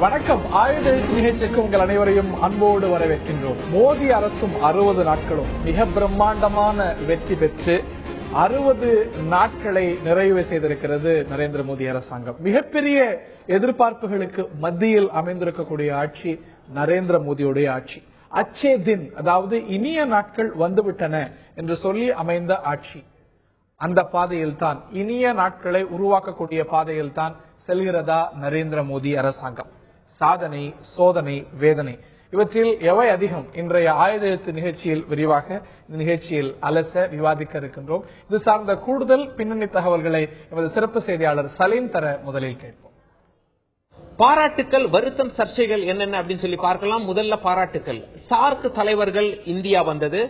வணக்கம். ஆயுத நிகழ்ச்சிக்கு உங்கள் அனைவரையும் அன்போடு வரவேற்கின்றோம். மோடி அரசும் 60 நாட்களும் மிக பிரம்மாண்டமான வெற்றி பெற்று 60 நாட்களை நிறைவு செய்திருக்கிறது நரேந்திர மோடி அரசாங்கம். மிகப்பெரிய எதிர்பார்ப்புகளுக்கு மத்தியில் அமைந்திருக்கக்கூடிய ஆட்சி நரேந்திர மோடியுடைய ஆட்சி. அச்சே தின், அதாவது இனிய நாட்கள் வந்துவிட்டன என்று சொல்லி அமைந்த ஆட்சி. அந்த பாதையில் தான், இனிய நாட்களை உருவாக்கக்கூடிய பாதையில் தான் செல்கிறதா நரேந்திர மோடி அரசாங்கம்? சாதனை, சோதனை, வேதனை, இவற்றில் எவை அதிகம்? இன்றைய ஆயுத எழுத்து நிகழ்ச்சியில் விரிவாக இந்த நிகழ்ச்சியில் அலச விவாதிக்க இருக்கின்றோம். இது சார்ந்த கூடுதல் பின்னணி தகவல்களை எமது சிறப்பு செய்தியாளர் சலீம் தர முதலில் கேட்போம். பாராட்டுக்கள், வருத்தம், சர்ச்சைகள் என்னென்ன அப்படின்னு சொல்லி பார்க்கலாம். முதல்ல பாராட்டுக்கள். சார்க் தலைவர்கள் இந்தியா வந்தது.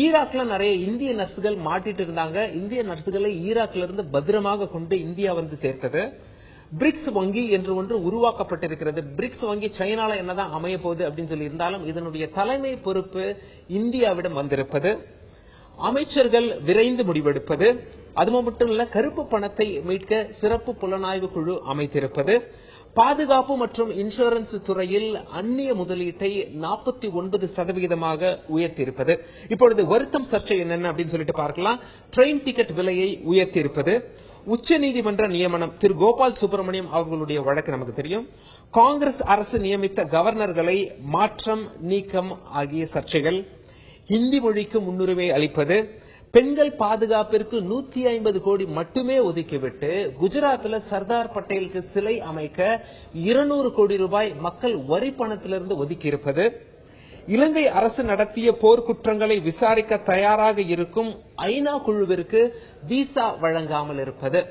ஈராக்ல நிறைய இந்திய நர்சுகள் மாட்டிட்டு இருந்தாங்க. இந்திய நர்சுகளை ஈராக்ல இருந்து பத்திரமாக கொண்டு இந்தியா வந்து சேர்த்தது. பிரிக்ஸ் வங்கி என்று ஒன்று உருவாக்கப்பட்டிருக்கிறது. பிரிக்ஸ் வங்கி சைனால என்னதான் அமைய போகுது அப்படின்னு சொல்லி இருந்தாலும் இதனுடைய தலைமை பொறுப்பு இந்தியாவிடம் வந்திருப்பது. அமைச்சர்கள் விரைந்து முடிவெடுப்பது. அது மட்டும் இல்ல, கருப்பு பணத்தை மீட்க சிறப்பு புலனாய்வு குழு அமைத்திருப்பது. பாதுகாப்பு மற்றும் இன்சூரன்ஸ் துறையில் அந்நிய முதலீட்டை 49% உயர்த்தியிருப்பது. இப்பொழுது வருத்தம், சர்ச்சை என்னென்ன அப்படின்னு சொல்லிட்டு பார்க்கலாம். ட்ரெயின் டிக்கெட் விலையை உயர்த்தியிருப்பது. உச்சநீதிமன்ற நியமனம், திரு கோபால் சுப்பிரமணியம் அவர்களுடைய வழக்கு நமக்கு தெரியும். காங்கிரஸ் அரசு நியமித்த கவர்னர்களை மாற்றம், நீக்கம் ஆகிய சர்ச்சைகள். ஹிந்தி மொழிக்கு முன்னுரிமை அளிப்பது. பெண்கள் பாதுகாப்பிற்கு 150 கோடி மட்டுமே ஒதுக்கிவிட்டு குஜராத்ல சர்தார் பட்டேலுக்கு சிலை அமைக்க 200 கோடி ரூபாய் மக்கள் வரி பணத்திலிருந்து ஒதுக்கி இருப்பது. இலங்கை அரசு நடத்திய போர்க்குற்றங்களை விசாரிக்க தயாராக இருக்கும் ஐநா குழுவிற்கு விசா வழங்காமல் இருப்பது.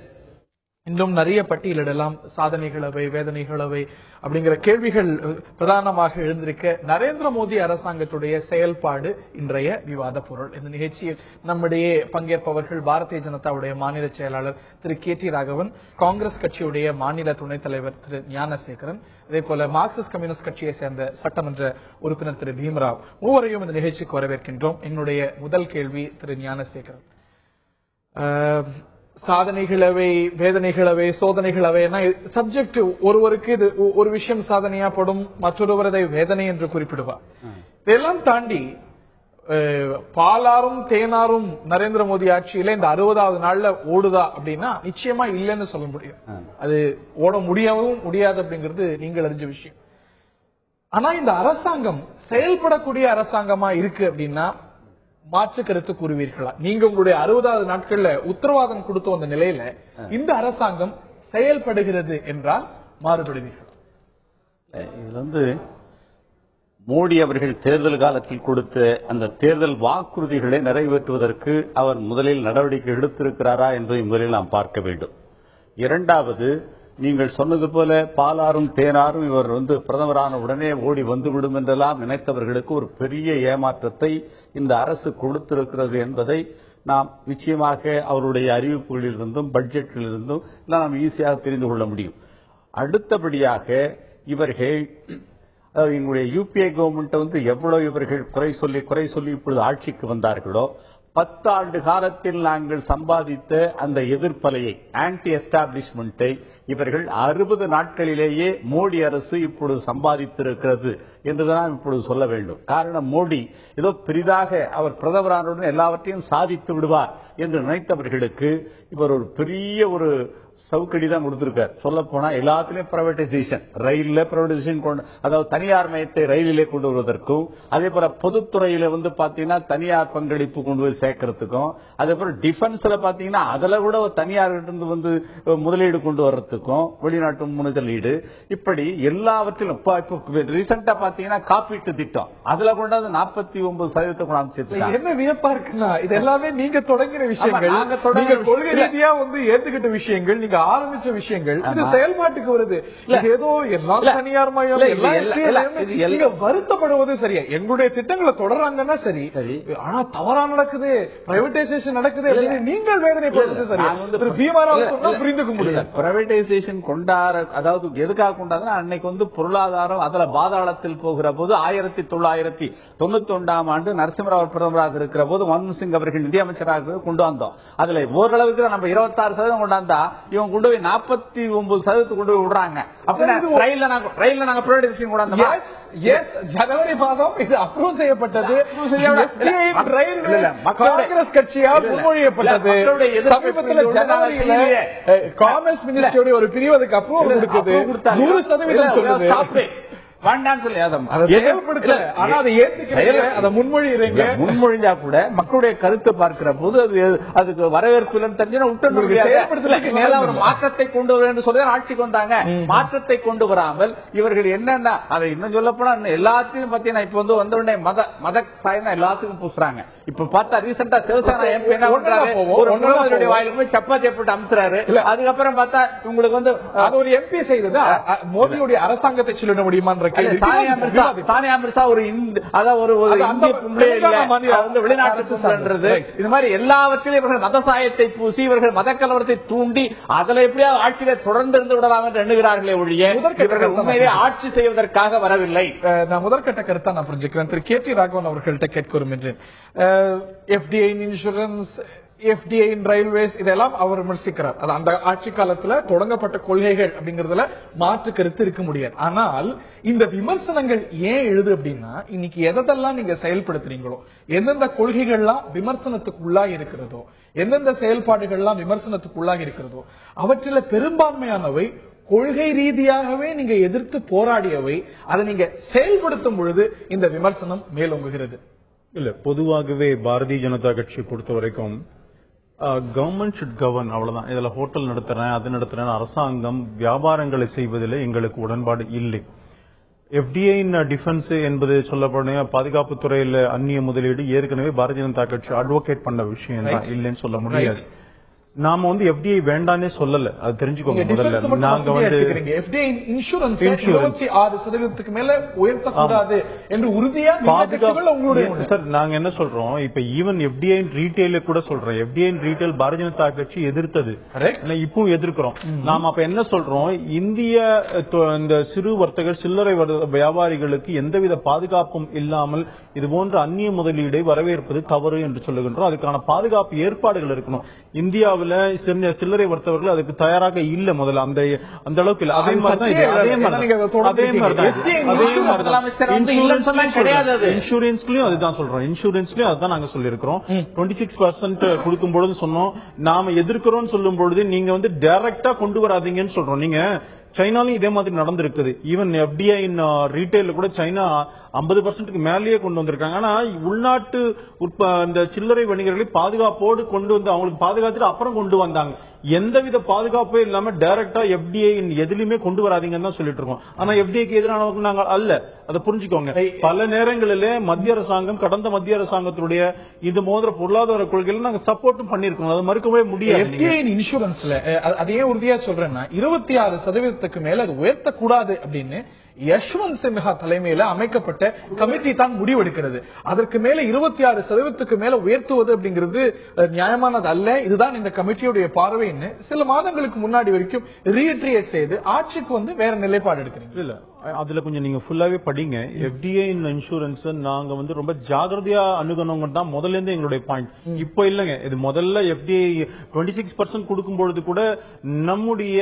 இன்னும் நிறைய பட்டியலிடலாம். சாதனைகளவை, வேதனைகளவை அப்படிங்கிற கேள்விகள் பிரதானமாக எழுந்திருக்க நரேந்திர மோடி அரசாங்கத்துடைய செயல்பாடு இன்றைய விவாத பொருள். இந்த நிகழ்ச்சியில் நம்முடைய பங்கேற்பவர்கள் பாரதிய ஜனதாவுடைய மாநில செயலாளர் திரு KT ராகவன், காங்கிரஸ் கட்சியுடைய மாநில துணைத் தலைவர் திரு ஞானசேகரன், அதே போல மார்க்சிஸ்ட் கம்யூனிஸ்ட் கட்சியை சேர்ந்த சட்டமன்ற உறுப்பினர் திரு பீம்ராவ். மூவரையும் இந்த நிகழ்ச்சிக்கு வரவேற்கின்றோம். எங்களுடைய முதல் கேள்வி திரு ஞானசேகரன். சாதனைகளவை, வேதனைகளவை, சோதனைகளவை, சப்ஜெக்ட் ஒருவருக்கு இது ஒரு விஷயம் சாதனையா படும், மற்றொருவர் அதை வேதனை என்று குறிப்பிடுவார். இதெல்லாம் தாண்டி பாலாரும் தேனாரும் நரேந்திர மோடி ஆட்சியில இந்த 60வது நாள்ல ஓடுதா அப்படின்னா நிச்சயமா இல்லைன்னு சொல்ல முடியும். அது ஓட முடியவும் முடியாது அப்படிங்கிறது நீங்கள் அறிஞ்ச விஷயம். ஆனா இந்த அரசாங்கம் செயல்படக்கூடிய அரசாங்கமா இருக்கு அப்படின்னா மாற்று கருத்து கூறுவீர்களா? நீங்க உங்களுடைய 60வது நாட்கள்ல உத்தரவாதம் கொடுத்த அந்த நிலையில இந்த அரசாங்கம் செயல்படுகிறது என்றால் மாறுபடுவீர்கள்? இது மோடி அவர்கள் தேர்தல் காலத்தில் கொடுத்த அந்த தேர்தல் வாக்குறுதிகளை நிறைவேற்றுவதற்கு அவர் முதலில் நடவடிக்கை எடுத்திருக்கிறாரா என்பதை முதலில் நாம் பார்க்க வேண்டும். இரண்டாவது, நீங்கள் சொன்னது போல பாலாரும் தேனாரும் இவர் பிரதமரான உடனே ஓடி வந்துவிடும் என்றெல்லாம் நினைத்தவர்களுக்கு ஒரு பெரிய ஏமாற்றத்தை இந்த அரசு கொடுத்திருக்கிறது என்பதை நாம் நிச்சயமாக அவருடைய அறிவிப்புகளில் இருந்தும் பட்ஜெட்டில் இருந்தும் நாம் ஈஸியாக தெரிந்து கொள்ள முடியும். அடுத்தபடியாக இவர்கள், எங்களுடைய UPA கவர்மெண்ட் எவ்வளவு இவர்கள் குறை சொல்லி இப்பொழுது ஆட்சிக்கு வந்தார்களோ 10 ஆண்டு காலத்தில் நாங்கள் சம்பாதித்த அந்த எதிர்ப்பலையை, ஆன்டி எஸ்டாப்ளிஷ்மெண்டை இவர்கள் 60 நாட்களிலேயே மோடி அரசு இப்பொழுது சம்பாதித்திருக்கிறது என்றுதான் இப்பொழுது சொல்ல வேண்டும். காரணம், மோடி ஏதோ பெரிதாக அவர் பிரதமரானுடன் எல்லாவற்றையும் சாதித்து விடுவார் என்று நினைத்தவர்களுக்கு இவர் ஒரு பெரிய ஒரு சவுக்கடி தான் கொடுத்திருக்கார். சொல்ல போனா எல்லாத்திலையும் பிரைவேடைசேஷன், ரயில்ல பிரைவேடைசேஷன், அதாவது தனியார் மயத்தை ரயிலிலே கொண்டு வருவதற்கும், அதே போல பொதுத்துறையில பாத்தீங்கன்னா தனியார் பங்களிப்பு கொண்டு போய் சேர்க்கறதுக்கும், அதே போல டிஃபென்ஸ்ல பாத்தீங்கன்னா அதுல கூட தனியார் முதலீடு கொண்டு வர்றதுக்கும், வெளிநாட்டு முதலீடு, இப்படி எல்லாவற்றிலும் ரீசெண்டா பாத்தீங்கன்னா காப்பீட்டு திட்டம் அதுல கொண்டாந்து 49% கொண்டாந்து சேர்த்து. என்ன வியப்பா இருக்குன்னா இது எல்லாமே நீங்க தொடங்கின விஷயங்கள், கொள்கை ரீதியா ஏத்துக்கிட்ட விஷயங்கள், நீங்க ஆரம்பிச்ச விஷயங்கள், இது செயல்பாட்டுக்கு வருது. ஏதோ எல்லாம் தனியார் மயம், நீங்க வருத்தப்படுவது சரியா? எங்களுடைய திட்டங்களை தொடர்றாங்கன்னா சரி, ஆனா தவறா நடக்குது, பிரைவேடைசேஷன் நடக்குது, நீங்கள் வேதனைப்படுறது சரியா? புரிந்துக்க முடியல. பிரைவேடைசேஷன் கொண்டாட, அதாவது எதுக்காக கொண்டாடுறா, அன்னைக்கு பொருளாதாரம் அதுல பாதாளத்தில் போகிற போது 1991ஆம் ஆண்டு நரசிம்மராவ் பிரதமராக இருக்கிற போது மன்மோகன் சிங் அவர்கள் நிதியமைச்சராக கொண்டு வந்தோம். அதுல ஓரளவுக்கு நம்ம 26% கொண்டாந்தா இவங்க கொண்டு போய் 49% கொண்டு போய் விடுறாங்க. அப்ப ரயில்ல நாங்க பிரைவேடைசேஷன் கூட அந்த ஜனவரி மாதம் இது அப்ரூவ் செய்யப்பட்டது. காங்கிரஸ் கட்சியால் முன்மொழியப்பட்டது. சமீபத்தில் ஜனவரியில காமர்ஸ் மினிஸ்ட்ரியோட ஒரு பிரிவு அதுக்கு அப்ரூவல் கொடுக்குது. 100% சொல்லுது வேண்டாம் சொல்லி முன்மொழிஞ்சா கூட மக்களுடைய கருத்தை பார்க்கிற போது அதுக்கு வரவேற்பு ஒரு மாற்றத்தை கொண்டு வர என்று சொல்லி ஆட்சிக்கு வந்தாங்க. மாற்றத்தை கொண்டு வராமல் இவர்கள் என்னன்னா அதை இன்னும் சொல்ல போனா எல்லாத்தையும் பாத்தீங்கன்னா இப்ப வந்த உடனே மத சாயம் எல்லாத்துக்கும் பூசுறாங்க. இப்ப பார்த்தா ரீசெண்டா சிவசேனா எம்பி என்ன பண்றாரு, ஒரு வாயில போய் சப்பாத்தி போட்டு அமுத்துறாரு. அதுக்கப்புறம் பார்த்தா உங்களுக்கு அது ஒரு எம்பி செய்தது மோடியுடைய அரசாங்கத்தை சொல்லிட முடியுமா? இது மாதிரி எல்லாவற்றிலும் இவர்கள் மத சாயத்தை பூசி இவர்கள் மத கலவரத்தை தூண்டி அதில் எப்படியாவது ஆட்சியில தொடர்ந்து இருந்து விடலாம் என்று எண்ணுகிறார்களே ஒழிய இவர்கள் உண்மையிலே ஆட்சி செய்வதற்காக வரவில்லை. நான் முதற்கட்ட கருத்தா நான் புரிஞ்சுக்கிறேன். திரு கே.டி. ராகவன் அவர்கள்ட்ட கேட்கிறோம் என்று எஃப்டிஐ இன்சூரன்ஸ், எஃப்டிஐ ரயில்வேஸ் இதெல்லாம் அவர் விமர்சிக்கிறார். அது அந்த ஆட்சி காலத்துல தொடங்கப்பட்ட கொள்கைகள் அப்படிங்கறதுல மாற்று கருத்து இருக்க முடியாது. ஆனால் இந்த விமர்சனங்கள் ஏன் எழுது அப்படின்னா, இன்னைக்கு எதெல்லாம் நீங்க செயல்படுத்துறீங்களோ, எந்தெந்த கொள்கைகள்லாம் விமர்சனத்துக்கு உள்ளாகி இருக்கிறதோ, எந்தெந்த செயல்பாடுகள்லாம் விமர்சனத்துக்கு உள்ளாகி இருக்கிறதோ அவற்றில பெரும்பான்மையானவை கொள்கை ரீதியாகவே நீங்க எதிர்த்து போராடியவை. அதை நீங்க செயல்படுத்தும் பொழுது இந்த விமர்சனம் மேலோங்குகிறது. இல்ல, பொதுவாகவே பாரதிய ஜனதா கட்சியை பொறுத்த வரைக்கும் கவர்மெண்ட் ஷுட் கவர்ன், அவ்வளவுதான். இதுல ஹோட்டல் நடத்துறேன் அது நடத்துறேன் அரசாங்கம் வியாபாரங்களை செய்வதில் எங்களுக்கு உடன்பாடு இல்லை. எஃப்டிஐ டிஃபென்ஸ் என்பது சொல்லப்படுற பாதுகாப்பு துறையில் அந்நிய முதலீடு ஏற்கனவே பாரதிய ஜனதா கட்சி அட்வொகேட் பண்ண விஷயம் தான், இல்லைன்னு சொல்ல முடியாது. நாம எஃப்டிஐ வேண்டானே சொல்லல, அது தெரிஞ்சுக்கோங்க. முதல்ல நாங்க எஃப்டிஐ இன்சூரன்ஸ் 26% மேல உயர்த்தக்கூடாது என்று உறுதியா பாதுகாப்பு. சார் நாங்க என்ன சொல்றோம், இப்ப ஈவன் எஃப்டிஐ ரீட்டைல கூட சொல்றோம், எஃப்டிஐ ரீட்டைல் பாரதிய ஜனதா கட்சி எதிர்த்தது, இப்பவும் எதிர்க்கிறோம். நாம அப்ப என்ன சொல்றோம், இந்திய இந்த சிறு வர்த்தகர் சில்லறை வியாபாரிகளுக்கு எந்தவித பாதுகாப்பும் இல்லாமல் இது போன்ற அந்நிய முதலீடை வரவேற்பது தவறு என்று சொல்லுகின்றோம். அதுக்கான பாதுகாப்பு ஏற்பாடுகள் இருக்கணும். இந்தியாவில் சில்லறை வர்த்தகர்கள் அதுக்கு தயாராக இல்ல, முதல்ல அந்த அளவுக்கு இல்ல. அதே மாதிரி இன்சூரன்ஸ்லயும் அதுதான் சொல்றோம், இன்சூரன்ஸ்லயும் அதுதான் நாங்க சொல்லியிருக்கிறோம். 26% கொடுக்கும் பொழுது சொன்னோம், நாம எதிர்க்கிறோம் சொல்லும் பொழுது நீங்க டைரக்டா கொண்டு வராதீங்கன்னு சொல்றோம். நீங்க சைனாலும் இதே மாதிரி நடந்திருக்குது. ஈவன் எஃப்டிஐ ரீட்டைல கூட சைனா 50% மேலேயே கொண்டு வந்திருக்காங்க. ஆனா உள்நாட்டு இந்த சில்லறை வணிகர்களை பாதுகாப்போடு கொண்டு வந்து அவங்களுக்கு பாதுகாத்துட்டு அப்புறம் கொண்டு வந்தாங்க. எந்தவித பாதுகாப்பே இல்லாம டைரக்டா எஃப்டிஐ எதுலயுமே கொண்டு வராதீங்கன்னு தான் சொல்லிட்டு இருக்கோம். ஆனா எஃப்டிஐக்கு எதிரானவங்க நாங்க அல்ல, அதை புரிஞ்சுக்கோங்க. பல நேரங்களிலே மத்திய அரசாங்கம், கடந்த மத்திய அரசாங்கத்துடைய இது போன்ற பொருளாதார கொள்கைகள் நாங்க சப்போர்ட்டும் பண்ணிருக்கோம், அதை மறுக்கவே முடியாது. எஃப்டிஐ இன்சூரன்ஸ்ல அதையே உறுதியா சொல்றேன்னா 26% மேல அது உயர்த்தக்கூடாது அப்படின்னு யஷ்வந்த் சின்ஹா தலைமையில அமைக்கப்பட்ட கமிட்டி தான் முடிவெடுக்கிறது. அதற்கு மேல 26% மேல உயர்த்துவது அப்படிங்கிறது நியாயமானது அல்ல. இதுதான் இந்த கமிட்டியுடைய பார்வைன்னு சில மாதங்களுக்கு முன்னாடி வரைக்கும் ரீட்ரியேட் செய்து ஆட்சிக்கு வேற நிலைப்பாடு எடுக்கிறீங்க. இல்ல, அதுல கொஞ்சம் நீங்க ஃபுல்லாவே படிங்க. எஃப்டிஐ இன்சூரன்ஸ் நாங்க ரொம்ப ஜாகிரதையா அணுகணுங்க தான் முதல்ல இருந்து எங்களுடைய பாயிண்ட். இப்ப இல்லங்க, இது முதல்ல எஃப்டிஐ 26% கொடுக்கும் பொழுது கூட நம்முடைய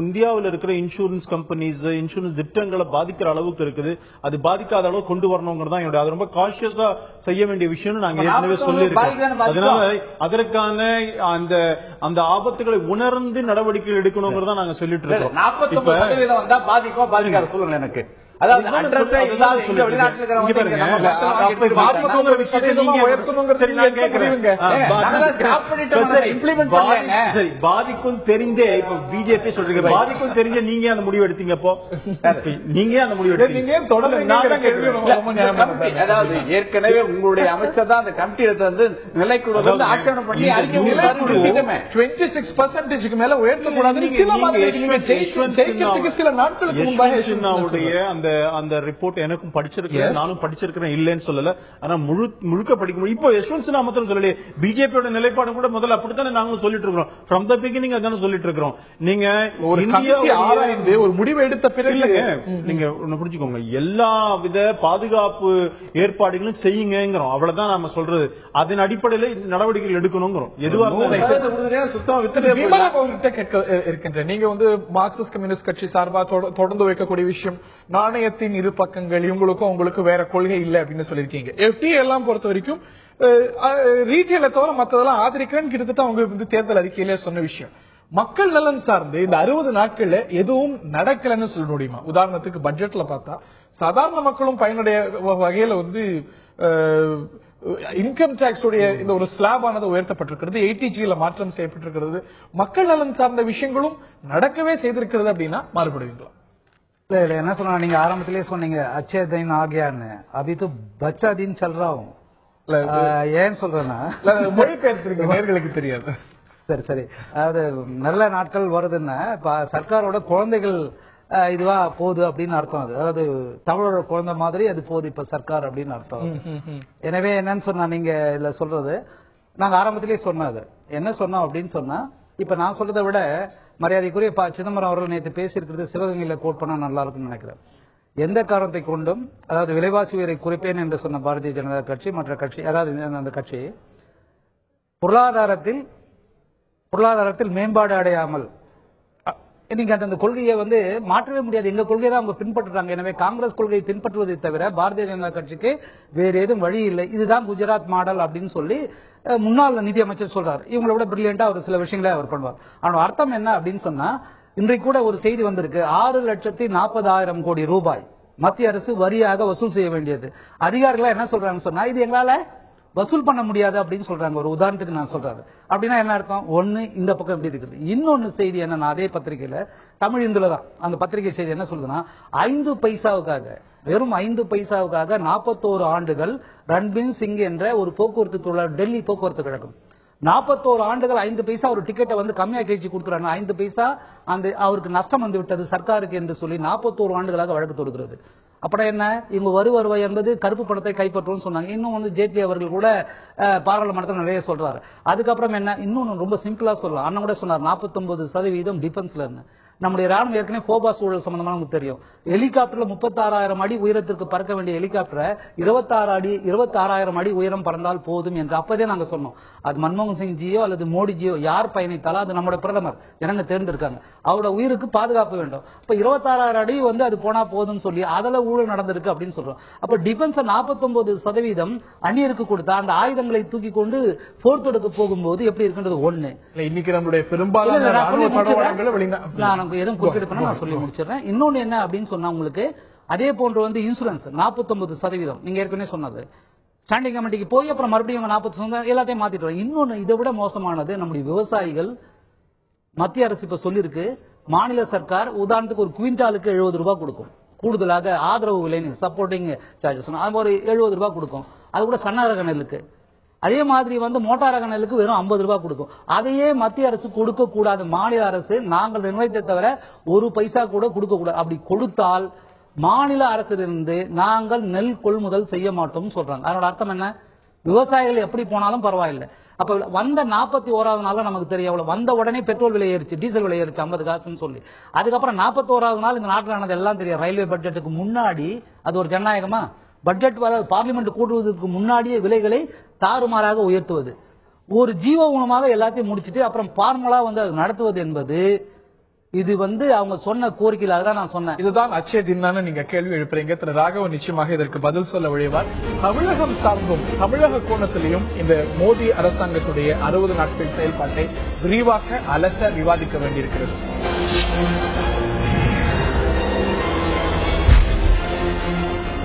இந்தியாவில் இருக்கிற இன்சூரன்ஸ் கம்பெனிஸ், இன்சூரன்ஸ் திட்டங்களை பாதிக்கிற அளவுக்கு இருக்குது. அது பாதிக்காத அளவு கொண்டு வரணுங்கிறது தான் என்னுடைய, அது ரொம்ப கான்சியஸா செய்ய வேண்டிய விஷயம் நாங்க ஏற்கனவே சொல்லியிருக்கோம். அதனால அதற்கான அந்த ஆபத்துகளை உணர்ந்து நடவடிக்கை எடுக்கணுங்கிறத நாங்க சொல்லிட்டு இருக்கோம். 40% பாதிக்காது சொல்லுங்க எனக்கு. பாதிக்கும் தெரிந்தே இப்ப பிஜேபி சொல்றீங்க, பாதிக்கும் தெரிஞ்ச நீங்க அந்த முடிவு எடுத்தீங்க. அப்போ நீங்க அந்த முடிவு எடுத்தீங்க. அதாவது ஏற்கனவே உங்களுடைய அமைச்சர் தான் அந்த கமிட்டி எடுத்து நிலைக்குழு ஆட்சேபனை பண்ணி 26% மேல உயர்த்தக்கூடாது சில நாட்களுக்கு முன்பாக அந்த அந்த ரிப்போர்ட் எனக்கும் படிச்சிருக்கேன், நானும் படிச்சிருக்கிறேன், இல்லைன்னு சொல்லல. ஆனா முழுக்க படிக்க முடியும். இப்போ யஷ்வந்த் சின்ஹா மாத்திரம் சொல்லலையே, பிஜேபியோட நிலைப்பாடு கூட முதல்ல அப்படித்தானே நாங்களும் சொல்லிட்டு இருக்கிறோம். ஃப்ரம் த பிகினிங் அதான சொல்லிட்டு இருக்கிறோம். நீங்க ஒரு ஆராய்ந்து ஒரு முடிவு எடுத்த பிறகு நீங்க ஒண்ணு புரிஞ்சுக்கோங்க, எல்லா வித பாதுகாப்பு ஏற்பாடுகளும் செய்யுங்கிறோம். அவ்வளவுதான் நாம சொல்றது. அதன் அடிப்படையில நடவடிக்கைகள் எடுக்கணுங்கிறோம். எதுவா இருக்கின்ற நீங்க மார்க்சிஸ்ட் கம்யூனிஸ்ட் கட்சி சார்பா தொடர்ந்து வைக்கக்கூடிய விஷயம், நாணயத்தின் இரு பக்கங்கள், இவங்களுக்கும் உங்களுக்கு வேற கொள்கை இல்லை அப்படின்னு சொல்லியிருக்கீங்க. எஃப்டிஏ எல்லாம் பொறுத்த வரைக்கும் ரீஜியலை தவிர மற்றதெல்லாம் ஆதரிக்கிறேன்னு கிட்டத்தட்ட அவங்க தேர்தல் அறிக்கையிலே சொன்ன விஷயம். மக்கள் நலன் சார்ந்து இந்த 60 நாட்கள்ல எதுவும் நடக்கலன்னு சொல்ல முடியுமா? உதாரணத்துக்கு பட்ஜெட்ல பார்த்தா சாதாரண மக்களும் பயனுடைய வகையில இன்கம் டாக்ஸ் உடைய இந்த ஒரு ஸ்லாப் ஆனது உயர்த்தப்பட்டிருக்கிறது, 80Gல மாற்றம் செய்யப்பட்டிருக்கிறது, மக்கள் நலன் சார்ந்த விஷயங்களும் நடக்கவே செய்திருக்கிறது அப்படின்னா மாறுபடுவீங்களா? இல்ல என்ன சொன்னா, நீங்க ஆரம்பத்திலேயே சொன்னீங்க அச்சே தின் ஆகியான்னு, அபி தோ பச்சா தின் சல் ரஹா ஹூம். ஏன் சொல்றேன்னா மொழிபெயர்த்திருக்க நேயர்களுக்கு தெரியாது. சரி, அதாவது நல்ல நாட்கள் வருதுன்னா இப்ப சர்க்காரோட குழந்தைகள் இதுவா போகுது அப்படின்னு அர்த்தம். அது அதாவது தமிழோட குழந்தை மாதிரி அது போகுது இப்ப சர்க்கார் அப்படின்னு அர்த்தம். எனவே என்னன்னு சொன்னா, நீங்க இதுல சொல்றது நாங்க ஆரம்பத்திலேயே சொன்னது என்ன சொன்னோம் அப்படின்னு சொன்னா, இப்ப நான் சொல்றதை விட மரியாதைக்குரிய சிதம்பரம் அவர்கள் நேற்று பேசியிருக்கிறது சிவகங்கையில கோட் பண்ணா நல்லா இருக்கும்னு நினைக்கிறேன். எந்த காரணத்தை கொண்டும், அதாவது விலைவாசி உயரை குறைப்பேன் என்று சொன்ன பாரதிய ஜனதா கட்சி மற்ற கட்சி, அதாவது அந்த கட்சி பொருளாதாரத்தில் மேம்பாடு அடையாமல், நீங்க அந்த கொள்கையை மாற்றவே முடியாது. எங்க கொள்கையை தான் அவங்க பின்பற்றுறாங்க. எனவே காங்கிரஸ் கொள்கையை பின்பற்றுவதை தவிர பாரதிய ஜனதா கட்சிக்கு வேற ஏதும் வழி இல்லை. இதுதான் குஜராத் மாடல் அப்படின்னு சொல்லி முன்னாள் நிதியமைச்சர் சொல்றாரு. இவங்களை விட பிரில்லியண்டா ஒரு சில விஷயங்களை அவர் பண்ணுவார். அவனோட அர்த்தம் என்ன அப்படின்னு சொன்னா, இன்றைக்கு கூட ஒரு செய்தி வந்திருக்கு, 6,40,000 கோடி ரூபாய் மத்திய அரசு வரியாக வசூல் செய்ய வேண்டியது. அதிகாரிகள் என்ன சொல்றாங்கன்னு சொன்னா, இது எங்களால வசூல் பண்ண முடியாது அப்படின்னு சொல்றாங்க. ஒரு உதாரணத்துக்கு நான் சொல்றாரு. அப்படின்னா என்ன அர்த்தம்? ஒன்னு இந்த பக்கம் எப்படி இருக்குது, இன்னொன்னு செய்தி என்னன்னா, அதே பத்திரிகையில தமிழ் இந்துல தான் அந்த பத்திரிகை செய்தி என்ன சொல்லுதுன்னா, 5 பைசாவுக்காக, வெறும் 5 பைசாவுக்காக 41 ஆண்டுகள் ரன்பீர் சிங் என்ற ஒரு போக்குவரத்து தொழிலாளர், டெல்லி போக்குவரத்து கழகம் 41 ஆண்டுகள் 5 பைசா ஒரு டிக்கெட்டை கம்மியா கழிச்சு கொடுக்குறாங்க. 5 பைசா அந்த அவருக்கு நஷ்டம் வந்து விட்டது சர்க்காருக்கு என்று சொல்லி 41 ஆண்டுகளாக வழக்கு தொடுக்கிறது. அப்படி என்ன, இவங்க வருவாய் என்பது கருப்பு பணத்தை கைப்பற்றும் சொன்னாங்க. இன்னும் ஜேட்லி அவர்கள் கூட பாராளுமன்றத்தில் நிறைய சொல்றாரு. அதுக்கப்புறம் என்ன, இன்னொன்னு ரொம்ப சிம்பிளா சொல்லலாம். அண்ணன் கூட சொன்னார் 49% டிஃபென்ஸ்ல இருந்து. நம்முடைய ராணுவம் ஏற்கனவே கோபா சூழல் சம்பந்தமா நமக்கு தெரியும். ஹெலிகாப்டர்ல 36,000 அடி உயரத்திற்கு பறக்க வேண்டிய ஹெலிகாப்டரை 26,000 அடி உயரம் பறந்தால் போதும் என்று அப்பதே நாங்க சொன்னோம். அது மன்மோகன் சிங் ஜியோ அல்லது மோடிஜியோ யார் பயணித்தாலும் அது நம்முடைய பிரதமர் ஜனங்க தேர்ந்தெடுக்காங்க. அவரோட உயிருக்கு பாதுகாப்பு வேண்டும். இப்ப 26,000 அடி அது போனா போதும் சொல்லி அதுல ஊழல் நடந்திருக்கு அப்படின்னு சொல்றோம். அப்ப டிஃபென்ஸ் 49% அந்நியருக்கு கொடுத்தா அந்த ஆயுதங்களை தூக்கி கொண்டு போர் தொடுக்க போகும்போது எப்படி இருக்கின்றது? ஒண்ணு, இன்னைக்கு நம்மளுடைய பெரும்பாலான எதுவும் குறிப்பிட்டு நான் சொல்லி முடிச்சிடறேன். இன்னொன்னு என்ன அப்படின்னு சொன்னா, உங்களுக்கு அதே போன்று இன்சூரன்ஸ் 49%. நீங்க ஏற்கனவே சொன்னது ஸ்டாண்டிங் கமிட்டிக்கு போய் அப்புறம் மறுபடியும் 40% எல்லாத்தையும் மாத்திட்டு. இன்னொன்னு இதை விட மோசமானது, நம்முடைய விவசாயிகள் மத்திய அரசு இப்ப சொல்லிருக்கு, மாநில சர்க்கார் உதாரணத்துக்கு ஒரு குவிண்டாலுக்கு 70 ரூபாய் கொடுக்கும் கூடுதலாக ஆதரவு விலை சப்போர்ட்டிங் சார்ஜஸ், ஒரு 70 ரூபாய் கொடுக்கும். அது கூட சன்ன ரக நெல்லுக்கு. அதே மாதிரி மோட்டார் ரக நெல்லுக்கு வெறும் 50 ரூபாய் கொடுக்கும். அதையே மத்திய அரசு கொடுக்க கூடாது. மாநில அரசு நாங்கள் நிர்ணயித்த தவிர ஒரு பைசா கூட கொடுக்க கூடாது. அப்படி கொடுத்தால் மாநில அரசிலிருந்து நாங்கள் நெல் கொள்முதல் செய்ய மாட்டோம் சொல்றாங்க. அதனோட அர்த்தம் என்ன? விவசாயிகள் எப்படி போனாலும் பரவாயில்லை. அப்ப வந்த 41வது நாள் நமக்கு தெரியும், வந்த உடனே பெட்ரோல் விலை ஏறிச்சு, டீசல் விலை ஏறிச்சு 50 காசுன்னு சொல்லி. அதுக்கப்புறம் 41வது நாள் இந்த நாட்டில் நடந்தது எல்லாம் தெரியும். ரயில்வே பட்ஜெட்டுக்கு முன்னாடி அது ஒரு ஜனநாயகமா? பட்ஜெட் பார்லிமெண்ட் கூட்டுவதற்கு முன்னாடியே விலைகளை தாறுமாறாக உயர்த்துவது, ஒரு ஜீவ ஊனமாக எல்லாத்தையும் முடிச்சுட்டு அப்புறம் பார்முலா அது நடத்துவது என்பது இது அவங்க சொன்ன கோரிக்கையில். அதுதான் நான் சொன்னேன், இதுதான் அச்சய தின்னான்னு நீங்க கேள்வி எழுப்புறீங்க. திரு ராகவன் நிச்சயமாக இதற்கு பதில் சொல்ல விழைவார். தமிழகம் சார்ந்தும் தமிழக கோணத்திலையும் இந்த மோடி அரசாங்கத்துடைய 60 நாட்கள் செயல்பாட்டை விரிவாக அலச விவாதிக்க வேண்டியிருக்கிறது.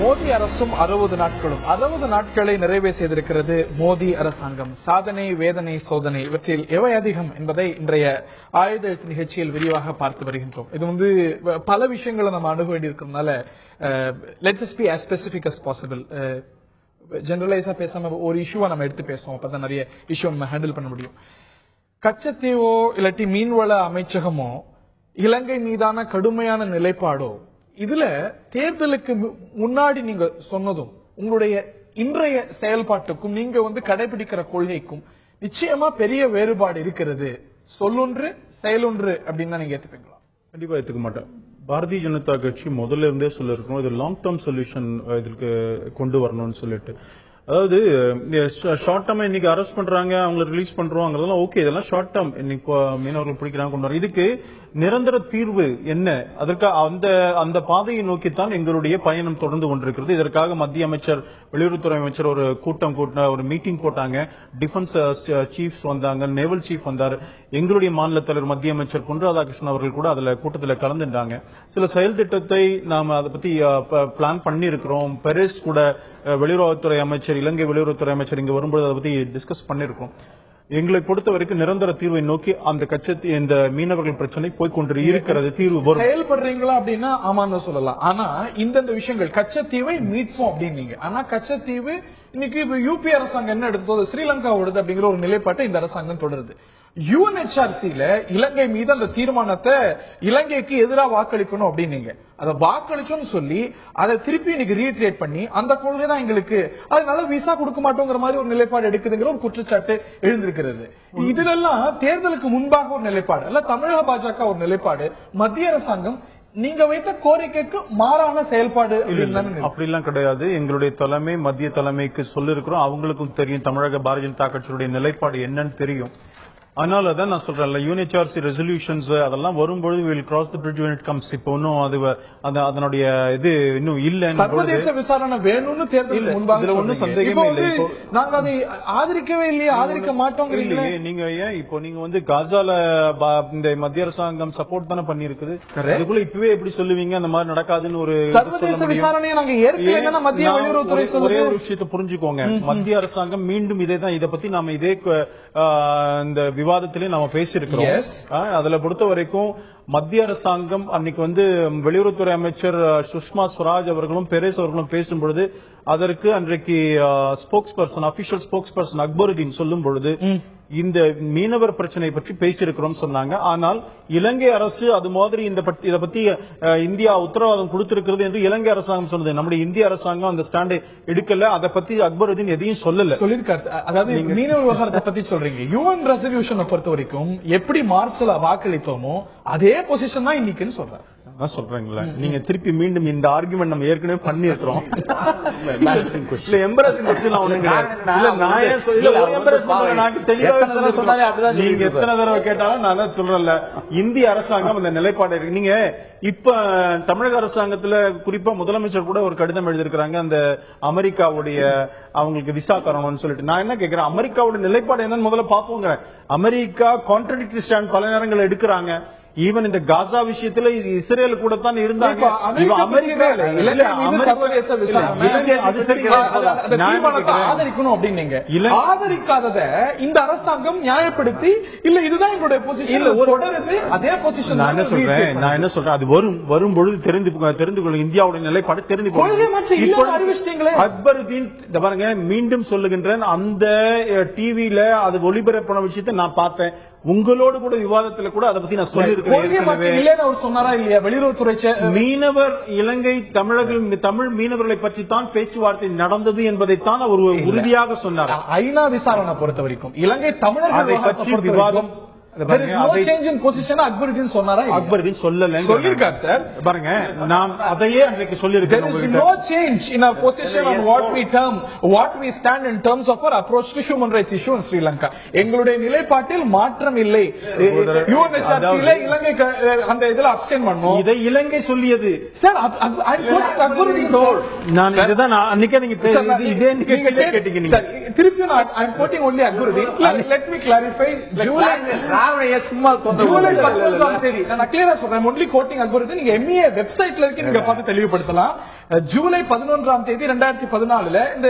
மோடி அரசும் 60 நாட்களும் 60 நாட்களை நிறைவே செய்திருக்கிறது மோடி அரசாங்கம். சாதனை, வேதனை, சோதனை இவற்றில் எவை அதிகம் என்பதை இன்றைய ஆயுத எழுத்து நிகழ்ச்சியில் விரிவாக பார்த்து வருகின்றோம். இது பல விஷயங்களை நம்ம அணுக வேண்டியிருக்கிறதுனால let's just be as specific as possible. ஜெனரலைஸா பேசாம ஒரு இஷ்யூவா நம்ம எடுத்து பேசுவோம். அப்பதான் நிறைய இஷ்யூ நம்ம ஹேண்டில் பண்ண முடியும். கச்சத்தீவோ இல்லாட்டி மீன்வள அமைச்சகமோ இலங்கை மீதான கடுமையான நிலைப்பாடோ இதுல தேர்தலுக்கு முன்னாடி நீங்க சொன்னதும் உங்களுடைய இன்றைய செயல்பாட்டுக்கும் நீங்க கடைபிடிக்கிற கொள்கைக்கும் நிச்சயமா பெரிய வேறுபாடு இருக்கிறது. சொல்லொன்று செயலொன்று அப்படின்னு நீங்க ஏத்துப்பீங்களா? கண்டிப்பா ஏத்துக்க மாட்டேன். பாரதிய ஜனதா கட்சி முதல்ல இருந்தே சொல்லிருக்கணும் இது லாங் டேர்ம் சொல்யூஷன் இதுக்கு கொண்டு வரணும்னு சொல்லிட்டு. அதாவது ஷார்ட் டேர்ம் இன்னைக்கு அரெஸ்ட் பண்றாங்க, அவங்களை ரிலீஸ் பண்றோம், ஓகே, இதெல்லாம் ஷார்ட் டேர்ம். இன்னைக்கு மீனவர்கள் பிடிக்கிறாங்க கொண்டு வர. இதுக்கு நிரந்தர தீர்வு என்ன? அதற்காக அந்த பாதையை நோக்கித்தான் எங்களுடைய பயணம் தொடர்ந்து கொண்டிருக்கிறது. இதற்காக மத்திய அமைச்சர், வெளியுறவுத்துறை அமைச்சர் ஒரு ஒரு மீட்டிங் போட்டாங்க. டிஃபென்ஸ் சீஃப்ஸ் வந்தாங்க, நேவல் சீஃப் வந்தார். எங்களுடைய மாநில தலைவர் மத்திய அமைச்சர் பொன் ராதாகிருஷ்ணன் அவர்கள் கூட அதுல கூட்டத்தில் கலந்துட்டாங்க. சில செயல் திட்டத்தை நாம அதை பத்தி பிளான் பண்ணி இருக்கிறோம். பெரேஸ் கூட வெளியுறவுத்துறை அமைச்சர், இலங்கை வெளியுறவுத்துறை அமைச்சர் இங்க வரும்போது அதை பத்தி டிஸ்கஸ் பண்ணிருக்கோம். எங்களை பொறுத்த வரைக்கும் நிரந்தர தீர்வை நோக்கி அந்த கச்சத்தீவு, இந்த மீனவர்கள் பிரச்சனை போய்கொண்டு இருக்கிறது. தீர்வு வரும். செயல்படுறீங்களா அப்படின்னா ஆமான்னு சொல்லலாம். ஆனா இந்த விஷயங்கள் கச்சத்தீவை மீட்போம் அப்படின்னீங்க. ஆனா கச்சத்தீவு இன்னைக்கு யூபி அரசாங்கம் என்ன எடுத்தது, ஸ்ரீலங்காவோடது அப்படிங்கிற ஒரு நிலைப்பாட்டை இந்த அரசாங்கம் தொடருது. UNHRC-ல இலங்கை மீது அந்த தீர்மானத்தை இலங்கைக்கு எதிராக வாக்களிக்கணும் அப்படின்னீங்க. அதை வாக்களிச்சோம்னு சொல்லி அதை திருப்பி இன்னைக்கு ரீட்ரேட் பண்ணி அந்த கொள்கை தான் எங்களுக்கு, அதனால விசா கொடுக்க மாட்டோங்கிற மாதிரி ஒரு நிலைப்பாடு எடுக்குதுங்கிற ஒரு குற்றச்சாட்டு எழுந்திருக்கிறது. இதுலெல்லாம் தேர்தலுக்கு முன்பாக ஒரு நிலைப்பாடு அல்ல, தமிழக பாஜக ஒரு நிலைப்பாடு, மத்திய அரசாங்கம் நீங்க வைத்த கோரிக்கைக்கு மாறான செயல்பாடு அப்படிலாம் கிடையாது. எங்களுடைய தலைமை, மத்திய தலைமைக்கு சொல்லிருக்கிறோம். அவங்களுக்கும் தெரியும் தமிழக பாரதிய ஜனதா கட்சியுடைய நிலைப்பாடு என்னன்னு தெரியும். அதனால தான் நான் சொல்றேன், UNHRC ரெசல்யூஷன்ஸ் அதெல்லாம் வரும்பொழுது will cross the bridge when it comes. இப்போ இன்னும் அதனுடைய இது இன்னும் இல்ல. சர்வதேச விசாரணை வேணும்னு தேர்தல் முன்பாக ஒன்னும் சந்தேகமே இல்லை. நாங்க அதை ஆதரிக்கவே இல்லையே, ஆதரிக்க மாட்டோம். நீங்க ஏன் இப்போ நீங்க காசால இந்த மத்திய அரசாங்கம் சப்போர்ட் தானே பண்ணி இருக்குது. அதுக்குள்ள இப்பவே எப்படி சொல்லுவீங்க அந்த மாதிரி நடக்காதுன்னு? ஒரு சர்வதேச விசாரணையை நாங்க ஏற்கனவே மத்திய வெளியுறவுத்துறை ஒரே ஒரு விஷயத்தை புரிஞ்சுக்கோங்க. மத்திய அரசாங்கம் மீண்டும் இதை பத்தி நாம இதே இந்த விவாதத்திலே நாம பேசியிருக்கிறோம். அதுல பொறுத்த வரைக்கும் மத்திய அரசாங்கம் அன்னைக்கு வெளியுறவுத்துறை அமைச்சர் சுஷ்மா ஸ்வராஜ் அவர்களும் பெரேஸ் அவர்களும் பேசும் பொழுது அதற்கு அன்றைக்கு அபிஷியல் ஸ்போக்ஸ் பர்சன் அக்பருதீன் சொல்லும் பொழுது இந்த மீனவர் பிரச்சனை பற்றி பேசியிருக்கிறோம் சொன்னாங்க. ஆனால் இலங்கை அரசு அது மாதிரி இதை பத்தி இந்தியா உத்தரவாதம் கொடுத்திருக்கிறது என்று இலங்கை அரசாங்கம் சொன்னது. நம்முடைய இந்திய அரசாங்கம் அந்த ஸ்டாண்டை எடுக்கல. அதை பத்தி அக்பருதீன் எதையும் சொல்லல சொல்லிருக்காரு. அதாவது மீனவர் விவகாரத்தை பத்தி சொல்றீங்க. UN ரெசல்யூஷனை பொறுத்த வரைக்கும் எப்படி மார்ச்ல வாக்களித்தோமோ அதே பொசிஷன் தான் இன்னைக்குன்னு சொல்றாரு. சொல்றீங்களா? நீங்க திருப்பி மீண்டும் இந்த ஆர்குமெண்ட் நம்ம ஏற்கனவே பண்ணி இருக்கிறோம். நீங்க எத்தனை தடவை கேட்டாலும் நான் சொல்றேன்ல, இந்திய அரசாங்கம் அந்த நிலைப்பாடு இருக்கு. நீங்க இப்ப தமிழக அரசாங்கத்துல குறிப்பா முதலமைச்சர் கூட ஒரு கடிதம் எழுதியிருக்கிறாங்க, அந்த அமெரிக்காவுடைய அவங்களுக்கு விசா தரணும்னு சொல்லிட்டு. நான் என்ன கேட்கிறேன், அமெரிக்காவோட நிலைப்பாடு என்னன்னு முதல்ல பாப்போங்க. அமெரிக்கா கான்ட்ரடிக்டரி ஸ்டாண்ட் பல நேரங்கள் எடுக்கிறாங்க. ஈவன் இந்த காசா விஷயத்துல இஸ்ரேல் கூட தான் இருந்தாங்க. ஆதரிக்கணும் அப்படின்னு ஆதரிக்காதத இந்த அரசாங்கம் நியாயப்படுத்தி இல்ல இதுதான் எங்களுடைய பொசிஷன் அதே பொசிஷன். நான் என்ன சொல்றேன், அது வரும் பொழுது தெரிந்து கொள்ளும் இந்தியாவுடைய நிலைப்பாடு தெரிந்து கொள்ளும். அக்பருதீன் பாருங்க, மீண்டும் சொல்லுகின்றேன், அந்த டிவியில அது ஒளிபரப்பான விஷயத்தை நான் பார்த்தேன். உங்களோடு கூட விவாதத்தில் கூட அதை பத்தி நான் சொல்லியிருக்கேன். வெளியுறவுத்துறை மீனவர் இலங்கை தமிழ் மீனவர்களை பற்றி தான் பேச்சுவார்த்தை நடந்தது என்பதைத்தான் அவர் உறுதியாக சொன்னார். ஐநா விசாரணை பொறுத்த வரைக்கும் இலங்கை தமிழர்களை பற்றி விவாதம் அக்பருதீன் சொல்லல சொல்லிருக்காரு சார். பாருங்க, நான் அதையே அன்றைக்கு சொல்லியிருக்கேன். No change in our position on what we stand in terms of our approach to human rights issue in Sri Lanka. எங்களுடைய நிலைப்பாட்டில் மாற்றம் இல்லை. UNHRC-ல இலங்கை அந்த இதில் அப்ஸ்டெயின் பண்ணோம். இதை இலங்கை சொல்லியது சார். நான் இதுதான் அன்னைக்கே நீங்க கேட்டீங்க. திருப்பி I'm quoting only Akbaruddin. Let me clarify. தெளிவுபடுத்தலாம். July 11 2014 இந்த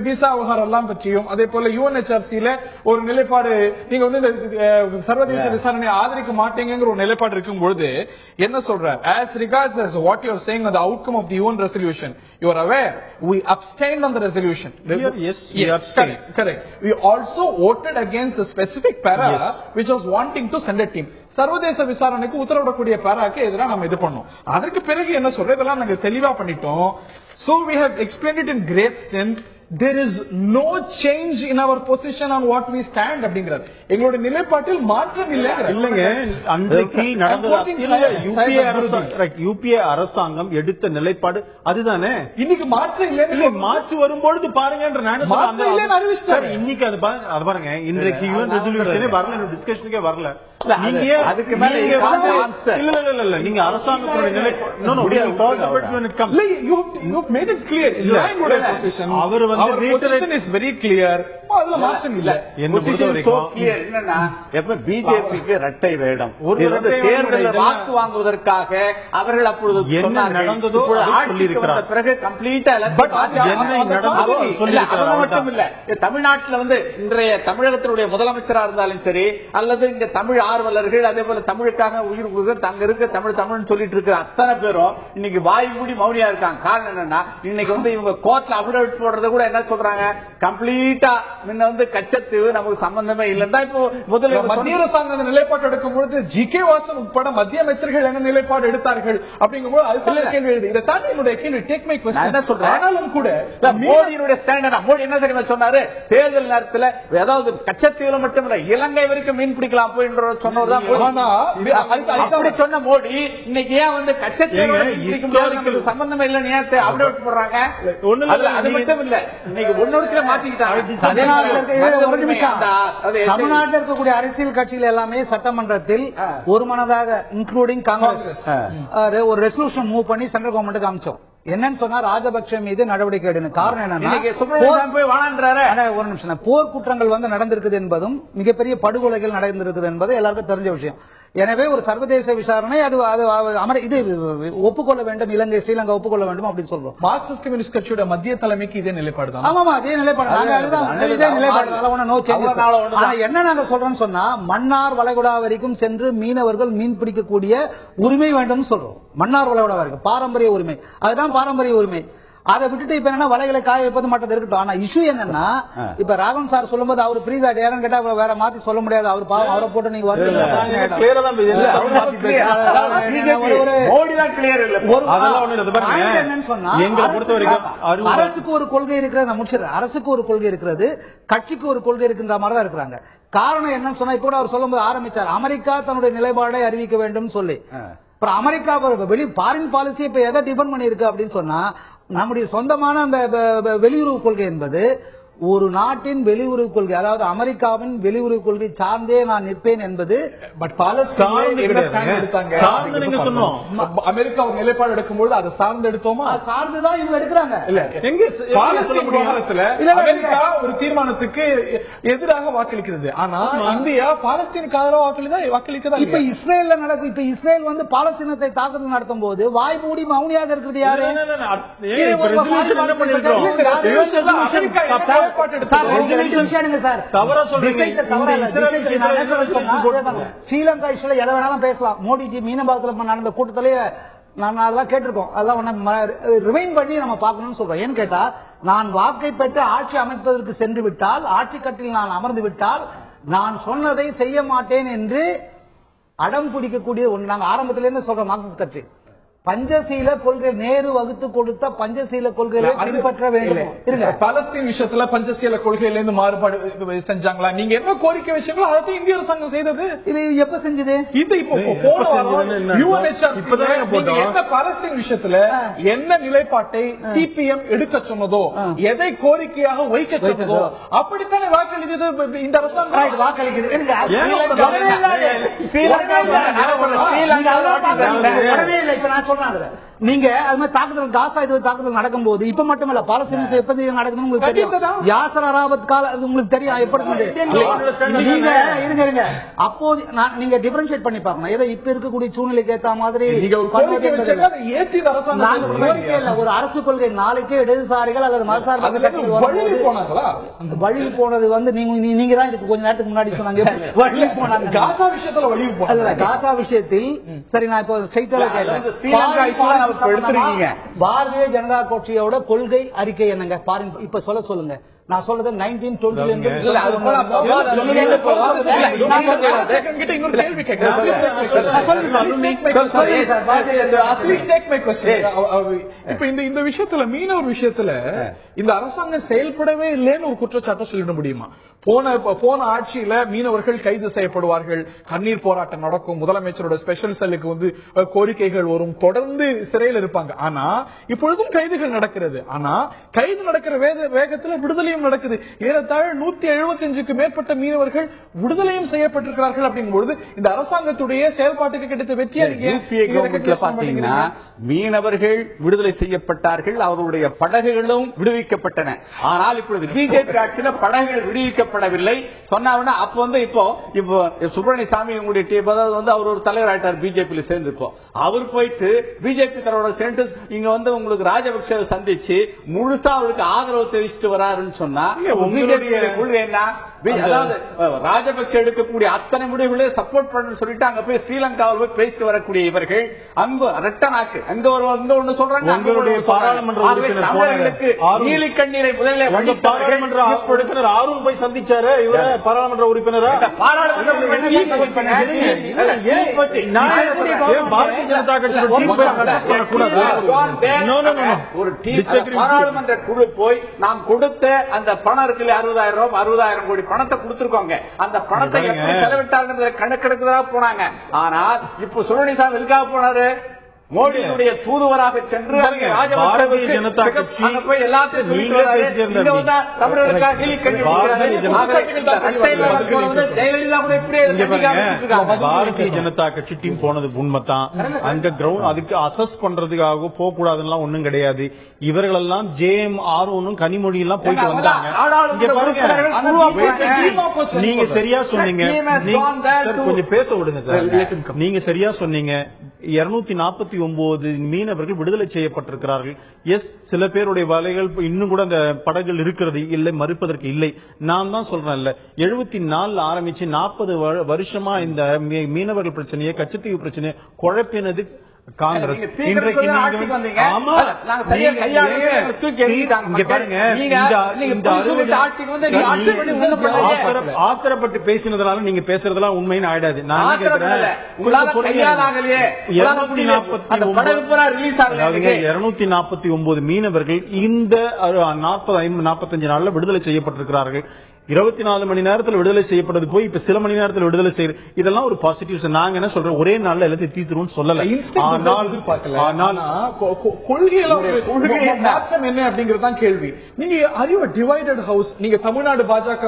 விசா விவகாரம் எல்லாம் பற்றியும் அதே போல UNHRC-ல ஒரு நிலைப்பாடு, நீங்க இந்த சர்வதேச விசாரணை ஆதரிக்க மாட்டீங்கிற ஒரு நிலைப்பாடு இருக்கும் பொழுது என்ன சொல்றார்? As regards as what you are saying on the outcome of the UN resolution, you are aware we abstained on the resolution. Yes, we abstained. Correct. We also voted against the specific para which was wanting to send a team. சர்வதேச விசாரணைக்கு உத்தரவிடக்கூடிய பேராக்கு எதிராக நம்ம இது பண்ணோம். அதற்கு பிறகு என்ன சொல்றோம், இதெல்லாம் நாங்க தெளிவா பண்ணிட்டோம். So we have explained it in great strength. There is no change in our position on what we stand அப்படிங்கிறது. எங்களுடைய நிலைப்பாட்டில் மாற்றம் இல்லைங்க. அன்றைக்கு யூபிஏ அரசாங்கம் எடுத்த நிலைப்பாடு அதுதானே. இன்னைக்கு மாற்றம் இல்லை. மாற்று வரும்பொழுது பாருங்கன்ற இன்னைக்கு அது பாருங்க. இன்றைக்கு யூஎன் ரெசல்யூஷனே வரல, டிஸ்கஷனுக்கே வரல. அதுக்கு மேல இல்ல நீங்க அரசாங்கத்தோட நிலை அவர் பிஜேபிக்கு இரட்டை வேடம், தேர்தலில் வாக்கு வாங்குவதற்காக அவர்கள் அப்பொழுது என்ன நடந்ததோ பிறகு கம்ப்ளீட்டா மட்டும் இல்ல, தமிழ்நாட்டில் இன்றைய தமிழகத்தினுடைய முதலமைச்சரா இருந்தாலும் சரி, அல்லது இங்க தமிழ் ஆர்வலர்கள், அதே போல தமிழுக்காக உயிர் கொடுக்க தங்க இருக்க தமிழ் தமிழ் சொல்லிட்டு இருக்கிற அத்தனை பேரும் இன்னைக்கு வாய் மூடி மௌனியா இருக்காங்க. காரணம் என்னன்னா, இன்னைக்கு இவங்க கோர்ட்ல அபிடவிட் போடுறது கூட என்ன சொல்றாங்க, கம்ப்ளீட்டா முன்ன கச்சத்தீவு நமக்கு சம்பந்தமே இல்லைன்னா இப்போ முதல்ல மத்திய அரசாங்க நிலைப்பாடு எடுக்கும் பொழுது ஜி.கே. வாசன் உட்பட மத்திய அமைச்சர்கள் என்ன நிலைப்பாடு எடுத்தார்கள் அப்படிங்கும்போது அது கேள்வி எழுது. இதை தாண்டி என்னுடைய கேள்வி டேக் மை கொஸ்டின் என்ன சொல்றேன். ஆனாலும் கூட மோடியினுடைய ஸ்டாண்டர்ட், மோடி என்ன தெரியுமா சொன்னாரு, தேர்தல் நேரத்தில் ஏதாவது கச்சத்தீவுல மட்டும் இல்ல இலங்கை வரைக்கும் மீன் பிடிக்கலாம் போயின்ற சொன்னதுதான் அப்படி சொன்ன மோடி இன்னைக்கு ஏன் கச்சத்தீவு சம்பந்தமே இல்லைன்னு ஏன் அப்டேட் போடுறாங்க. அது மட்டும் இல்ல, இன்னைக்கு ஒன்னொருத்துல மாத்திக்கிட்டாங்க. தமிழ்நாட்டில் இருக்கக்கூடிய அரசியல் கட்சிகள் எல்லாமே சட்டமன்றத்தில் ஒரு மனதாக இன்க்ளூடிங் காங்கிரஸ் ஒரு ரெசல்யூஷன் மூவ் பண்ணி சென்ட்ரல் கவர்மெண்ட்டுக்கு அனுப்பிச்சோம். என்னன்னு சொன்னா ராஜபக்சே மீது நடவடிக்கை எடுக்கணும். காரணம் என்னன்னா, ஒரு நிமிஷம், போர் குற்றங்கள் நடந்திருக்குது என்பதும் மிகப்பெரிய படுகொலைகள் நடந்திருக்குது என்பது எல்லாருக்கும் தெரிஞ்ச விஷயம். எனவே ஒரு சர்வதேச விசாரணை அது இது ஒப்புக்கொள்ள வேண்டும், இலங்கை ஸ்ரீலங்கா ஒப்புக்கொள்ள வேண்டும் அப்படின்னு சொல்றோம். மார்க்சிஸ்ட் கம்யூனிஸ்ட் கட்சியோட மத்திய தலைமைக்கு இதே நிலைப்பாடு தான். ஆமா, அதே நிலைப்பாடு. என்ன நாங்க சொல்றோம்னு சொன்னா, மன்னார் வளைகுடா வரைக்கும் சென்று மீனவர்கள் மீன் பிடிக்கக்கூடிய உரிமை வேண்டும் சொல்றோம். மன்னார் வளைகுடா வரைக்கும் பாரம்பரிய உரிமை, அதுதான் பாரம்பரிய உரிமை. அதை விட்டுட்டு இப்ப என்ன வலைகளை காய வைப்பது மட்டும் இருக்கட்டும். ஆனா இஷ்யூ என்னன்னா, இப்ப ராகவன் சார் சொல்லும்போது அவர் பிரீதா ஏன்னு கேட்டா வேற மாத்தி சொல்ல முடியாது. அவர் பாவம், அவரை போட்டு நீங்க அரசுக்கு ஒரு கொள்கை இருக்கிறது, முடிச்சிடறேன். அரசுக்கு ஒரு கொள்கை இருக்கிறது, கட்சிக்கு ஒரு கொள்கை இருக்கின்ற மாதிரி தான் இருக்கிறாங்க. காரணம் என்னன்னு சொன்னா, இப்ப அவர் சொல்லும்போது ஆரம்பிச்சார், அமெரிக்கா தன்னுடைய நிலைப்பாடை அறிவிக்க வேண்டும் சொல்லி. அப்புறம் அமெரிக்கா ஃபாரின் பாலிசி இப்ப எதை டிபெண்ட் பண்ணி இருக்கு அப்படின்னு சொன்னா, நம்முடைய சொந்தமான அந்த வெளியுறவு கொள்கை என்பது ஒரு நாட்டின் வெளியுறவு கொள்கை, அதாவது அமெரிக்காவின் வெளியுறவு கொள்கை சார்ந்தே நான் நிற்பேன் என்பது. அமெரிக்கா நிலைப்பாடு எடுக்கும்போது அதை சார்ந்து எடுத்தோமா, சார்ந்துதான் இவங்க எடுக்கிறாங்க. அமெரிக்கா ஒரு தீர்மானத்துக்கு எதிராக வாக்களிக்கிறது, ஆனா இந்தியா பாலஸ்தீனுக்கு ஆதரவு வாக்களிக்கிறதா. இப்ப இஸ்ரேல் நடக்கும். இப்ப இஸ்ரேல் பாலஸ்தீனத்தை தாக்குதல் நடத்தும் போது வாய் மூடி மௌனியாக இருக்கிறது யாரு? ஸ்ரீலங்கா இஷ்யூல எதை வேணாலும் பேசலாம். மோடிஜி மீனம்பாக்கத்தில் நடந்த கூட்டத்திலேயே நான் அதெல்லாம் கேட்டிருக்கோம். அதெல்லாம் ரிமைண்ட் பண்ணி நம்ம பார்க்கணும்னு சொல்றோம். ஏன்னு கேட்டா, நான் வாக்கை பெற்று ஆட்சி அமைப்பதற்கு சென்று விட்டால், ஆட்சி கட்டில் நான் அமர்ந்து விட்டால், நான் சொன்னதை செய்ய மாட்டேன் என்று அடம் பிடிக்கக்கூடிய ஒன்று. நாங்கள் ஆரம்பத்திலிருந்து சொல்றோம், மார்க்சிஸ்ட் கட்சி பஞ்சசீல கொள்கை, நேரு வகுத்து கொடுத்த பஞ்சசீல கொள்கைகளை பின்பற்ற வேண்டும். பாலஸ்தீன் விஷயத்துல பஞ்சசீல கொள்கையிலிருந்து மாறுபாடு செஞ்சாங்களா? நீங்க என்ன கோரிக்கை விஷயங்களோ அதை இந்திய அரசாங்கம் செய்தது. இது எப்ப செஞ்சது? இது என்ன பாலஸ்தீன் விஷயத்துல என்ன நிலைப்பாட்டை சிபிஎம் எடுக்க சொன்னதோ, எதை கோரிக்கையாக வைக்க சொன்னதோ அப்படித்தானே வாக்களித்தது இந்த அரசாங்கம். வாக்களிக்கிறது நீங்க அது மாதிரி தாக்குதல், காசா இது தாக்குதல் நடக்கும் போது இப்ப மட்டும் இல்ல, பாலஸ்தீன் எப்படி நடக்குதுன்னு உங்களுக்கு தெரியும். யாசர் அராபத் கால உங்களுக்கு தெரியும் எப்படி. இருங்க, அப்போது நீங்க டிஃபரன்ஷியேட் பண்ணி பார்க்கணும். ஏதோ இப்ப இருக்கக்கூடிய சூழ்நிலைக்கு ஏற்ற மாதிரி ஒரு அரசு கொள்கை நாளைக்கே இடதுசாரிகள் அல்லது மதசார்பு வழி போனது நீங்க தான் இதுக்கு கொஞ்ச நேரத்துக்கு முன்னாடி சொன்னாங்க வழி போனாங்க. காசா விஷயத்தில் சரி, நான் இப்போ ஸ்ட்ரைட்டா கேட்டேன், பாரதிய ஜனதா கட்சியோட கொள்கை அறிக்கை என்னங்க? இப்ப சொல்லுங்க. நான் சொல்றது 1920 இந்த விஷயத்துல மீனவர் விஷயத்துல இந்த அரசாங்கம் செயல்படவே இல்லைன்னு ஒரு குற்றச்சாட்டை சொல்லிட முடியுமா? போன ஆட்சியில மீனவர்கள் கைது செய்யப்படுவார்கள், கண்ணீர் போராட்டம் நடக்கும், முதலமைச்சரோட ஸ்பெஷல் செல்லுக்கு கோரிக்கைகள் வரும், தொடர்ந்து சிறையில் இருப்பாங்க. ஆனா இப்பொழுதும் கைதுகள் நடக்கிறது. ஆனா கைது நடக்கிற வேகத்துல விடுதலையும் நடக்குது. ஏறத்தாழ 175க்கு மேற்பட்ட மீனவர்கள் விடுதலையும் செய்யப்பட்டிருக்கிறார்கள். அப்படிங்கும்போது இந்த அரசாங்கத்துடைய செயல்பாட்டுக்கு கிடைத்த வெற்றியை பாத்தீங்கன்னா மீனவர்கள் விடுதலை செய்யப்பட்டார்கள், அவர்களுடைய படகுகளும் விடுவிக்கப்பட்டன. ஆனால் இப்பொழுது பிஜேபி ஆட்சியில படகுகள் விடுவிக்கப்படவில்லை சொன்னா அப்போ இப்போ சுப்பிரமணியசாமி உங்களுடைய டீம் அவர் ஒரு தலைவர் ஆயிட்டார் பிஜேபி சேர்ந்து. இப்போ அவர் போயிட்டு பிஜேபி தலைவரோட சேர்ந்து இங்க உங்களுக்கு ராஜபக்சே சந்திச்சு முழுசா அவருக்கு ஆதரவு தெரிவிச்சுட்டு வராருன்னு சொன்னா உங்களுடைய கொள்கை என்ன? அதாவது ராஜபக்சே எடுக்கக்கூடிய அத்தனை முடிவுகளை சப்போர்ட் பண்ணு சொல்லிட்டு அங்க போய் ஸ்ரீலங்காவில் போய் பேசிட்டு வரக்கூடிய இவர்கள் அங்க ரெட்டனாக்கு அங்க ஒண்ணு சொல்றாங்க. உங்களுடைய பாராளுமன்ற தமிழர்களுக்கு நீலி கண்ணீரை முதலில் பாராளுமன்ற உறுப்பினர் ஆர்வம் போய் சந்திச்சாரு. இவர பாராளுமன்ற உறுப்பினரா பாரதிய ஜனதா கட்சி ஒரு பாராளுமன்ற குழு போய் நாம் கொடுத்த அந்த பணம் இருக்கு 60,000 கோடி பணத்தை கொடுத்திருக்கோங்க. அந்த பணத்தை எப்படி செலவிட்டாங்க கணக்கெடுக்கிறதா போனாங்க. ஆனால் இப்ப சுப்பிரமணியசாமி எதுக்காக போனாரு? மோடியுடைய தூதுவராக சென்று பாரதிய ஜனதா கட்சி பாரதிய ஜனதா கட்சி டீம் போனது உண்மைதான். அங்க கிரவுண்ட் அதுக்கு அசஸ் பண்றதுக்காக போக கூடாதுன்னு ஒண்ணும் கிடையாது. இவர்கள் எல்லாம் JM-R1 கனிமொழி எல்லாம் போயிட்டு வந்தாங்க. நீங்க சரியா சொன்னீங்க. கொஞ்சம் பேச விடுங்க சார். நீங்க சரியா சொன்னீங்க. 249 மீனவர்கள் விடுதலை செய்யப்பட்டிருக்கிறார்கள். எஸ், சில பேருடைய வலைகள் இன்னும் கூட அந்த படகுகள் இருக்கிறது இல்லை, மறுப்பதற்கு இல்லை. நான் தான் சொல்றேன் 74 ஆரம்பிச்சு 40 வருஷமா இந்த மீனவர்கள் பிரச்சனையை, கச்சத்தீவு பிரச்சனையை குழப்பினது காங்கிரஸ். இன்றைக்கு ஆத்திரப்பட்டு பேசினதுனால நீங்க பேசுறதெல்லாம் உண்மைன்னு ஆயிடாது. நான் 249 மீனவர்கள் இந்த 40-45 நாள்ல விடுதலை செய்யப்பட்டிருக்கிறார்கள். 24 மணி நேரத்தில் விடுதலை செய்யப்பட்டது போய் இப்ப சில மணி நேரத்தில் விடுதலை செய்ய இதெல்லாம் ஒரு பாசிட்டிவ்ஸ். நாங்க என்ன சொல்றோம், ஒரே நாள்ல எல்லாத்தையும் தீர்த்துரும் சொல்லல. மாற்றம் என்ன அப்படிங்கறதுதான் கேள்வி. நீங்க அறிவு டிவைடட் ஹவுஸ். நீங்க தமிழ்நாடு பாஜக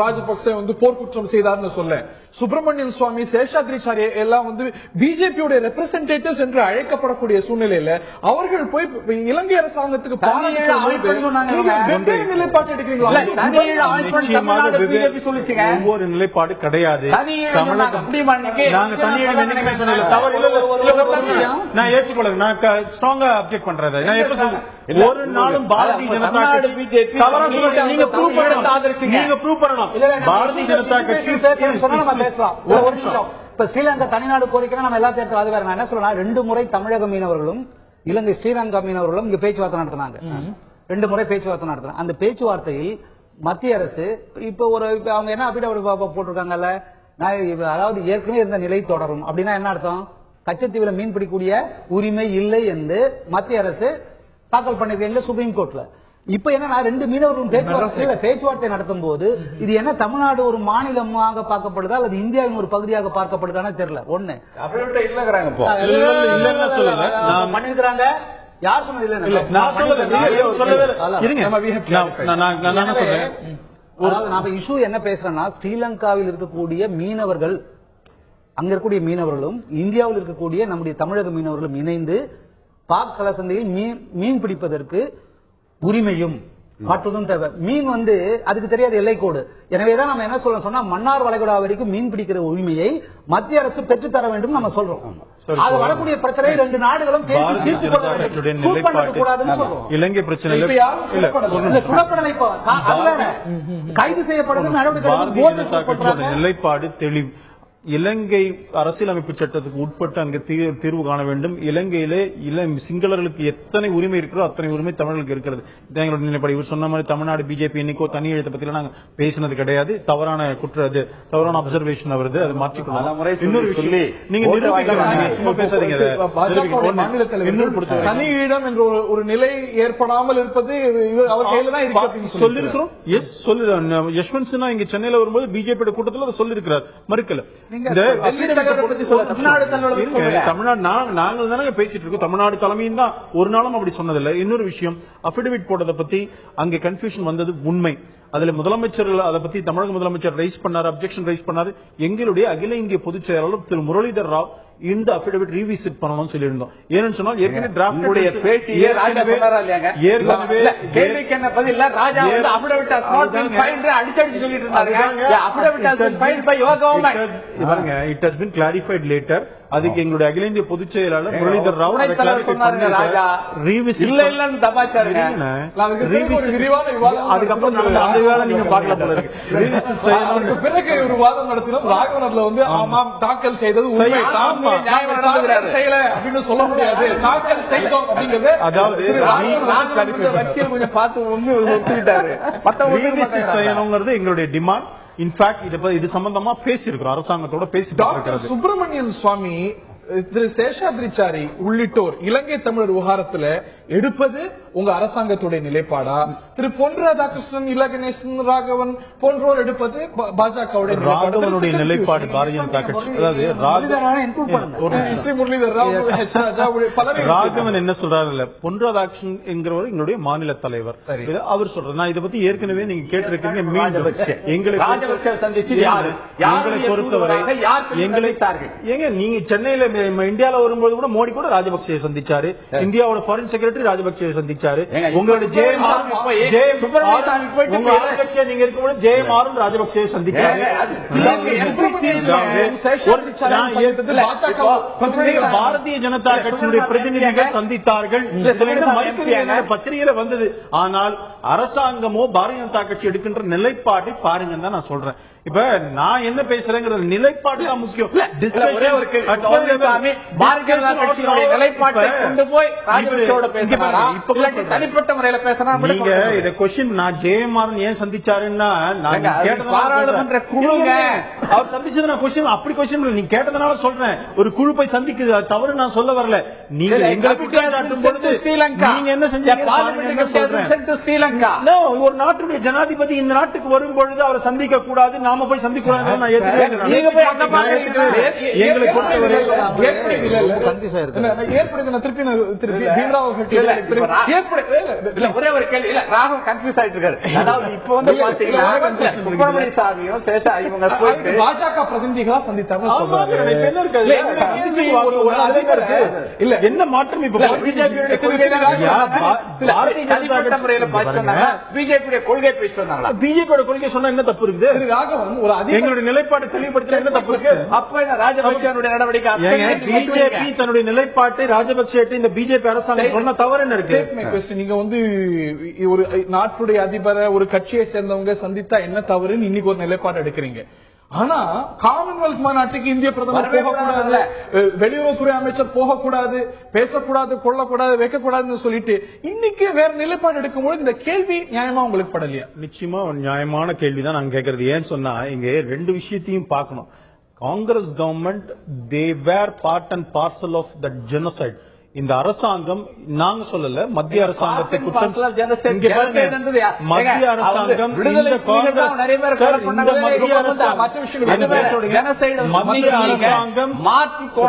ராஜபக்சே போர்க்குற்றம் செய்தார்னு சொல்ல, சுப்பிரமணியன் சுவாமி, சேஷாத்ரிச்சாரி எல்லாம் பிஜேபியோட ரெப்ரசன்டேட்டிவ்ஸ் என்று அழைக்கப்படக்கூடிய சூழ்நிலையில அவர்கள் போய் இலங்கை அரசாங்கத்துக்கு நிலைப்பாட்டு எடுக்கிறீங்களா? ஒவ்வொரு நிலைப்பாடு கிடையாது. நான் ஏற்றுக்கொள்ள நான் ஸ்ட்ராங்கா அப்டேட் பண்றேன். ஒரு நாளும் பாரதிய ஜனதா கட்சி நீங்க ப்ரூவ் பண்ணணும். பாரதிய ஜனதா கட்சி இப்ப ஸ்ரீலங்கா தனிநாடு கோரிக்கை நம்ம எல்லாத்தையும் அது வேற. நான் என்ன சொல்றேன், 2 முறை தமிழக மீனவர்களும் இலங்கை ஸ்ரீலங்கா மீனவர்களும் இங்க பேச்சுவார்த்தை நடத்தினாங்க. 2 முறை பேச்சுவார்த்தை நடத்தினாங்க. அந்த பேச்சுவார்த்தையில் மத்திய அரசு இப்ப அவங்க என்ன அபிடவிட் போட்டிருக்காங்கல்ல, அதாவது ஏற்கனவே இருந்த நிலை தொடரும் அப்படின்னா என்ன அர்த்தம்? கச்சத்தீவுல மீன் பிடிக்கூடிய உரிமை இல்லை என்று மத்திய அரசு தாக்கல் பண்ணிருக்காங்க சுப்ரீம் கோர்ட்ல. இப்ப என்ன 2 மீனவர்களும் பேச்சுவார்த்தை நடத்தும் போது இது என்ன தமிழ்நாடு ஒரு மாநிலமாக பார்க்கப்படுதா அல்லது இந்தியாவின் ஒரு பகுதியாக பார்க்கப்படுதான்னு தெரியல. ஒண்ணு பண்ணிருக்கிறாங்க. யார் சொன்னது? இஷ்யூ என்ன பேசுறேன்னா, ஸ்ரீலங்காவில் இருக்கக்கூடிய மீனவர்கள், அங்க இருக்கக்கூடிய மீனவர்களும் இந்தியாவில் இருக்கக்கூடிய நம்முடைய தமிழக மீனவர்களும் இணைந்து பாக் கலசந்தையில் மீன் பிடிப்பதற்கு உரிமையும் காட்டுவதும் தேவை. மீன் அதுக்கு தெரியாத எல்லைக்கோடு. எனவேதான் நம்ம என்ன சொன்னா, மன்னார் வளைகுடா வரைக்கும் மீன் பிடிக்கிற உரிமையை மத்திய அரசு பெற்றுத்தர வேண்டும் நம்ம சொல்றோம். அது வரக்கூடிய பிரச்சனை 2 நாடுகளும் இலங்கை பிரச்சனை கைது செய்யப்படுறது நடவடிக்கை நிலைப்பாடு தெளிவு. இலங்கை அரசியலமைப்பு சட்டத்துக்கு உட்பட்டு அங்கு தீர்வு காண வேண்டும். இலங்கையிலே சிங்களர்களுக்கு எத்தனை உரிமை இருக்கிறோ அத்தனை உரிமை தமிழர்களுக்கு இருக்கிறது. எங்களோட நிலைப்பாடு. இவர் சொன்ன மாதிரி தமிழ்நாடு பிஜேபி இன்னைக்கோ தனி எழுத்தை பத்தி நாங்க பேசினது கிடையாது. தவறான அது தவறான அப்சர்வேஷன் வருது. அது மாற்றிக்கொள்ளலாம். இன்னொரு விஷயம், நீங்க சும்மா பேசாதீங்க. தனி இடம் என்ற ஒரு நிலை ஏற்படாமல் இருப்பது அவர் கையில தான் இருக்கு சொல்லிருக்கிறோம். எஸ் சொல்லு. யஷ்வந்த் சின்ஹா இங்க சென்னையில வரும்போது பிஜேபி கூட்டத்தில் அதை சொல்லிருக்கிறார். மறுக்கல. தமிழ்நாடு நாங்கள் தானே பேசிட்டு இருக்கோம். தமிழ்நாடு தலைமையும் தான் ஒரு நாளும் அப்படி சொன்னதில்லை. இன்னொரு விஷயம், அபிடவிட் போட்டதை பத்தி அங்க கன்ஃபியூஷன் வந்தது உண்மை. அதுல முதலமைச்சர் அதை பத்தி தமிழக முதலமைச்சர் ரைஸ் பண்ணாரு, அப்செக்ஷன் ரைஸ் பண்ணாரு. எங்களுடைய அகில இந்திய பொதுச் செயலாளர் திரு முரளிதர் ராவ் இந்த அபிடவிட் ரீவிசிட் பண்ணணும்னு சொல்லியிருந்தோம். ஏன்னு சொன்னால் ஏற்கனவே டிராஃப்ட் பேட்டியே ராஜா சொன்னாரா இல்லையாங்க? கேள்விக்கு என்ன பதில் ராஜா வந்து affidavit has not been filed அடிச்சு சொல்லிட்டு இருந்தாங்க. Affidavit has been filed by your government. பாருங்க, it has been clarified later. அதுக்கு எங்களுடைய அகில இந்திய பொதுச் செயலாளர் முரளிதர் ராவ் அதுக்கப்புறம் அந்த வேலை நீங்க பார்க்கலாம் போல இருக்கு. பிறகு ஒரு வாதம் நடத்தினோம். ராகவனர்ல வந்து ஆமாம் தாக்கல் செய்தது உண்மை செய்யல அப்படின்னு சொல்ல முடியாது. தாக்கல் செய்தோம் அப்படிங்கிறது அதாவது கொஞ்சம் பார்த்து ஒத்துக்கிட்டாரு. செய்யணுங்கிறது எங்களுடைய டிமாண்ட். இன்ஃபேக்ட் இது சம்பந்தமா பேசியிருக்கிறோம், அரசாங்கத்தோட பேசிட்டு. சுப்பிரமணியன் சுவாமி, திரு சேஷாத்ரிச்சாரி உள்ளிட்டோர் இலங்கை தமிழர் விவகாரத்தில் எடுப்பது உங்க அரசாங்கத்துடைய நிலைப்பாடா? திரு பொன் ராதாகிருஷ்ணன், இலகணேசன், ராகவன் போன்றோர் எடுப்பது பாஜகவுடைய நிலைப்பாடு? பாரதிய ஜனதா கட்சி, அதாவது ராகவன் என்ன சொல்றாரு, பொன் ராதாகிருஷ்ணன் என்கிறவர் எங்களுடைய மாநில தலைவர். அவர் சொல்றாரு, நான் இதை பத்தி ஏற்கனவே நீங்க கேட்டிருக்கீங்க. எங்களை பொறுத்தவரை நீங்க சென்னையில இந்தியாவில் வரும்போது கூட மோடி கூட ராஜபக்சே சந்திச்சாரு. இந்தியாவோட ஃபாரின் செக்ரட்டரி ராஜபக்சே சந்திச்சாரு. உங்களுடைய நீங்க இருக்கும்போது ஜெயமாரும் ராஜபக்சே சந்திச்சாரு. பாரதிய ஜனதா கட்சியுடைய பிரதிநிதிகள் சந்தித்தார்கள். பத்திரிகையில வந்தது. ஆனால் அரசாங்கமோ பாரதிய ஜனதா கட்சி எடுக்கின்ற நிலைப்பாட்டை பாருங்க தான் நான் சொல்றேன். இப்ப நான் என்ன பேசுறேங்கிற நிலைப்பாடு தான் முக்கியம். தனிப்பட்ட முறையில் பேசலாம். நான் ஜெயமாறன் ஏன் சந்திச்சாருன்னா பாராளுமன்ற குழுங்க அவர் சந்திச்சது நான் கொஸ்டின் அப்படி கொஸ்டின் நீங்க கேட்டதுனால சொல்றேன். ஒரு குழு போய் சந்திக்குது, அது தவறு நான் சொல்ல வரல. நீங்க நீங்க என்ன செஞ்சீங்க? ஸ்ரீலங்கா ஒரு நாட்டுடைய ஜனாதிபதி இந்த நாட்டுக்கு வரும் பொழுது அவரை சந்திக்க கூடாது, நாம போய் சந்திக்கூடாது. ஒரே ஒரு கேள்வி, ராகுல் கன்ஃபியூஸ் ஆயிட்டு இருக்காரு. அதாவது இப்ப வந்து பாத்தீங்கன்னா சுப்பிரமணிய சாமியும் சேஷா இவங்க பாஜக பிரதிநிதிகளா சந்தித்தாங்க. என்ன மாற்றம் இப்ப பிஜேபி கொள்கை பேசிட்டு வந்தாங்களா? பிஜேபியோட கொள்கை சொன்னா என்ன தப்பு இருக்குது? எங்களுடைய நிலைப்பாடு தெளிவுபடுத்த என்ன தப்பு இருக்கு? அப்ப ராஜபக்சேனுடைய நடவடிக்கை பிஜேபி தன்னுடைய நிலைப்பாட்டை ராஜபக்சே இந்த பிஜேபி அரசாங்கம் சொன்ன தவறு என்ன இருக்கு? நீங்க வந்து ஒரு நாட்டுடைய அதிபரை ஒரு கட்சியை சேர்ந்தவங்க சந்தித்தா என்ன தவறுன்னு இன்னைக்கு ஒரு நிலைப்பாடு எடுக்கிறீங்க. ஆனா காமன்வெல்த் மாநாட்டுக்கு இந்திய பிரதமர் போகக்கூடாது, வெளியுறவுத்துறை அமைச்சர் போகக்கூடாது, பேசக்கூடாது, கொள்ளக்கூடாது, வைக்கக்கூடாதுன்னு சொல்லிட்டு இன்னைக்கு வேற நிலைப்பாடு எடுக்கும்போது இந்த கேள்வி நியாயமா உங்களுக்கு படலையா? நிச்சயமா நியாயமான கேள்விதான் நான் கேட்கறது. ஏன்னு சொன்னா இங்க ரெண்டு விஷயத்தையும் பார்க்கணும். Congress government they were part and parcel of the genocide. இந்த அரசாங்கம் நாங்க சொல்லல, மத்திய அரசாங்கத்தை குற்றம். மத்திய அரசாங்கம்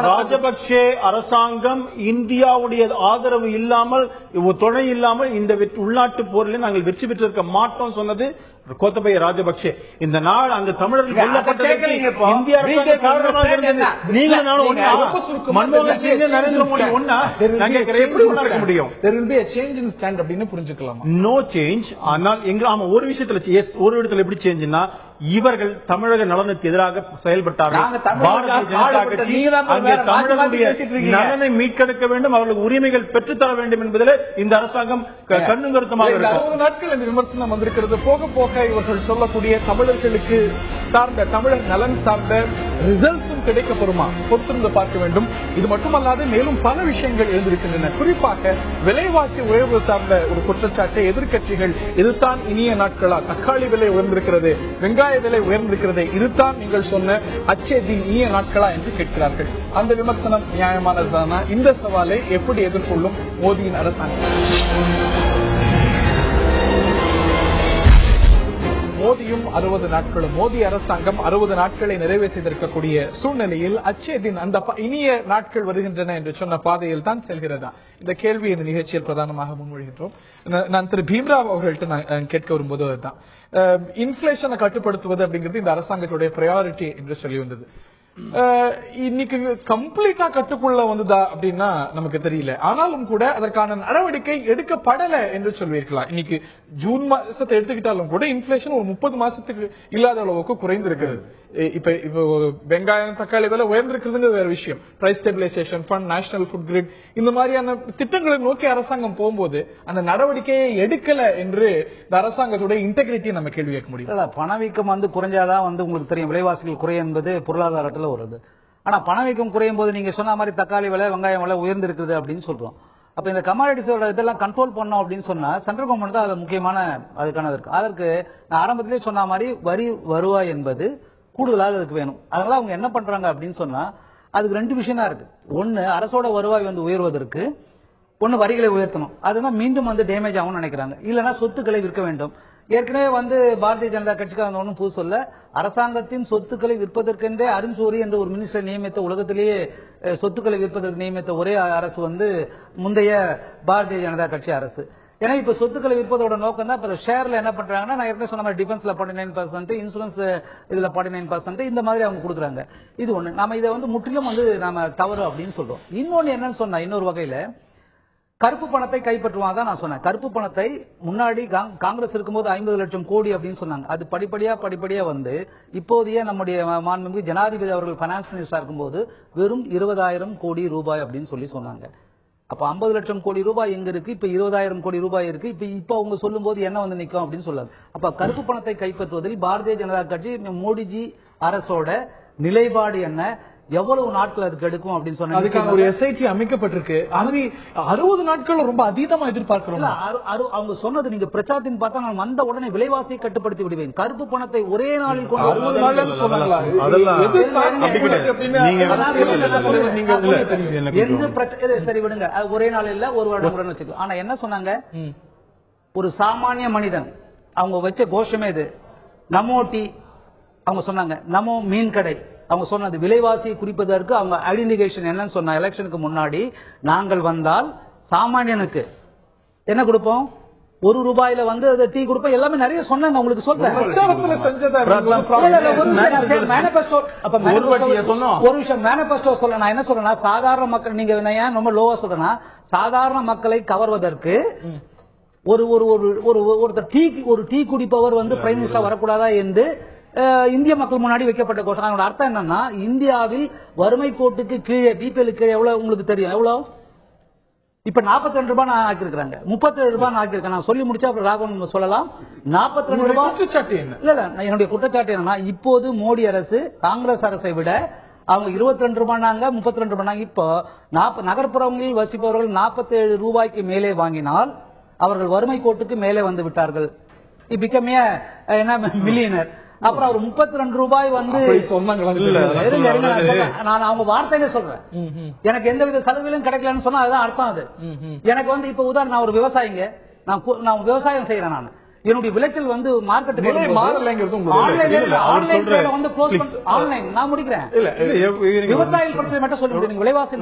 ராஜபக்சே அரசாங்கம் இந்தியாவுடைய ஆதரவு இல்லாமல், துணை இல்லாமல் இந்த உள்நாட்டு போரில் நாங்கள் வெற்றி பெற்றிருக்க மாட்டோம் சொன்னது கோத்தபய ராஜபக்சே. இந்த நாள் அங்க தமிழர்கள் கொல்லப்பட்டதற்கு இந்திய அரசாங்கம் காரணமாக இருந்தது. நீங்க மன்மோகன் சிங், நரேந்திர மோடி ஒன்னா நோ சேஞ்ச். ஆனால் ஒரு விஷயத்துல ஒரு இடத்துல எப்படி சேஞ்ச்னா, இவர்கள் தமிழக நலனுக்கு எதிராக செயல்பட்டார்கள். பாரதிய ஜனதா கட்சி அங்கே தமிழர்களுடைய நலனை மீட்டெடுக்க வேண்டும், அவர்களுக்கு உரிமைகள் பெற்றுத்தர வேண்டும் என்பதில் இந்த அரசாங்கம் கண்ணும் கருத்தமாக இருக்கும். 60 நாட்கள் இந்த விமர்சனம் வந்திருக்கிறது. போக போக இவர்கள் சொல்லக்கூடிய தமிழர்களுக்கு சார்ந்த தமிழர் நலன் சார்ந்த ரிசல்ட்ஸும் கிடைக்கப்பெறுமா பொறுத்திருந்து பார்க்க வேண்டும். இது மட்டுமல்லாது மேலும் பல விஷயங்கள் எழுந்திருக்கின்றன. குறிப்பாக விலைவாசி உயர்வு சார்ந்த ஒரு குற்றச்சாட்டை எதிர்க்கட்சிகள், இதுதான் இனிய நாட்களா, தக்காளி விலை உயர்ந்திருக்கிறது, வெங்காய விலை உயர்ந்திருக்கிறது, இதுதான் நீங்கள் சொன்ன அச்சேதி இனிய நாட்களா என்று கேட்கிறார்கள். அந்த விமர்சனம் நியாயமானதுதானா? இந்த சவாலை எப்படி எதிர்கொள்ளும் மோடியின் அரசாங்கம்? மோடியும் 60 நாட்களும், மோடி அரசாங்கம் 60 நாட்களை நிறைவு செய்திருக்கக்கூடிய சூழ்நிலையில் அச்சேதின் அந்த இனிய நாட்கள் வருகின்றன என்று சொன்ன பாதையில் தான் செல்கிறதா? இந்த கேள்வி இந்த நிகழ்ச்சியில் பிரதானமாக முன்மொழிகின்றோம். நான் திரு பீம்ராவ் அவர்கள்ட்ட நான் கேட்க வரும்போது அதுதான், இன்ஃபிளேஷனை கட்டுப்படுத்துவது அப்படிங்கிறது இந்த அரசாங்கத்துடைய பிரையாரிட்டி என்று சொல்லி வந்தது. இன்னைக்கு கம்ப்ளீட்டா கட்டுக்குள்ள வந்ததா அப்படின்னா நமக்கு தெரியல. ஆனாலும் கூட அதற்கான நடவடிக்கை எடுக்கப்படல என்று சொல்வீர்களாம். இன்னைக்கு ஜூன் மாசத்தை எடுத்துக்கிட்டாலும் கூட இன்ஃபிளேஷன் ஒரு 30 மாசத்துக்கு இல்லாத அளவுக்கு குறைந்திருக்கிறது. இப்ப வெங்காயம் தக்காளி விலை உயர்ந்திருக்கிறது வேற விஷயம். Price stabilization fund, national food grid, இந்த மாதிரியான திட்டங்களை நோக்கி அரசாங்கம் போகும்போது அந்த நடவடிக்கையை எடுக்கல என்று இந்த அரசாங்கத்துடைய இன்டெகிரிட்டி நம்ம கேள்வி கேட்க முடியும். பணவீக்கம் குறைஞ்சாதான் உங்களுக்கு தெரியும் விலைவாசிகள் குறையும் என்பது பொருளாதாரத்தில் வருது. ஆனா பணவீக்கம் குறையும் போது நீங்க சொன்ன மாதிரி தக்காளி விலை வெங்காயம் விலை உயர்ந்திருக்குது அப்படின்னு சொல்றோம். அப்ப இந்த கமாடிட்டிஸோட இதெல்லாம் கண்ட்ரோல் பண்ணோம் அப்படின்னு சொன்னா சென்ட்ரல் கவர்மெண்ட் தான் அது முக்கியமான அதுக்கான இருக்கு. அதற்கு நான் ஆரம்பத்திலே சொன்ன மாதிரி வரி வருவாய் என்பது கூடுதலாக அதுக்கு வேணும். அதனால அவங்க என்ன பண்றாங்க அப்படின்னு சொன்னா அதுக்கு 2 விஷயம் தான் இருக்கு. ஒன்னு, அரசோட வருவாய் உயர்வதற்கு ஒன்னு வரிகளை உயர்த்தணும். அதுதான் மீண்டும் டேமேஜ் ஆகும்னு நினைக்கிறாங்க. இல்லைன்னா சொத்துக்களை விற்க வேண்டும். ஏற்கனவே பாரதிய ஜனதா கட்சிக்கு ஒன்றும் புது சொல்ல, அரசாங்கத்தின் சொத்துக்களை விற்பதற்கென்றே அருண் சோரி என்ற ஒரு மினிஸ்டர் நியமித்த, உலகத்திலேயே சொத்துக்களை விற்பதற்கு நியமித்த ஒரே அரசு முந்தைய பாரதிய ஜனதா கட்சி அரசு. ஏன்னா இப்ப சொத்துக்களை விற்பதோட நோக்கம் தான். இப்ப ஷேர்ல என்ன பண்றாங்கன்னா, நான் ஏற்கனவே சொன்ன மாதிரி டிஃபென்ஸ்ல 49%, இன்சூரன்ஸ் இதுல 49%, இந்த மாதிரி அவங்க கொடுக்குறாங்க. இது ஒண்ணு. நாம இதை முற்றிலும் நாம தவறு அப்படின்னு சொல்றோம். இன்னொன்னு என்னன்னு சொன்னா, இன்னொரு வகையில கருப்பு பணத்தை கைப்பற்றுவாங்க. நான் சொன்னேன், கருப்பு பணத்தை முன்னாடி காங்கிரஸ் இருக்கும்போது 50 லட்சம் கோடி அப்படின்னு சொன்னாங்க. அது படிப்படியா இப்போதைய நம்முடைய மாண்புமிகு ஜனாதிபதி அவர்கள் பைனான்ஸ் மினிஸ்டரா இருக்கும்போது வெறும் 20,000 கோடி ரூபாய் அப்படின்னு சொன்னாங்க. அப்ப 50 லட்சம் கோடி ரூபாய் எங்க இருக்கு? இப்ப 20,000 கோடி ரூபாய் இருக்கு. இப்ப அவங்க சொல்லும் போது என்ன நிக்கும் அப்படின்னு சொல்லாது. அப்ப கருப்பு பணத்தை கைப்பற்றுவதில் பாரதிய ஜனதா கட்சி, மோடிஜி அரசோட நிலைப்பாடு என்ன, எவ்வளவு நாட்கள் அதுக்கு எடுக்கும் அப்படின்னு சொன்னா அதுக்கான ஒரு எஸ்ஐடி அமைக்கப்பட்டிருக்கு. 60 நாட்கள் ரொம்ப அதீதமா எதிர்பார்க்கிறோம். அவங்க சொன்னது நீங்க பிரச்சாரத்தின் பார்த்தா நான் வந்த உடனே விலைவாசியை கட்டுப்படுத்தி விடுவேன், கருப்பு பணத்தை ஒரே நாளில் கொண்டு சரி விடுங்க, ஒரே நாள் இல்ல ஒரு வருடம் வச்சுக்கலாம். ஆனா என்ன சொன்னாங்க, ஒரு சாமானிய மனிதன் அவங்க வச்ச கோஷமே இது. நமோ டீ அவங்க சொன்னாங்க, நமோ மீன் கடை அவங்க சொன்னது விலைவாசியை குறிப்பதற்கு அவங்க ஐடென்டிஃபிகேஷன் என்னன்னு சொன்ன, எலெக்ஷனுக்கு முன்னாடி நாங்கள் வந்தால் சாமானியனுக்கு என்ன கொடுப்போம், 1 ரூபாயில டீ கொடுப்போம், எல்லாமே நிறைய சொன்னாங்க. உங்களுக்கு சொல்றேன், ஒரு விஷயம் மேனிபெஸ்டோ சொல்ல, நான் என்ன சொல்றேன்னா, சாதாரண மக்கள், நீங்க ஏன் ரொம்ப லோவா சொல்றேன்னா, சாதாரண மக்களை கவர்வதற்கு ஒருத்தர் டீ குடிப்பவர் பிரைம் மினிஸ்டர் வரக்கூடாதா என்று இந்திய மக்கள் முன்னாடி வைக்கப்பட்ட கோஷம். அதோட அர்த்தம் என்னன்னா, இந்தியாவில் வறுமை கோட்டுக்கு கீழே, பிபிஎல் கீழே எவ்வளவு உங்களுக்கு தெரியும், எவ்வளவு இப்ப 42 ரூபாய் நான் ஆக்கிருக்காங்க, 37 ரூபாய் நான் ஆக்கிருக்கேன். நான் சொல்லி முடிச்சா அப்புறம் ராகவன் சொல்லலாம். 42 ரூபாய் குற்றச்சாட்டு என்ன? இல்ல என்னுடைய குற்றச்சாட்டு என்னன்னா, இப்போது மோடி அரசு காங்கிரஸ் அரசை விட அவங்க 22 ரூபாய்னாங்க, 32 ரூபாய். இப்போ நகர்ப்புறங்களில் வசிப்பவர்கள் 47 ரூபாய்க்கு மேலே வாங்கினால் அவர்கள் வறுமை கோட்டுக்கு மேலே வந்து விட்டார்கள். பிகமே மில்லியனர். அப்புறம் அவர் 32 ரூபாய் நான் அவங்க வார்த்தையில சொல்றேன், எனக்கு எந்த வித சலுகையும் கிடைக்கலன்னு சொன்னா அதுதான் அர்த்தம். அது எனக்கு இப்ப உதாரணம், நான் ஒரு விவசாயிங்க, நான் விவசாயம் செய்யறேன். நான் என்னுடைய விளைச்சல் மார்க்கெட்டுக்கு ஆன்லைன் நான் முடிக்கிறேன். விவசாயிகள் பிரச்சனை மட்டும் சொல்லி விலைவாசி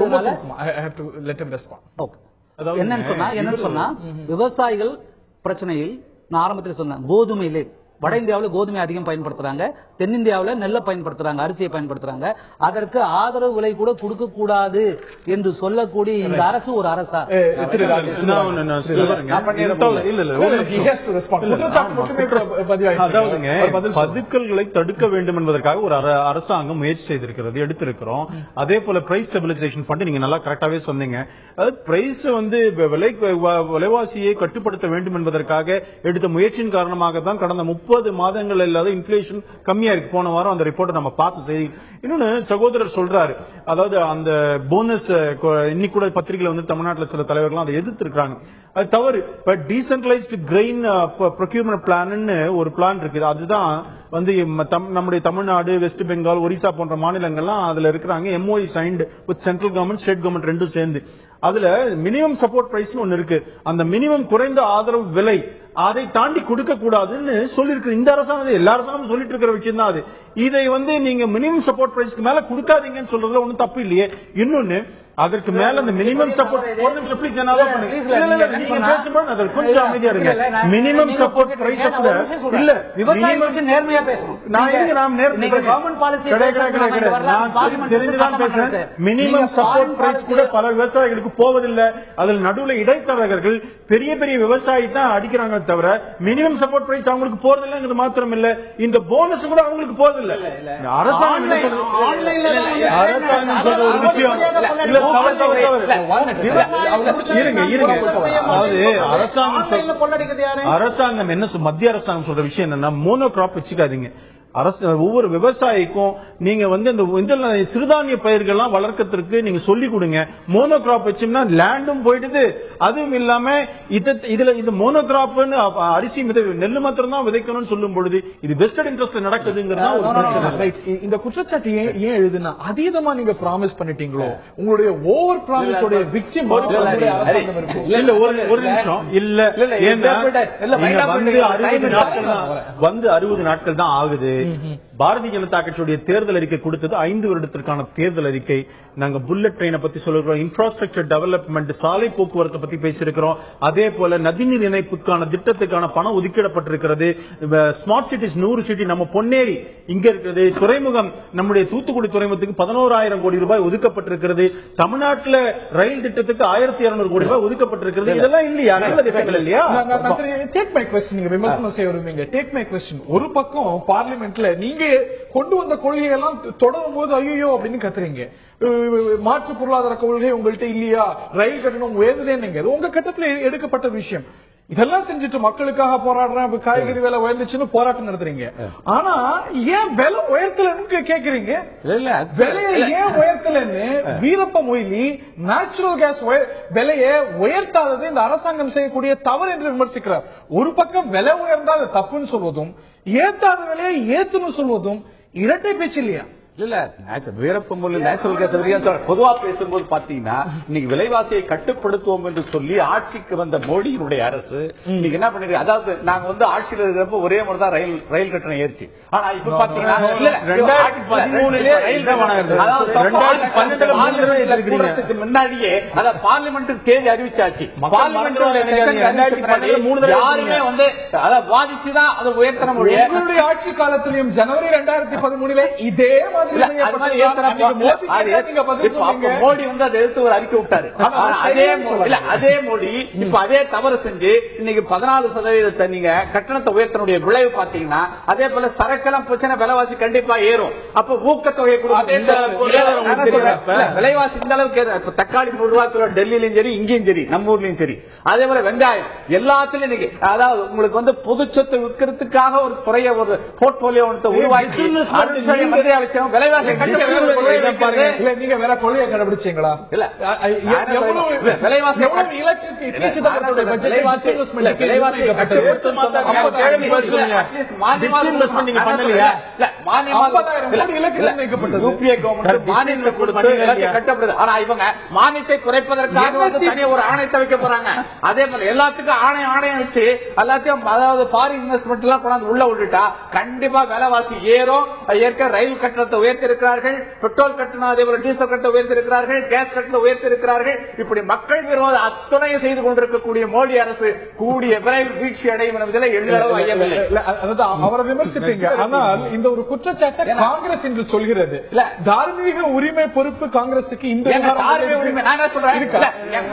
என்னன்னு சொன்னா விவசாயிகள் பிரச்சனையில் நான் ஆரம்பத்தில் சொன்னேன், கோதுமையிலே வட இந்தியாவில் கோதுமை அதிகம் பயன்படுத்துறாங்க, தென்னிந்தியாவில் நெல்லை பயன்படுத்துறாங்க, அரிசியை பயன்படுத்துறாங்க. அதற்கு ஆதரவு விலை கூட கொடுக்க கூடாது என்று சொல்லக்கூடிய இந்த அரசு ஒரு அரசா? பதுக்கல்களை தடுக்க வேண்டும் என்பதற்காக ஒரு அரசாங்கம் முயற்சி செய்திருக்கிறது, எடுத்திருக்கிறோம். அதே போல பிரைஸ் ஸ்டெபிலைசேஷன் ஃபண்ட் நீங்க நல்லா கரெக்டாவே சொன்னீங்க. அதாவது பிரைஸ் வந்து விலைவாசியை கட்டுப்படுத்த வேண்டும் என்பதற்காக எடுத்த முயற்சியின் காரணமாக தான் கடந்த 30 மாதங்கள் இல்லாத இன்ஃபிளேஷன் கம்மியா இருக்கு. போன வாரம் அந்த ரிப்போர்ட் நம்ம பார்த்து செய்தி. இன்னொன்னு சகோதரர் சொல்றாரு, அதாவது அந்த போனஸ் இன்னைக்கு கூட பத்திரிகையில வந்து தமிழ்நாட்டில் சில தலைவர்கள் அதை எதிர்த்து இருக்காங்க. அது தவறு. இப்ப டீசென்ட்ரலைஸ்டு கிரெயின் ப்ரொக்யூர்மெண்ட் பிளான் ஒரு பிளான் இருக்குது. அதுதான் வந்து நம்முடைய தமிழ்நாடு, வெஸ்ட் பெங்கால், ஒரிசா போன்ற மாநிலங்கள்லாம் அதுல இருக்கிறாங்க. MOE signed with central government, state government ரெண்டும் சேர்ந்து. அதுல மினிமம் சப்போர்ட் பிரைஸ் ஒன்னு இருக்கு. அந்த மினிமம் குறைந்த ஆதரவு விலை அதை தாண்டி கொடுக்க கூடாதுன்னு சொல்லிருக்கு. இந்த அரசாங்கம் எல்லா அரசாங்கமும் சொல்லிட்டு இருக்கிற விஷயம் தான் அது. இதை வந்து நீங்க மினிமம் சப்போர்ட் பிரைஸ்க்கு மேல கொடுக்காதீங்கன்னு சொல்றதுல ஒன்னும் தப்பு இல்லையே. இன்னொன்னு அதற்கு மேல அந்த மினிமம் சப்போர்ட் கொஞ்சம் அமைதியா இருங்க. மினிமம் சப்போர்ட் பிரைஸ் கூட இல்ல, நேர்மையா பேசணும். தெரிஞ்சுதான் பேசுறேன். மினிமம் சப்போர்ட் பிரைஸ் கூட பல விவசாயிகளுக்கு போவதில்லை. அதில் நடுவில் இடைத்தரகர்கள் பெரிய பெரிய விவசாயி தான் அடிக்கிறாங்க தவிர மினிமம் சப்போர்ட் பிரைஸ் அவங்களுக்கு போறதில்லைங்கிறது மாத்திரம் இல்ல, இந்த போனஸ் கூட அவங்களுக்கு போறதில்லை. அரசாங்கம் சொல்ற ஒரு விஷயம் இல்ல, அரசாங்கம் என்ன, மத்திய அரசாங்கம் சொல்ற விஷயம் என்னன்னா, மோனோ கிராப் வச்சுக்காதீங்க. ஒவ்வொரு விவசாயிக்கும் நீங்க வந்து இந்த சிறுதானிய பயிர்கள்லாம் வளர்க்கறதுக்கு நீங்க சொல்லி கொடுங்க. மோனோ கிராப் வச்சோம்னா லேண்டும் போயிடுது. அதுவும் இல்லாம இதுல இந்த மோனோ கிராப் அரிசி நெல்லு மாத்திரம் தான் விதைக்கணும்னு சொல்லும் பொழுது இது வெஸ்டட் இன்ட்ரெஸ்ட்ல நடக்குதுங்கிறது. இந்த குற்றச்சாட்டு ஏன் எழுதுனா அதீதமா நீங்க ப்ராமிஸ் பண்ணிட்டீங்களோ, உங்களுடைய ஓவர் ப்ராமிஸோட விக்டிம் இல்ல. ஒரு நிமிஷம் இல்ல, வந்து 60 நாட்கள் தான் ஆகுது. பாரதிய ஜனதா கட்சியுடைய தேர்தல் அறிக்கை கொடுத்தது 5 வருடத்திற்கான தேர்தல் அறிக்கை. நாங்க புல்லட் ட்ரெயினை பத்தி சொல்லிருக்கிறோம், இன்ஃப்ராஸ்ட்ரக்சர் டெவலப்மெண்ட், சாலை போக்குவரத்து பத்தி பேசியிருக்கிறோம். அதே போல நதிநீர் இணைப்புக்கான திட்டத்துக்கான பணம் ஒதுக்கிடப்பட்டிருக்கிறது. ஸ்மார்ட் சிட்டிஸ் 100 சிட்டி நம்ம பொன்னேரி இங்க இருக்கிறது. துறைமுகம் நம்முடைய தூத்துக்குடி துறைமுகத்துக்கு 11,000 கோடி ரூபாய் ஒதுக்கப்பட்டிருக்கிறது. தமிழ்நாட்டில் ரயில் திட்டத்துக்கு 1,200 கோடி ரூபாய் ஒதுக்கப்பட்டிருக்கிறது. இதெல்லாம் இல்லையா, நல்ல திட்டங்கள் இல்லையா? Take my question. நீங்க விமர்சனம் செய்ய விரும்புவீங்க. Take my question. ஒரு பக்கம் பார்லிமெண்ட்ல நீங்க கொண்டு வந்த கொள்கையெல்லாம் தொடரும் போது ஐயோ அப்படின்னு கத்துறீங்க. மாற்று பொருளாதார கொள்கை உங்கள்கிட்ட இல்லையா, ரயில் கட்டணம் உயர்ந்ததே உங்க கட்டத்தில் எடுக்கப்பட்ட விஷயம். இதெல்லாம் செஞ்சுட்டு மக்களுக்காக போராடுறேன், காய்கறி விலை உயர்ந்துச்சுன்னு போராட்டம் நடத்துறீங்க. ஆனா ஏன் விலை உயர்த்தலன்னு கேக்குறீங்க? விலையை ஏன் உயர்த்தலன்னு வீரப்ப மொய்லி நேச்சுரல் கேஸ் விலையை உயர்த்தாதது இந்த அரசாங்கம் செய்யக்கூடிய தவறு என்று விமர்சிக்கிறார். ஒரு பக்கம் விலை உயர்ந்தால் தப்புன்னு சொல்வதும், ஏத்தாத விலையை ஏத்துன்னு சொல்வதும் இரட்டை பேச்சு இல்லையா? இல்ல, வீரப்ப மொழி நேச்சுரல் கேஸ் பொதுவா பேசும்போது பாத்தீங்கன்னா, இன்னைக்கு விலைவாசியை கட்டுப்படுத்துவோம் என்று சொல்லி ஆட்சிக்கு வந்த மோடியினுடைய அரசு இன்னைக்கு என்ன பண்ணிருக்கு, அதாவது நாங்க வந்து ஆட்சியில் இருக்கிறப்ப ஒரே மாதிரி தான் ரயில் கட்டணம் ஏறிச்சு. ஆனா இப்ப பாத்தீங்கன்னா 2013 முன்னாடியே அதாவது பார்லிமெண்ட்டுக்கு தேதி அறிவிச்சாச்சு. யாருமே வந்து அதை பாதிச்சுதான் அதை உயர்த்தன முடியும். உங்களுடைய ஆட்சி காலத்திலும் ஜனவரி 2013 இதே மோடி வந்து அதை எடுத்து ஒரு அறிக்கை விட்டாரு. அதே மோடி இப்ப அதே தவறு செஞ்சு இன்னைக்கு 14% நீங்க கட்டணத்தை உயர்த்தனுடைய விளைவு பாத்தீங்கன்னா, அதே போல சரக்கெல்லாம் பிரச்சனை, விலைவாசி கண்டிப்பா ஏறும். அப்ப ஊக்கத்தொகை விலைவாசி இந்த அளவுக்கு தக்காளி 100 ரூபாய் டெல்லியிலும் சரி, இங்கேயும் சரி, நம்ம ஊர்லயும் சரி. அதே போல வெங்காயம் எல்லாத்திலும் இன்னைக்கு அதாவது உங்களுக்கு வந்து பொது சொத்து விற்கிறதுக்காக ஒரு துறையை, ஒரு போர்ட்போலியோ உருவாக்கி நீங்க வேற கொள்கையை கடைபிடிச்சீங்களா? இல்ல, மானியத்தை குறைப்பதற்காக ஒரு ஆணையத்தை வைக்க போறாங்க. அதே போல எல்லாத்துக்கும் ஆணையம் வச்சு எல்லாத்தையும் அதாவது ஃபாரின் இன்வெஸ்ட்மெண்ட் எல்லாம் கொண்டாந்து உள்ள விட்டுட்டா கண்டிப்பா விலைவாசி ஏறும். ஏற்க ரயில் கட்டணத்தை உயர்த்தி இருக்கிறார்கள், பெட்ரோல் கட்டணம் அதே போல டீசல் கட்டணம் உயர்த்தி இருக்கிறார்கள், கேஸ் கட்டணத்தை உயர்த்தி இருக்கிறார்கள். இப்படி மக்கள் விரோத அத்துணையை செய்து கொண்டிருக்கக்கூடிய மோடி அரசு கூடிய விரைவில் வீழ்ச்சி அடையும் என்பதில் எள்ளளவு ஐயமில்லை. அவரை விமர்சிப்பீங்க, ஆனால் இந்த ஒரு குற்றச்சாட்டை காங்கிரஸ் என்று சொல்கிறது. தார்மீக உரிமை பொறுப்பு காங்கிரசுக்கு இந்த தார்மீக உரிமை நாங்க சொல்றேன்.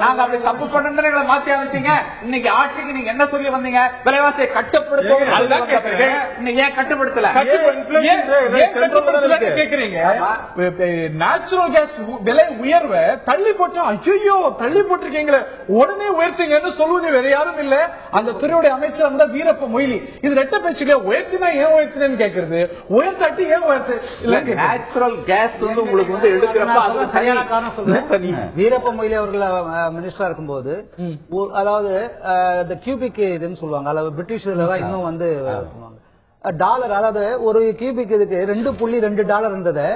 நாங்க அப்படி தப்பு பண்ண மாத்தி அமைச்சீங்க. இன்னைக்கு ஆட்சிக்கு நீங்க என்ன சொல்லி வந்தீங்க? விலைவாசியை கட்டுப்படுத்தும். இன்னைக்கு ஏன் கட்டுப்படுத்தல கேக்குறீங்க? நேச்சுரல் கேஸ் விலை உயர்வை தள்ளி போட்டோம். ஐயோ தள்ளி போட்டிருக்கீங்களே, உடனே உயர்த்துங்கன்னு சொல்லுவது வேற யாரும் இல்ல, அந்த துறையுடைய அமைச்சர் அந்த வீரப்ப மொய்லி. இது ரெட்ட பேச்சுல உயர்த்தினா ஏன் உயர்த்தினு கேக்குறது, உயர்த்தாட்டி ஏன் உயர்த்து இல்ல. நேச்சுரல் கேஸ் வந்து உங்களுக்கு வந்து எடுக்கிறப்ப அது சரியான காரணம் சொல்றேன். வீரப்ப மொய்லி அவர்கள் மினிஸ்டரா இருக்கும்போது, அதாவது இந்த கியூபிக் இதுன்னு சொல்லுவாங்க, அதாவது பிரிட்டிஷ்ல தான் இன்னும் வந்து டாலர், அதாவது ஒரு கியூபிக் இதுக்கு $2.2 இருந்ததை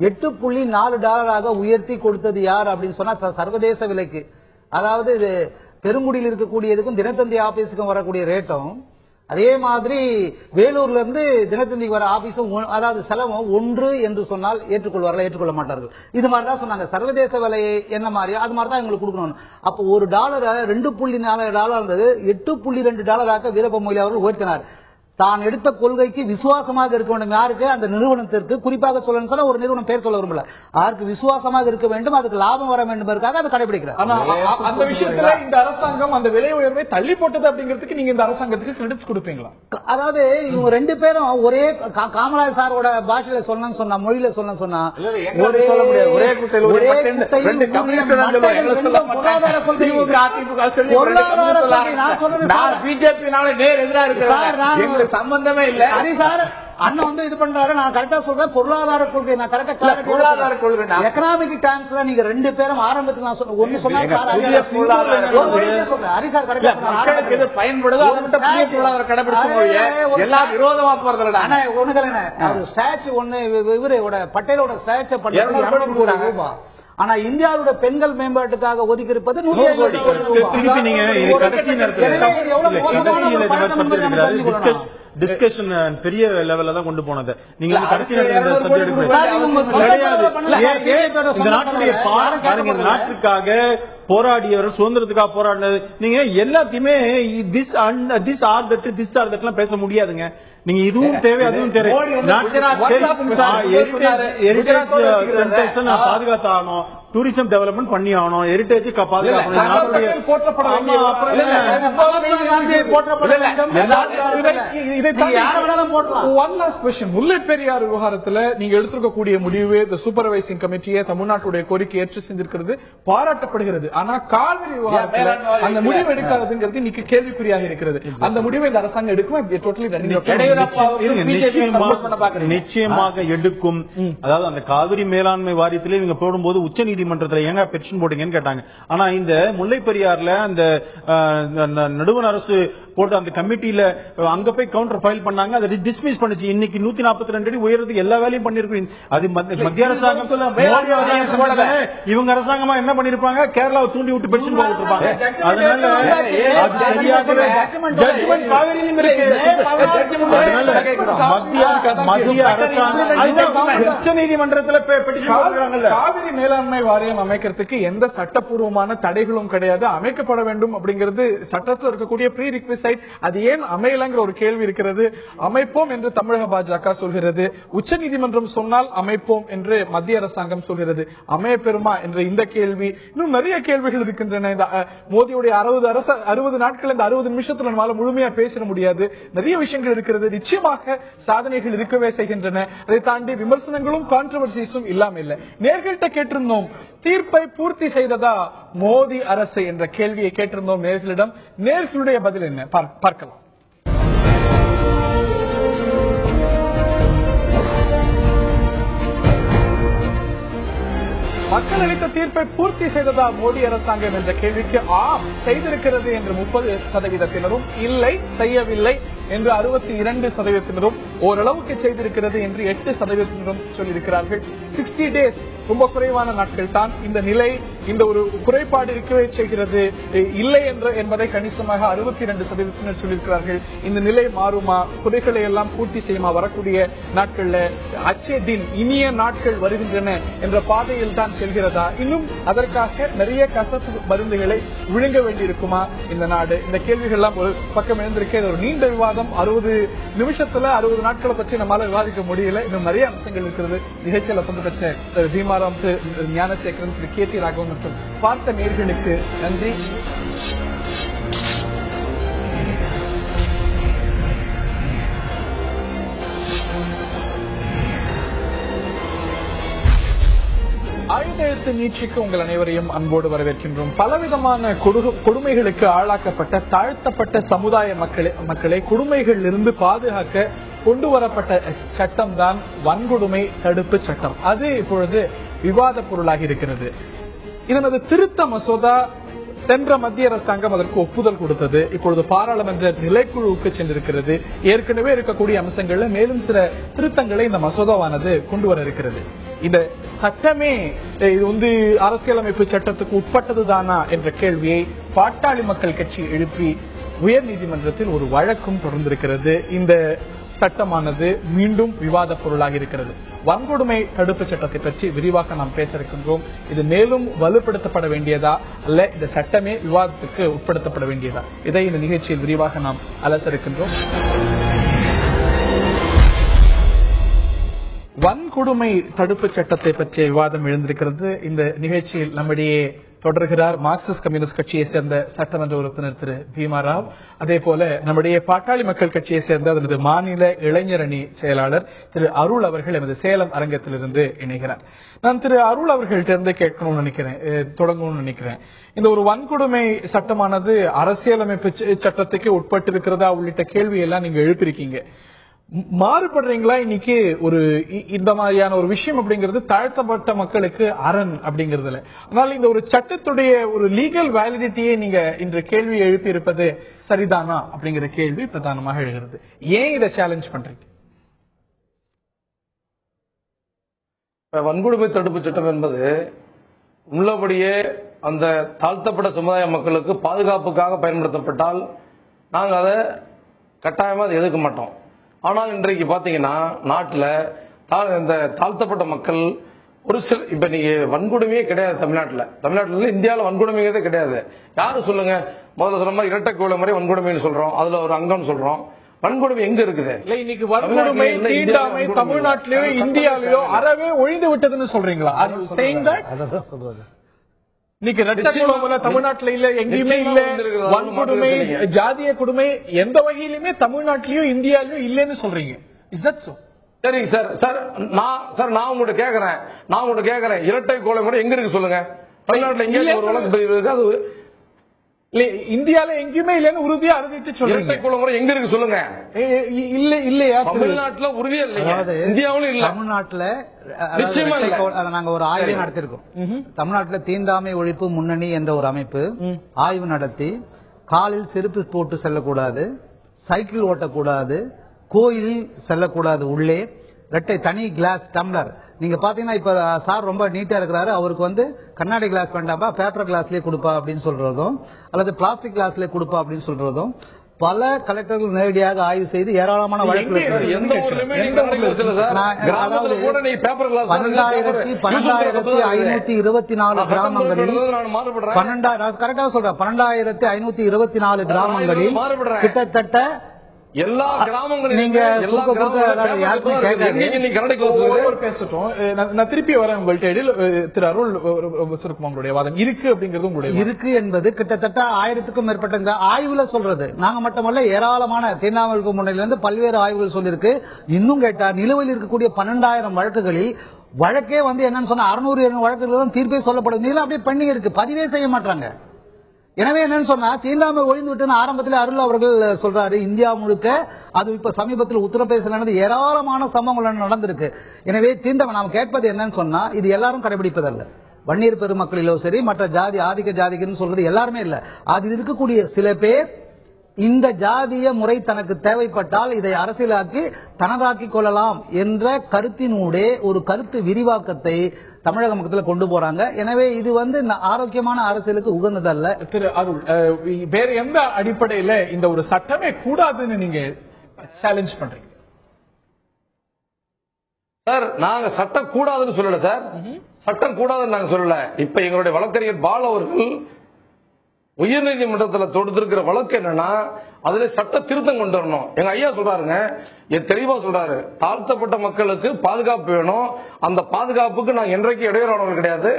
$8.4 உயர்த்தி கொடுத்தது யார் அப்படின்னு சொன்னா சர்வதேச விலைக்கு. அதாவது இது பெருங்குடியில் இருக்கக்கூடியதுக்கும் தினத்தந்தி ஆபீஸுக்கும் வரக்கூடிய ரேட்டும், அதே மாதிரி வேலூர்ல இருந்து தினத்தந்திக்கு வர ஆபீஸும், அதாவது செலவும் ஒன்று என்று சொன்னால் ஏற்றுக்கொள்ள மாட்டார்கள். இது மாதிரிதான் சொன்னாங்க. சர்வதேச விலையை என்ன மாதிரியோ அது மாதிரிதான் எங்களுக்கு கொடுக்கணும். அப்போ ஒரு டாலர் $2.4 இருந்தது $8.2 வீரப்ப மொய்லி அவர்கள் உயர்த்தினார். தான் எடுத்த கொள்கைக்கு விசுவாசமாக இருக்க வேண்டும். யாருக்கு? அந்த நிறுவனத்திற்கு. குறிப்பாக சொல்லணும், ஒரு நிறுவனம் பேர் சொல்ல விரும்பல, யாருக்கு விசுவாசமாக இருக்க வேண்டும், அதுக்கு லாபம் வர வேண்டும் அதை கடைபிடிக்கிறார். அந்த விஷயத்துல இந்த அரசாங்கம் அந்த விலை உயர்வை தள்ளி போட்டது அப்படிங்கிறதுக்கு நீங்க இந்த அரசாங்கத்துக்கு கிரெடிட்ஸ் கொடுப்பீங்களா? அதாவது இவங்க ரெண்டு பேரும் ஒரே காமராஜ் சாரோட பாஷையில சொன்னா மொழியில சொன்னா ஒரே பிஜேபினால நேர் எதிராக இருக்கிற சம்பந்தமே இல்ல. சார் அண்ணன் வந்து இது பண்றாரு, நான் கரெக்டா சொல்றேன். பொருளாதார கொள்கை நான் கரெக்டா பொருளாதார கொள்கை எக்கனாமிக் டைம்ஸ்ல நீங்க ரெண்டு பேரும் ஆரம்பத்தில் நான் சொன்ன ஒண்ணு சொன்னா ஹரிசார் கரெக்டா பயன்படுதோ அதை மட்டும் பொருளாதார கடைபிடிச்சு எல்லாம் விரோதமா போறதுல ஒண்ணு ஸ்டாச்சு ஒண்ணு இவரோட பட்டேலோட ஸ்டாச்சு பண்ண. ஆனா இந்தியாவோட பெண்கள் மேம்பாட்டுக்காக ஒதுக்கி இருப்பது 100 கோடி. டிஸ்கஷன் பெரிய லெவல்ல தான் கொண்டு போனது. நீங்க கடைசி நாட்டுக்காக போராடியவர், சுதந்திரத்துக்காக போராடினது, நீங்க எல்லாத்தையுமே பேச முடியாதுங்க. நீங்க இதுவும் தேவை அதுவும் தேவை. பாதுகாத்தாகணும், டூரிசம் டெவலப்மெண்ட் பண்ணி ஆகணும், ஹெரிட்டேஜ் பாதுகாக்கணும். முல்லை பெரியார் விவகாரத்துல நீங்க எடுத்துக்கக்கூடிய முடிவு, இந்த சூப்பர்வைசிங் கமிட்டியை தமிழ்நாட்டுடைய கோரிக்கை ஏற்று செஞ்சிருக்கிறது பாராட்டப்படுகிறது. ஆனா காவிரி விவகாரத்துல அந்த முடிவு எடுக்காததுங்கிறது இன்னைக்கு கேள்விக்குறியாக இருக்கிறது. அந்த முடிவை இந்த அரசாங்கம் எடுக்கும், நிச்சயமாக எடுக்கும். அதாவது அந்த காவிரி மேலாண்மை வாரியத்திலே இவங்க போடும்போது உச்ச நீதிமன்றத்தில் ஏங்க பெட்டிஷன் போட்டீங்கன்னு கேட்டாங்க. ஆனா இந்த முல்லை பெரியார்ல அந்த நடுவண் அரசு போட்டு அந்த கமிட்டியில அங்க போய் கவுண்டர் ஃபைல் பண்ணாங்க, அதை டிஸ்மிஸ் பண்ணுச்சு. இன்னைக்கு 142 அடி உயரத்துக்கு எல்லா வேலையும் பண்ணிருக்கீங்க. அது மத்திய அரசாங்கம் இவங்க அரசாங்கமா என்ன பண்ணிருப்பாங்க, கேரளாவை தூண்டி விட்டு பெட்டிஷன் போட்டு இருப்பாங்க. அதனால அது சரியாக காவிரியிலும் இருக்கு. மத்திய அரசாங்கம் உச்ச நீதிமன்றத்தில் காவிரி மேலாண்மை வாரியம் அமைக்கிறதுக்கு எந்த சட்டப்பூர்வமான தடைகளும் கிடையாது. அமைக்கப்பட வேண்டும் அப்படிங்கிறது சட்டத்தில் இருக்கக்கூடிய ப்ரீ ரிக்வெஸ்ட். அது ஏன் அமையலங்கிற ஒரு கேள்வி இருக்கிறது. அமைப்போம் என்று தமிழக பாஜக சொல்கிறது, உச்ச நீதிமன்றம் சொன்னால் அமைப்போம் என்று மத்திய அரசாங்கம் சொல்கிறது. அமைய பெறுமா என்ற இந்த கேள்வி, இன்னும் நிறைய கேள்விகள் இருக்கின்றன. மோடியுடைய 60 நாட்கள் இந்த 60 நிமிஷத்துல நம்மளால முழுமையா பேச முடியாது. நிறைய விஷயங்கள் இருக்கிறது. நிச்சயமாக சாதனைகள் இருக்கவே செய்கின்றன. அதை தாண்டி விமர்சனங்களும் கான்ட்ரோவர்சிஸும் இல்லாம இல்லை. நேர்கள்ட்ட கேட்டிருந்தோம், தீர்ப்பை பூர்த்தி செய்ததா மோடி அரசு என்ற கேள்வியை கேட்டிருந்தோம் நேர்களிடம். நேர்களுடைய பதில் என்ன பார்க்கலாம். மக்கள் அளித்த தீர்ப்பை பூர்த்தி செய்ததா மோடி அரசாங்கம் என்ற கேள்விக்கு ஆம் செய்திருக்கிறது என்று 30%, இல்லை செய்யவில்லை என்று 62%, ஓரளவுக்கு செய்திருக்கிறது என்று 8% சொல்லியிருக்கிறார்கள். 60 days ரொம்ப குறைவான நாட்கள் தான். இந்த நிலை, இந்த ஒரு குறைபாடு இருக்கவே செய்கிறது இல்லை என்பதை கணிசமாக 62% சொல்லியிருக்கிறார்கள். இந்த நிலை மாறுமா, குறைகளை எல்லாம் பூர்த்தி செய்யுமா வரக்கூடிய நாட்கள்ல, அச்சே தின் இனிய நாட்கள் வருகின்றன என்ற பாதையில் தான் செல்கிறதா, இன்னும் அதற்காக நிறைய கசப்பு மருந்துகளை விழுங்க வேண்டியிருக்குமா இந்த நாடு? இந்த கேள்விகள் எல்லாம் ஒரு பக்கம் எழுந்திருக்க ஒரு நீண்ட விவாதம். 60 நிமிஷத்துல 60 நாட்களை பற்றி நம்மளால விவாதிக்க முடியல. இன்னும் நிறைய அம்சங்கள் இருக்கிறது. நிகழ்ச்சியில பங்கு பெற்ற பீமாராம், ஞானசேகரன், KT ராகவன் மற்றும் பார்த்த நேயர்களுக்கு நன்றி. ஆயுதெழுத்து நீட்சிக்கு உங்கள் அனைவரையும் அன்போடு வரவேற்கின்றோம். பலவிதமான கொடுமைகளுக்கு ஆளாக்கப்பட்ட தாழ்த்தப்பட்ட சமுதாய மக்களை கொடுமைகளிலிருந்து பாதுகாக்க கொண்டு வரப்பட்ட சட்டம் தான் வன்கொடுமை தடுப்பு சட்டம். அது இப்பொழுது விவாத பொருளாகி இருக்கிறது. இதனது திருத்த மசோதா சென்ற மத்திய அரசாங்கம் அதற்கு ஒப்புதல் கொடுத்தது. இப்பொழுது பாராளுமன்ற நிலைக்குழுவுக்கு சென்றிருக்கிறது. ஏற்கனவே இருக்கக்கூடிய அம்சங்கள்ல மேலும் சில திருத்தங்களை இந்த மசோதாவானது கொண்டு வர இருக்கிறது. இந்த சட்டமே இது அரசியலமைப்பு சட்டத்துக்கு உட்பட்டதுதானா என்ற கேள்வியை பாட்டாளி மக்கள் கட்சி எழுப்பி உயர் நீதிமன்றத்தில் ஒரு வழக்கும் தொடர்ந்திருக்கிறது. இந்த சட்டமானது மீண்டும் விவாத பொருளாக இருக்கிறது. வன்கொடுமை தடுப்பு சட்டத்தை பற்றி விரிவாக நாம் பேச இருக்கின்றோம். இது மேலும் வலுப்படுத்தப்பட வேண்டியதா அல்ல இந்த சட்டமே விவாதத்துக்கு உட்படுத்தப்பட வேண்டியதா, இதை இந்த நிகழ்ச்சியில் விரிவாக நாம் அலச இருக்கின்றோம். வன்கொடுமை தடுப்பு சட்டத்தை பற்றிய விவாதம் எழுந்திருக்கிறது. இந்த நிகழ்ச்சியில் நம்மிடையே தொடர்கிறார் மார்க்சிஸ்ட் கம்யூனிஸ்ட் கட்சியை சேர்ந்த சட்டமன்ற உறுப்பினர் திரு பீமாராவ். அதே போல நம்முடைய பாட்டாளி மக்கள் கட்சியை சேர்ந்த அதனது மாநில இளைஞர் அணி செயலாளர் திரு அருள் அவர்கள் எமது சேலம் அரங்கத்திலிருந்து இணைகிறார். நான் திரு அருள் அவர்கள்ட்ட கேட்கணும்னு தொடங்கணும்னு நினைக்கிறேன். இந்த ஒரு வன்கொடுமை சட்டமானது அரசியலமைப்பு சட்டத்துக்கு உட்பட்டிருக்கிறதா உள்ளிட்ட கேள்வியெல்லாம் நீங்க எழுப்பியிருக்கீங்க. மாறுபடுறீங்களா? இன்னைக்கு ஒரு இந்த மாதிரியான ஒரு விஷயம் அப்படிங்கிறது தாழ்த்தப்பட்ட மக்களுக்கு அரண் அப்படிங்கறதுல, அதனால இந்த ஒரு சட்டத்துடைய ஒரு லீகல் வேலிடிட்டியை நீங்க இன்று கேள்வி எழுப்பி இருப்பது சரிதானா அப்படிங்கிற கேள்வி பிரதானமாக எழுகிறது. ஏன் இதை சேலஞ்ச் பண்றீங்க? வன்கொடுமை தடுப்பு சட்டம் என்பது உள்ளபடியே அந்த தாழ்த்தப்பட்ட சமுதாய மக்களுக்கு பாதுகாப்புக்காக பயன்படுத்தப்பட்டால் நாங்கள் அதை கட்டாயமா அதை எதிர்க்க மாட்டோம். ஆனால் இன்றைக்கு பாத்தீங்கன்னா நாட்டில் இந்த தாழ்த்தப்பட்ட மக்கள் ஒரு சில இப்ப நீங்க வன்கொடுமையே கிடையாது தமிழ்நாட்டில் இந்தியாவில் வன்கொடுமையே கிடையாது. யாரும் சொல்லுங்க, முதல்ல சொன்ன மாதிரி இரட்டை கோல முறை வன்கொடுமைன்னு சொல்றோம், அதுல ஒரு அங்கம்னு சொல்றோம். வன்கொடுமை எங்க இருக்குது? இன்னைக்கு வன்கொடுமை தீண்டாமை தமிழ்நாட்டிலேயோ இந்தியாவிலோ அறவே ஒழிந்து விட்டதுன்னு சொல்றீங்களா? இன்னைக்கு தமிழ்நாட்டில் இல்ல, எங்கேயுமே இல்ல. வன்கொடுமை, ஜாதிய கொடுமை எந்த வகையிலுமே தமிழ்நாட்டிலயும் இந்தியாவிலயும் இல்லன்னு சொல்றீங்க. Is that so? சரிங்க சார். நான் உங்கள்கிட்ட கேட்கிறேன் இரட்டை கோலை முறை எங்க இருக்கு சொல்லுங்க. தமிழ்நாட்டில் எங்க ஒரு வழக்கு இருக்கு? அது இந்தியால எங்கேயுமே இல்லன்னு உறுதியா அறிவித்து சொல்றீங்க. இரட்டை கோலை முறை எங்க இருக்கு சொல்லுங்க. இல்லையா? தமிழ்நாட்டுல உறுதியா இல்லையா? இந்தியாவிலும் இல்ல. தமிழ்நாட்டுல நாங்க ஒரு ஆய்வு நடத்திருக்கோம். தமிழ்நாட்டுல தீண்டாமை ஒழிப்பு முன்னணி என்ற ஒரு அமைப்பு ஆய்வு நடத்தி, காலில் செருப்பு போட்டு செல்லக்கூடாது, சைக்கிள் ஓட்டக்கூடாது, கோயில் செல்லக்கூடாது, உள்ளே ரெட்டை தனி கிளாஸ் டம்ளர். நீங்க பாத்தீங்கன்னா இப்ப சார் ரொம்ப நீட்டா இருக்கிறாரு, அவருக்கு கண்ணாடி கிளாஸ் வேண்டாம்பா, பேப்பர் கிளாஸ்லயே கொடுப்பா அப்படின்னு சொல்றதும், அல்லது பிளாஸ்டிக் கிளாஸ்லயே கொடுப்பா அப்படின்னு சொல்றதும் பல கலெக்டர்கள் நேரடியாக ஆய்வு செய்து ஏராளமான வழக்குகள் 12,524 கிராமங்களில் 12,524 கிராமங்களில் கிட்டத்தட்ட எல்லா கிராமங்களும் நீங்க நான் திருப்பி வரேன் உங்கள்கிட்ட. திரு அருள் சுருக்குமாங்களுடைய வாதம் இருக்கு அப்படிங்கிறது உங்களுடைய இருக்கு என்பது கிட்டத்தட்ட 1000க்கும் மேற்பட்ட ஆய்வுல சொல்றது. நாங்க மட்டுமல்ல, ஏராளமான தீண்டாமைக்கு முன்னிலிருந்து பல்வேறு ஆய்வுகள் சொல்லிருக்கு. இன்னும் கேட்டா நிலுவையில் இருக்கக்கூடிய 12,000 வழக்குகளில் வழக்கே என்னன்னு சொன்னா 600 வழக்குகள் தீர்ப்பே சொல்லப்படுது. அப்படியே பெண்டிங் இருக்கு, பதிவே செய்ய மாட்டாங்க. எனவே என்னன்னு சொன்னா தீண்டாமை ஒழிந்து விட்டு ஆரம்பத்தில் அருள் அவர்கள் சொல்றாரு, இந்தியா முழுக்க அது இப்ப சமீபத்தில் உத்தரப்பிரதேச நடந்து ஏராளமான சம்பவங்கள் நடந்திருக்கு. எனவே தீண்டாமை நாம் கேட்பது என்னன்னு சொன்னா இது எல்லாரும் கடைபிடிப்பதல்ல. வன்னியர் பெருமக்களிலோ சரி, மற்ற ஜாதி ஆதிக்க ஜாதிக்குன்னு சொல்றது எல்லாருமே இல்ல. அதில் இருக்கக்கூடிய சில பேர் இந்த ஜாதிய முறை தனக்கு தேவைப்பட்டால் இதை அரசியலாக்கி தனதாக்கிக் கொள்ளலாம் என்ற கருத்தினூடே ஒரு கருத்து விரிவாக்கத்தை தமிழக மக்களத்துல கொண்டு போறாங்க. எனவே இது வந்து ஆரோக்கியமான அரசியலுக்கு உகந்ததல்ல. திரு அருள், வேற எந்த அடிப்படையில இந்த ஒரு சட்டமே கூடாதுன்னு நீங்க சேலஞ்ச் பண்றீங்க? சார், நாங்க சட்டம் கூடாதுன்னு சொல்லல சார், சட்டம் கூடாதுன்னு நாங்க சொல்லல. இப்ப எங்களுடைய வழக்கறிஞர் பால் அவர்கள் உயர்நீதிமன்றத்தில் தொடுத்திருக்கிற வழக்கு என்னன்னா, அதுல சட்ட திருத்தம் கொண்டு வரணும். எங்க ஐயா சொல்றாருங்க, தெளிவா சொல்றாரு, தாழ்த்தப்பட்ட மக்களுக்கு பாதுகாப்பு வேணும். அந்த பாதுகாப்புக்கு நாங்க என்றைக்கு இடையூறானவர்கள் கிடையாது,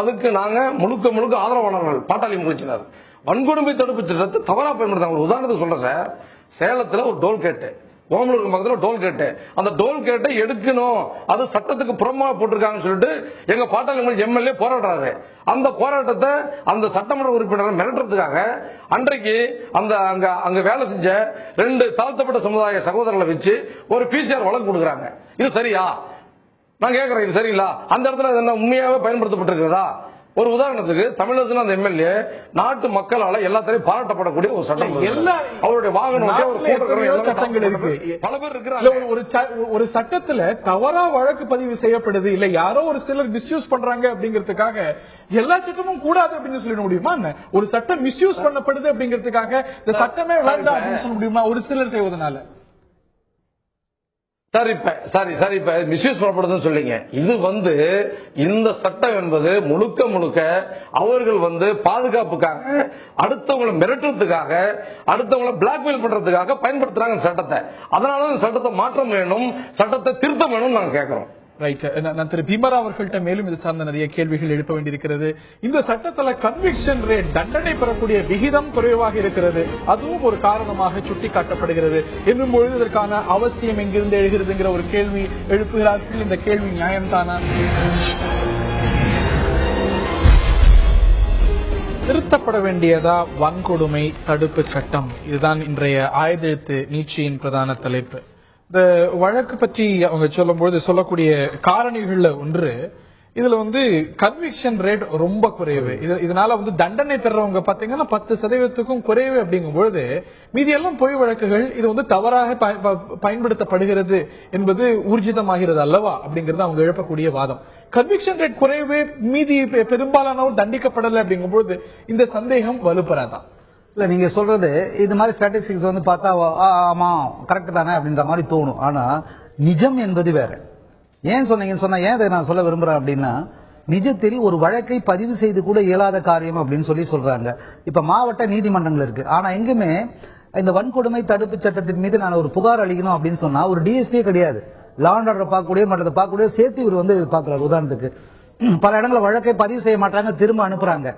அதுக்கு நாங்க முழுக்க முழுக்க ஆதரவானவர்கள். பாட்டாளி முயற்சினார் வன்கொடுமை தடுப்பு சட்டத்தை தவறா பயன்படுத்தாங்க. ஒரு உதாரணத்துக்கு சொல்றேன் சார், சேலத்துல ஒரு டோல்கேட்டு, ஓமலூருக்கு பக்கத்தில் டோல்கேட்டு, அந்த டோல்கேட்டை எடுக்கணும், அது சட்டத்துக்கு புறமா போட்டிருக்காங்கன்னு சொல்லிட்டு எங்க பாட்டாளி எம்எல்ஏ போராடுறாரு. அந்த போராட்டத்தை அந்த சட்டமன்ற உறுப்பினர் மிரட்டுறதுக்காக அன்றைக்கு அங்க வேலை செஞ்ச 2 தாழ்த்தப்பட்ட சமுதாய சகோதரர்களை வச்சு ஒரு பிசிஆர் வழக்கு கொடுக்குறாங்க. இது சரியா? நான் கேட்கிறேன், இது சரிங்களா? அந்த இடத்துல என்ன உண்மையாவே பயன்படுத்தப்பட்டிருக்கிறதா? ஒரு உதாரணத்துக்கு தமிழக அந்த எம்எல்ஏ நாட்டு மக்களால எல்லாத்தையும் பாராட்டப்படக்கூடிய ஒரு சட்டம். அவருடைய வாகனம் சட்டங்கள் இருக்கு, பல பேர் இருக்கிறாங்க. ஒரு சட்டத்துல தவறா வழக்கு பதிவு செய்யப்படுது, இல்ல யாரோ ஒரு சிலர் மிஸ்யூஸ் பண்றாங்க அப்படிங்கிறதுக்காக எல்லா சட்டமும் கூடாது அப்படின்னு சொல்லிட முடியுமா? ஒரு சட்டம் மிஸ்யூஸ் பண்ணப்படுது அப்படிங்கிறதுக்காக இந்த சட்டமே வேண்டாம் அப்படின்னு சொல்ல முடியுமா ஒரு சிலர் செய்வதனால? சார், இப்ப மிஸ்யூஸ் பண்ணப்படுதுன்னு சொல்லிங்க. இது வந்து இந்த சட்டம் என்பது முழுக்க முழுக்க அவர்கள் பாதுகாப்புக்காக, அடுத்தவங்களை மிரட்டுறதுக்காக, அடுத்தவங்களை பிளாக்மெயில் பண்றதுக்காக பயன்படுத்துறாங்க சட்டத்தை. அதனால இந்த சட்டத்தை மாற்றம் வேணும், சட்டத்தை திருத்தம் வேணும் நாங்க கேட்கிறோம். ரைட். நான் திரு பீமரா அவர்கள்ட்ட மேலும் இது சார்ந்த நிறைய கேள்விகள் எழுப்ப வேண்டியிருக்கிறது. இந்த சட்டத்துல கன்விக்ஷன் ரேட், தண்டனை பெறக்கூடிய விகிதம் குறைவாக இருக்கிறது, அதுவும் ஒரு காரணமாக சுட்டிக்காட்டப்படுகிறது என்னும் பொழுது இதற்கான அவசியம் எங்கிருந்து எழுகிறதுங்கிற ஒரு கேள்வி எழுப்புகிறார்கள். இந்த கேள்வி நியாயம்தானா? திருத்தப்பட வேண்டியதா வன்கொடுமை தடுப்பு சட்டம்? இதுதான் இன்றைய ஆயுதெழுத்து நீட்சியின் பிரதான தலைப்பு. இந்த வழக்கு பற்றி அவங்க சொல்லும்போது சொல்லக்கூடிய காரணிகள்ல ஒன்று, இதுல கன்விக்ஷன் ரேட் ரொம்ப குறைவு. இதனால தண்டனை பெறவங்க பாத்தீங்கன்னா 10% குறைவு அப்படிங்கும்போது மீதி எல்லாம் பொய் வழக்குகள் இது தவறாக பயன்படுத்தப்படுகிறது என்பது ஊர்ஜிதமாகிறது அல்லவா அப்படிங்கறது அவங்க எழுப்பக்கூடிய வாதம். கன்விக்ஷன் ரேட் குறைவு, மீதி பெரும்பாலானவர் தண்டிக்கப்படலை அப்படிங்கும்போது இந்த சந்தேகம் வலுப்பெறாதான்? இல்ல, நீங்க சொல்றது இது மாதிரி ஸ்டாட்டிஸ்டிக்ஸ் பார்த்தா ஆமா கரெக்ட் தானே அப்படின்ற மாதிரி தோணும். ஆனா நிஜம் என்பது வேற. ஏன் சொன்னீங்கன்னு சொன்னா, ஏன் இதை நான் சொல்ல விரும்புறேன் அப்படின்னா, நிஜத்தில் ஒரு வழக்கை பதிவு செய்து கூட இயலாத காரியம் அப்படின்னு சொல்றாங்க. இப்ப மாவட்ட நீதிமன்றங்கள் இருக்கு, ஆனா எங்குமே இந்த வன்கொடுமை தடுப்பு சட்டத்தின் மீது நான் ஒரு புகார் அளிக்கணும் அப்படின்னு சொன்னா ஒரு டிஎஸ்பியே கிடையாது. லா அண்ட் ஆர்டர் பார்க்கக்கூடிய மற்றதை பார்க்கக்கூடிய சேர்த்து இவர் பாக்குறாரு. உதாரணத்துக்கு பல இடங்களில் வழக்கை பதிவு செய்ய மாட்டாங்க, திரும்ப அனுப்புறாங்க.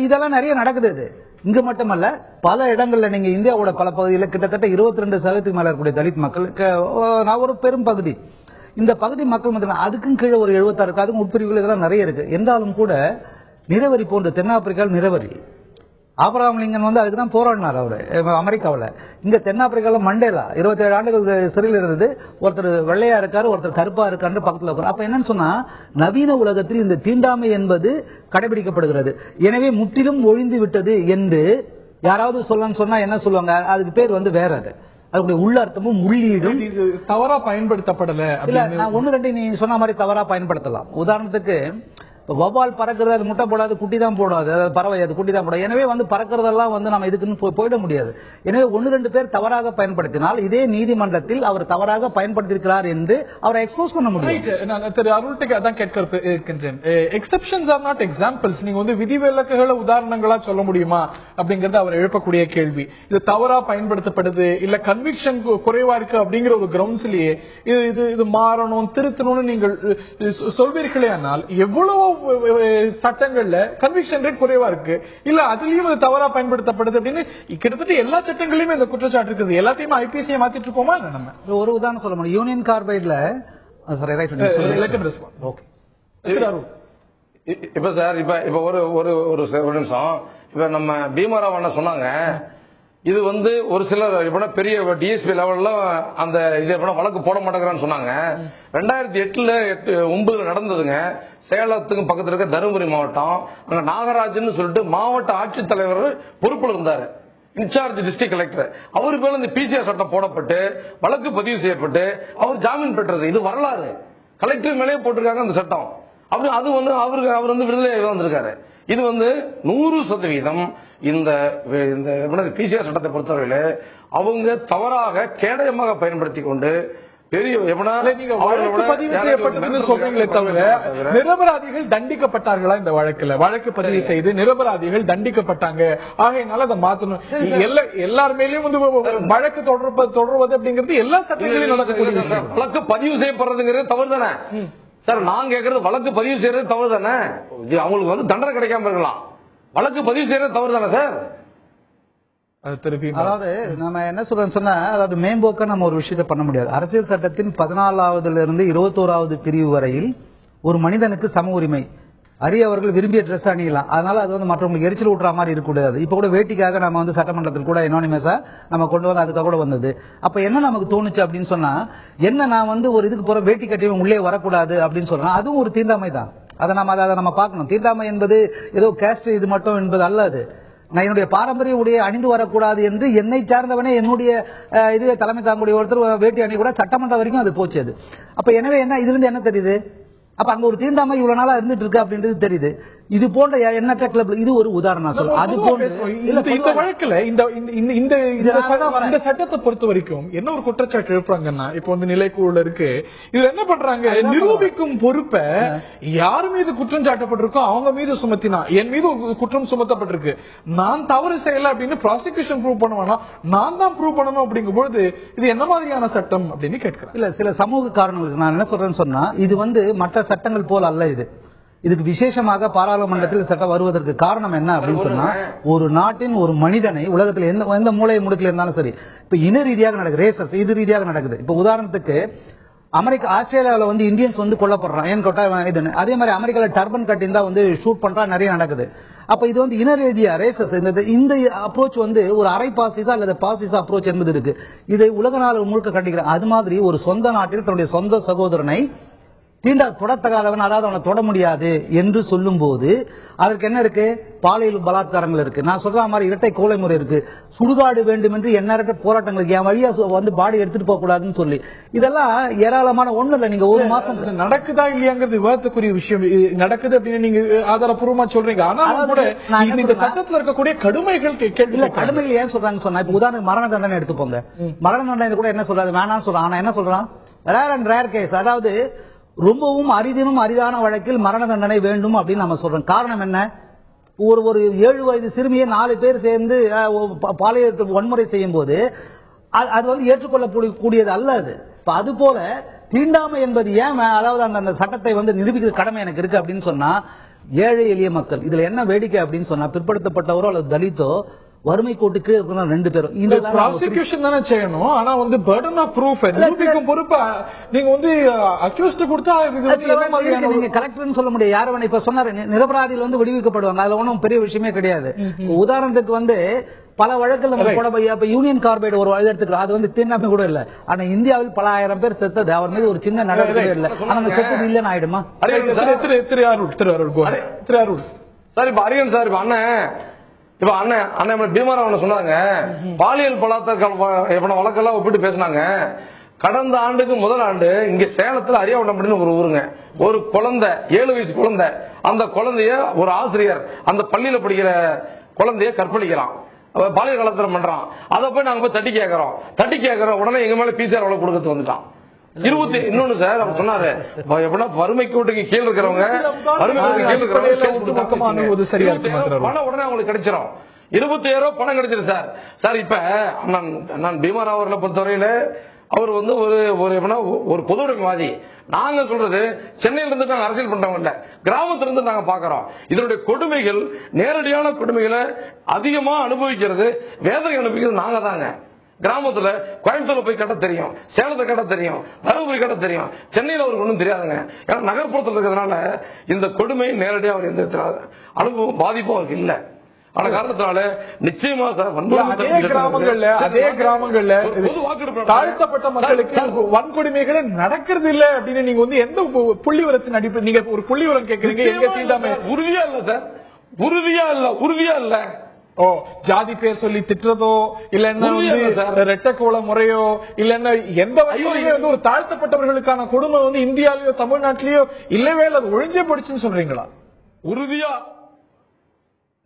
இதெல்லாம் நிறைய நடக்குது. இது இங்க மட்டுமல்ல, பல இடங்கள்ல நீங்க இந்தியாவோட பல பகுதியில் கிட்டத்தட்ட 22% மேல இருக்கக்கூடிய தலித் மக்களுக்கு நான் ஒரு பெரும் பகுதி, இந்த பகுதி மக்கள் மட்டும் அதுக்கும் கீழே ஒரு 76 அதுக்கும் உட்பிரிவுகள் இதெல்லாம் நிறைய இருக்கு. இருந்தாலும் கூட நிறவரி போன்ற தென்னாப்பிரிக்காவில் நிறவரி ஆபிரகாம் லிங்கன் அதுக்கு தான் போராடினார் அவரு அமெரிக்காவில். இங்க தென்னாப்பிரிக்காவில் மண்டேலா 27 ஆண்டுகள் சிறையில் இருந்தது. ஒருத்தர் வெள்ளையா இருக்காரு, ஒருத்தர் கருப்பா இருக்காரு பக்கத்தில் இருக்காரு. அப்ப என்னன்னு சொன்னா, நவீன உலகத்தில் இந்த தீண்டாமை என்பது கடைபிடிக்கப்படுகிறது. எனவே முற்றிலும் ஒழிந்து விட்டது என்று யாராவது சொல்லன்னு சொன்னா என்ன சொல்லுவாங்க? அதுக்கு பேர் வேற. அதுடைய உள்ளர்த்தமும் உள்ளீடும் தவறா பயன்படுத்தப்படல. இல்ல, நான் 1-2 நீ சொன்ன மாதிரி தவறா பயன்படுத்தலாம். உதாரணத்துக்கு வவ்வால் பறக்கிறது, அது முட்டை போடாது, குட்டி தான் போடாது, அதாவது பறவை அது குட்டி தான் போடாது. எனவே பறக்கிறதெல்லாம் நம்ம இதுக்குன்னு போயிட முடியாது. எனவே 1-2 பேர் தவறாக பயன்படுத்தினால் இதே நீதிமன்றத்தில் அவர் தவறாக பயன்படுத்தியிருக்கிறார் என்று அவரை எக்ஸ்போஸ் பண்ண முடியும். திரு அருள்ட்டுக்கு அதான் கேட்க இருக்கின்றேன். Exceptions are not examples. நீங்க விதிவிலக்குகளை உதாரணங்களா சொல்ல முடியுமா அப்படிங்கறது அவர் எழுப்பக்கூடிய கேள்வி. இது தவறா பயன்படுத்தப்படுது, இல்ல கன்விக்ஷன் குறைவா இருக்கு அப்படிங்கிற ஒரு கிரவுண்ட்ஸ்லயே இது மாறணும், திருத்தணும்னு நீங்கள் சொல்வீர்களே. ஆனால் எவ்வளவு சட்டங்கள்ல கன்விக்ஷன் ரேட் குறைவா இருக்கு, இல்ல அதுலயும் தவறா பயன்படுத்தப்படுது அப்படின்னு கிட்டத்தட்ட எல்லா சட்டங்களையும் இந்த குற்றச்சாட்டு இருக்குது. எல்லாத்தையுமே ஐபிசியை மாத்திட்டு இருக்கோமா? நம்ம ஒரு உதாரணம் சொல்ல முடியும். யூனியன் கார்பைட்ல இப்ப சார் இப்ப ஒரு நிமிஷம், இப்ப நம்ம பீமராவ் சொன்னாங்க, இது ஒரு சிலர் பெரிய டிஎஸ்பி லெவல்ல அந்த வழக்கு போட மாட்டேங்கிறான்னு சொன்னாங்க. 2008-9 நடந்ததுங்க. சேலத்துக்கும் பக்கத்தில் இருக்க தருமபுரி மாவட்டம், அங்க நாகராஜன் சொல்லிட்டு மாவட்ட ஆட்சித்தலைவர் பொறுப்பில் இருந்தாரு, இன்சார்ஜ் டிஸ்ட்ரிக்ட் கலெக்டர். அவரு பேர்ல இந்த பிசிஆர் சட்டம் போடப்பட்டு வழக்கு பதிவு செய்யப்பட்டு அவர் ஜாமீன் பெற்றது. இது வரலாறு. கலெக்டர் மேலே போட்டிருக்காங்க அந்த சட்டம். அப்படி அது வந்து அவர் வந்து விடுதலை வந்திருக்காரு. இது வந்து 100% இந்த பிசிஆர் சட்டத்தை பொறுத்தவரையில அவங்க தவறாக கேடயமாக பயன்படுத்தி கொண்டு பெரிய வழக்கு பதிவு செய்யப்பட்டதுன்னு சொல்றீங்களே தவிர நிரபராதிகள் தண்டிக்கப்பட்டார்களா? இந்த வழக்கு பதிவு செய்து நிரபராதிகள் தண்டிக்கப்பட்டாங்க, ஆகையினால அதை மாத்தணும். எல்லாருமேலயும் வந்து வழக்கு தொடர்வது அப்படிங்கிறது எல்லா சட்டங்களிலும் நடக்கக்கூடிய விஷயம். வழக்கு பதிவு செய்யப்படுறதுங்கிறது தவறு தானே சார்? நான் கேட்கறது வழக்கு பதிவு செய்யறது தவறு தானே? அவங்களுக்கு வந்து தண்டனை கிடைக்காம இருக்கலாம், வழக்கு பதிவு செய்யறது தவறு தானே சார்? அதாவது நம்ம என்ன சொல்றோம் சொன்னா, அதாவது மேம்போக்க நம்ம ஒரு விஷயத்தை பண்ண முடியாது. அரசியல் சட்டத்தின் 14வது இருந்து 21வது பிரிவு வரையில் ஒரு மனிதனுக்கு சம உரிமை, அவர்கள் விரும்பிய ட்ரெஸ் அணியலாம். அதனால அது வந்து மற்றவங்களுக்கு எரிச்சல் ஊட்டுற மாதிரி இருக்கக்கூடாது. இப்ப கூட வேட்டிக்காக நம்ம வந்து சட்டமன்றத்தில் கூட எனானிமஸா நம்ம கொண்டு வந்து அதுக்காக கூட வந்தது. அப்ப என்ன நமக்கு தோணுச்சு அப்படின்னு சொன்னா, என்ன நான் வந்து ஒரு இதுக்கு போற வேட்டி கட்டி உள்ளே வரக்கூடாது அப்படின்னு சொல்றேன், அதுவும் ஒரு தீண்டாமை தான். அதை நம்ம பார்க்கணும். தீண்டாமை என்பது ஏதோ கேஸ்ட் இது மட்டும் என்பது அல்ல. அது நான் என்னுடைய பாரம்பரிய உடைய அணிந்து வரக்கூடாது என்று என்னை சார்ந்தவனே என்னுடைய இதுவே தலைமை தாங்கக்கூடிய ஒருத்தர் வேட்டி அணி கூட சட்டமன்றம் வரைக்கும் அது போச்சு. அது அப்ப எனவே என்ன இதுல இருந்து என்ன தெரியுது, அப்ப அங்க ஒரு தீண்டாமை இவ்வளவு நாளா இருந்துட்டு இருக்கு அப்படின்றது தெரியுது. இது போன்ற எண்ணற்ற கிளப், இது ஒரு உதாரணம் சொல்ல. அது போன்ற இந்த வழக்குல இந்த சட்டத்தை பொறுத்த வரைக்கும் என்ன ஒரு குற்றச்சாட்டு எழுப்புறாங்கன்னா, இப்ப வந்து நிலைக்குழு இருக்கு, இதுல என்ன பண்றாங்க, நிரூபிக்கும் பொறுப்பை யார் மீது குற்றம் சாட்டப்பட்டிருக்கோ அவங்க மீது சுமத்தினா, என் மீது குற்றம் சுமத்தப்பட்டிருக்கு, நான் தவறு செய்யல அப்படின்னு ப்ராசிக்யூஷன் ப்ரூவ் பண்ணுவானா, நான் தான் ப்ரூவ் பண்ணணும் அப்படிங்கும் பொழுது இது என்ன மாதிரியான சட்டம் அப்படின்னு கேட்கிறேன். இல்ல சில சமூக காரணங்களுக்கு நான் என்ன சொல்றேன்னு சொன்னா, இது வந்து மற்ற சட்டங்கள் போல் அல்ல. இதுக்கு விசேஷமாக பாராளுமன்றத்தில் சட்டம் வருவதற்கு காரணம் என்ன அப்படின்னு சொன்னா, ஒரு நாட்டின் ஒரு மனிதனை உலகத்தில் எந்த மூலை முடுக்கில் இருந்தாலும் சரி, இப்ப இன ரீதியாக நடக்குது, ரேசஸ் இது ரீதியாக நடக்குது. இப்ப உதாரணத்துக்கு ஆஸ்திரேலியாவில் வந்து இந்தியன்ஸ் வந்து கொல்லப்படுறான், ஏன் கொட்டா இதுன்னு. அதே மாதிரி அமெரிக்காவில் டர்பன் கட்டிந்தா வந்து ஷூட் பண்றா, நிறைய நடக்குது. அப்ப இது வந்து இன ரீதியா ரேசஸ், இந்த அப்ரோச் வந்து ஒரு அரை பாசிசா அல்லது பாசிச அப்ரோச் என்பது இருக்கு. இதை உலக நாடு முழுக்க கண்டிக்கிறேன். அது மாதிரி ஒரு சொந்த நாட்டில் தன்னுடைய சொந்த சகோதரனை தொடத்தகாதவன், அதாவது அவனை தொட முடியாது என்று சொல்லும் போது அதற்கு என்ன இருக்கு, பாலியல் பலாத்காரங்கள் இருக்கு. நான் சொல்ற மாதிரி இரட்டை கொலை முறை இருக்கு, சுடுகாடு வேண்டும் என்று எண்ணற்ற போராட்டங்களுக்கு என் வழியா வந்து பாடி எடுத்துட்டு போக கூடாதுன்னு சொல்லி, இதெல்லாம் ஏராளமான ஒண்ணு இல்ல. நீங்க ஒரு மாசம் நடக்குதா இல்லையாங்கிறது விவாதத்துக்குரிய விஷயம். நடக்குது அப்படின்னு நீங்க ஆதாரப்பூர்வமா சொல்றீங்க. ஆனா இந்த சட்டத்தில் இருக்கக்கூடிய கடுமைகள் இல்ல, கடுமைகள் ஏன் சொல்றாங்க சொன்னா, இப்ப உதாரணம் மரண தண்டனை எடுத்துப்போங்க. மரண தண்டனை கூட என்ன சொல்றாரு, வேணாம் சொல்றான். ஆனா என்ன சொல்றான், ரேர் அண்ட் ரேர் கேஸ், அதாவது ரொம்பவும் அரிதான வழக்கில் மரண தண்டனை வேண்டும் அப்படின்னு நம்ம சொல்றோம். காரணம் என்ன, ஒரு 7 வயது சிறுமியை 4 பேர் சேர்ந்து பாலியல் வன்முறை செய்யும் போது அது வந்து ஏற்றுக்கொள்ளக்கூடியது அல்ல. அது போல தீண்டாமை என்பது ஏன், அதாவது அந்த சட்டத்தை வந்து நிரூபிக்கிற கடமை எனக்கு இருக்கு அப்படின்னு சொன்னா, ஏழை எளிய மக்கள் இதுல என்ன வேடிக்கை அப்படின்னு சொன்னா, பிற்படுத்தப்பட்டவரோ அல்லது தலித்தோ வறுமை கோட்டுக்கு 2 பேரும் இந்த ப்ராசிக்யூஷன் தானே செய்யணும். ஆனா வந்து பர்டன் ஆஃப் ப்ரூஃப் நிரூபிக்கும் பொறுப்பு நீங்க வந்து அக்யூஸ்ட் கொடுத்தா நீங்க கரெக்ட்னு சொல்ல முடியாது. யார் வேணா இப்ப சொன்னாரு, நிரபராதிகள் வந்து விடுவிக்கப்படுவாங்க, அதுல ஒன்றும் பெரிய விஷயமே கிடையாது. உதாரணத்துக்கு வந்து பல வழக்கில் யூனியன் கார்பைடு ஒரு எடுத்துக்கலாம், அது வந்து தீண்டாமை கூட இல்ல. ஆனா இந்தியாவில் பல ஆயிரம் பேர் செத்தது அவர் மீது ஒரு சின்ன நடவடிக்கை இல்ல. ஆனா செத்தது இல்லன்னு ஆயிடுமா? சார் இப்ப அரியன் சார், இப்ப அண்ணன் பீமாராவன் சொன்னாங்க, பாலியல் பலாத்கார வழக்கெல்லாம் ஒப்பிட்டு பேசினாங்க. கடந்த ஆண்டுக்கு முதல் ஆண்டு இங்க சேலத்துல அரியாவட்டம் ஒரு ஊருங்க, ஒரு குழந்தை 7 வயசு குழந்தை, அந்த குழந்தைய ஒரு ஆசிரியர் அந்த பள்ளியில படிக்கிற குழந்தைய கற்பழிக்கிறான், பாலியல் கலாச்சாரம் பண்றான். அதை போய் நாங்க போய் தட்டி கேட்கறோம். உடனே எங்க மேல பிசிஆர் வழக்கு கொடுத்து வந்துட்டான். இன்னொன்னு சார் அவர் சொன்னாரு, வறுமை கோட்டுக்கு கீழ் இருக்கிறவங்க பணம் உடனே அவங்களுக்கு கிடைச்சிடும். 27 ரூபாய் பணம் கிடைச்சிடும் சார். சார் இப்ப நான் பீமாராவ் அவர்களை பொறுத்தவரையில அவர் வந்து ஒரு பொது உடைமைவாதி. நாங்க சொல்றது சென்னையில இருந்து நாங்க அரசியல் பண்றவங்க இல்ல, கிராமத்துல இருந்து நாங்க பாக்குறோம். இதனுடைய கொடுமைகள், நேரடியான கொடுமைகளை அதிகமா அனுபவிக்கிறது, வேதனை அனுபவிக்கிறது நாங்க தாங்க. கிராமத்துல கோயம்புத்தூர்ல போய் கட்ட தெரியும், சேலத்தை கட்ட தெரியும், தருமபுரி கட்ட தெரியும், சென்னையில அவருக்கு ஒன்றும் தெரியாதுங்க. ஏன்னா நகர்ப்புறத்தில் இருக்கிறதுனால இந்த கொடுமை நேரடியாக அவர் எந்த அனுபவம் பாதிப்பும் அவருக்கு இல்ல. ஆன காரணத்தினால நிச்சயமா சார் அதே கிராமங்கள்ல தாழ்த்தப்பட்ட மக்களுக்கு வன்கொடுமைகளை நடக்கிறது இல்ல அப்படின்னு நீங்க வந்து எந்த புள்ளிவரத்தின் அடிப்படை நீங்க ஒரு புள்ளிவரம் கேட்கறீங்க? எங்க தீண்டாமை உறுதியா இல்ல சார், உறுதியா இல்ல ஜாதி பேர் சொல்லி திட்டுறதோ இல்லன்னா ரெட்டக்கோள முறையோ இல்லன்னா எந்த வகையிலுமே வந்து ஒரு தாழ்த்தப்பட்டவர்களுக்கான கொடுமை வந்து இந்தியாலயோ தமிழ்நாட்டிலயோ இல்லவே இல்லை, அது ஒழிஞ்சே போயிடுச்சுன்னு சொல்றீங்களா? உறுதியா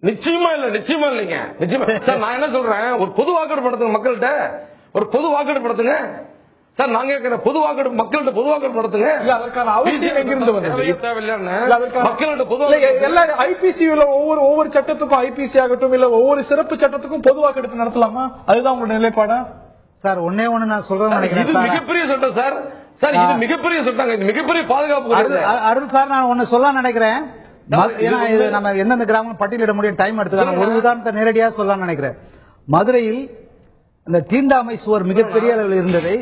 நிச்சயமா இல்லைங்க. நிச்சயமா சார், நான் என்ன சொல்றேன், ஒரு பொது வாக்கெடுப்பு நடத்துங்க மக்கள்கிட்ட, ஒரு பொது வாக்கெடுப்பு நடத்துங்க சார். நாங்க கேட்கிற பொது வாக்கெடுப்பு மக்கள்கிட்ட பொது வாக்கெடுப்பு நடத்துங்க. அதற்கான அவசியம் எங்கிருந்து வந்தது? தேவையில்லைன்னு மக்கள்கிட்ட பொது எல்லா ஐபிசில ஒவ்வொரு சட்டத்துக்கும் ஐபிசி ஆகட்டும் இல்ல ஒவ்வொரு சிறப்பு சட்டத்துக்கும் பொது வாக்கெடுப்பு நடத்தலாமா? அதுதான் உங்களோட நிலைப்பாடா? சார் ஒன்னே ஒண்ணு நான் சொல்றேன் நினைக்கிறேன். இது மிகப்பெரிய சட்டம் சார். சார் இது மிகப்பெரிய சட்டம், இது மிகப்பெரிய பாதுகாப்பு. அருள் சார், நான் ஒன்னு சொல்ல நினைக்கிறேன். ஏன்னா இது நம்ம எந்தெந்த கிராமம் பட்டியலிட முடியும், டைம் எடுத்துக்கலாம். ஒரு உதாரணத்தை நேரடியாக சொல்ல நினைக்கிறேன். மதுரையில் இந்த தீண்டாமை சுவர் மிகப்பெரிய அளவில் இருந்ததை